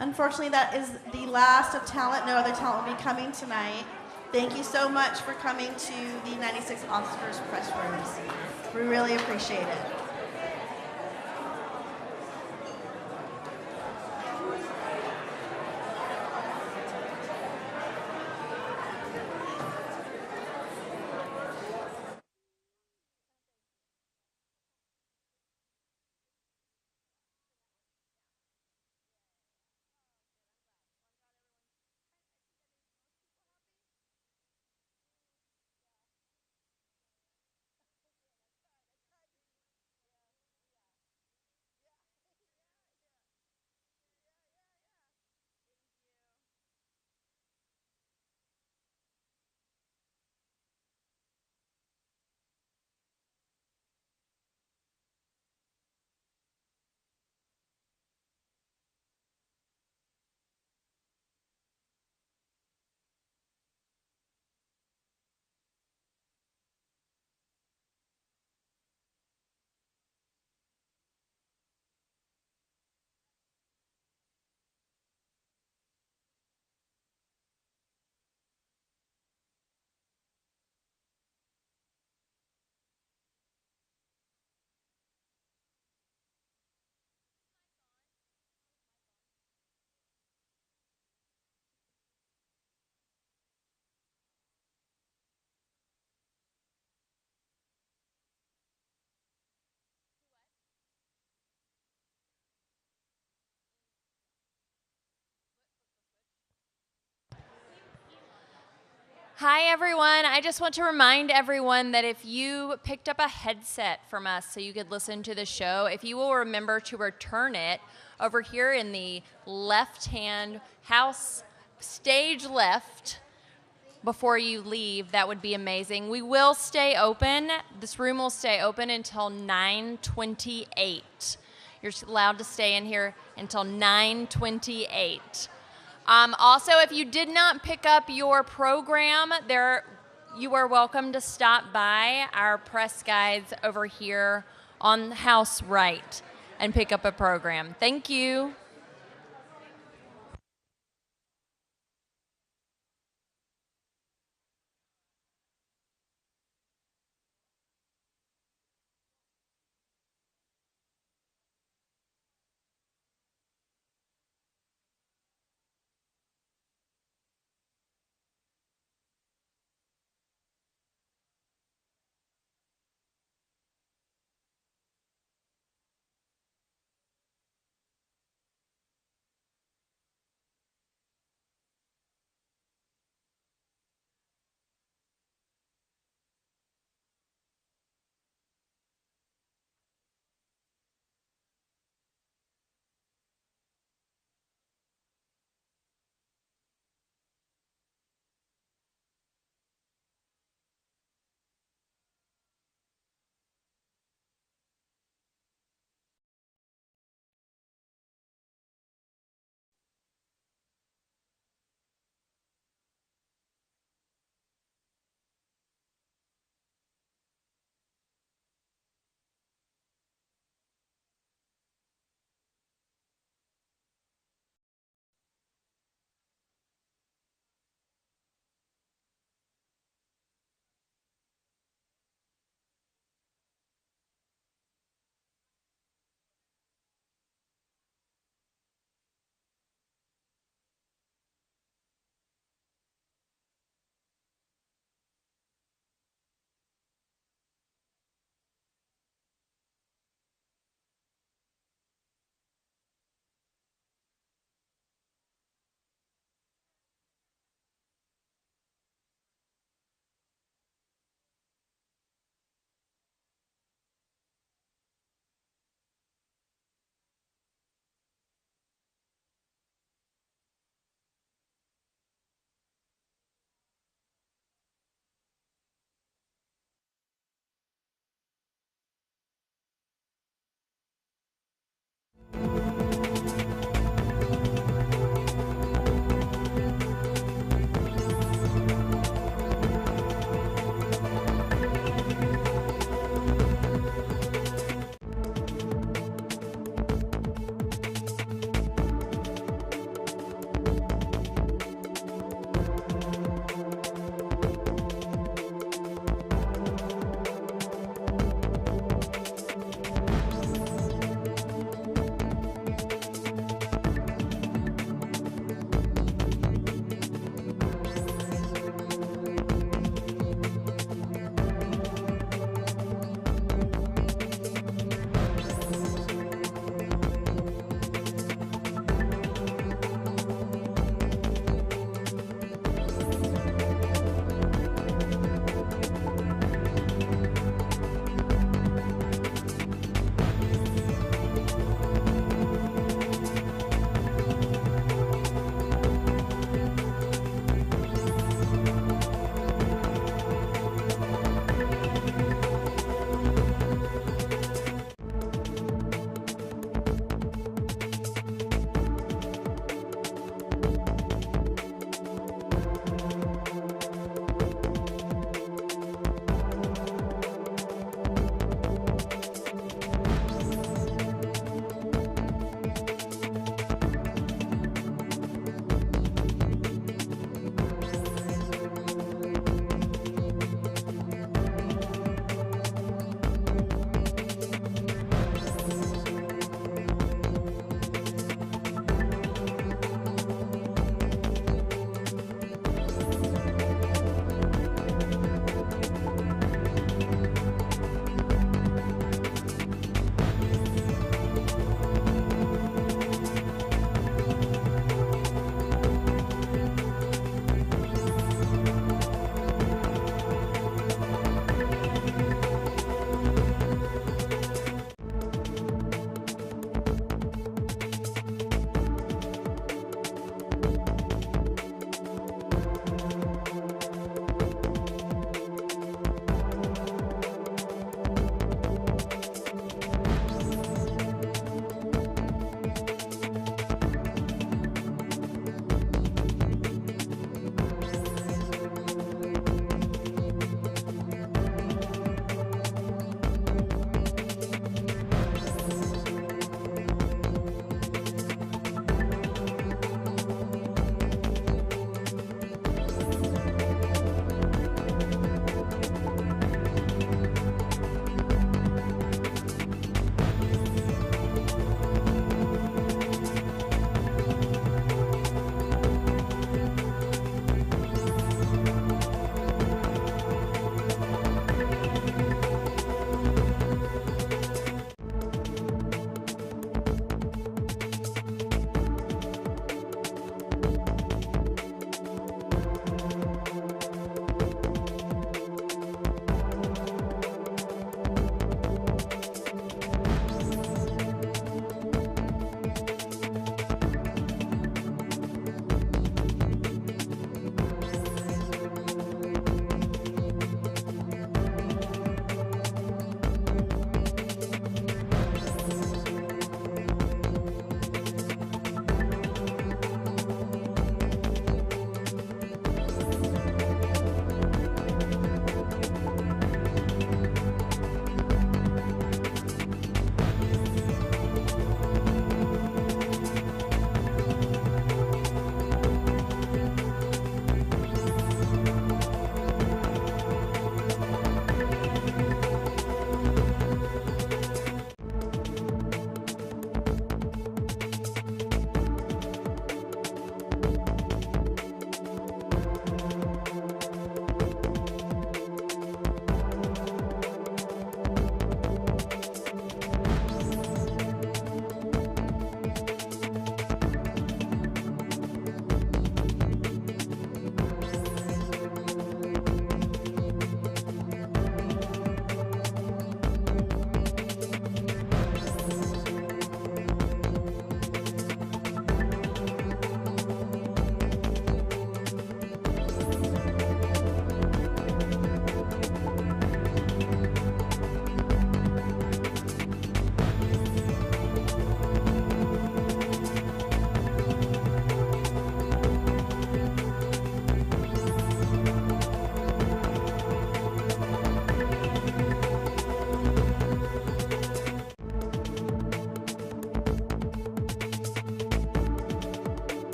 Unfortunately, that is the last of talent. No other talent will be coming tonight. Thank you so much for coming to the 96 Oscars press rooms. We really appreciate it. Hi, everyone. I just want to remind everyone that if you picked up a headset from us so you could listen to the show, if you will remember to return it over here in the left-hand house stage left before you leave, that would be amazing. We will stay open. This room will stay open until 9:28. You're allowed to stay in here until 9:28. Also, if you did not pick up your program, you are welcome to stop by our press guides over here on the house right and pick up a program. Thank you.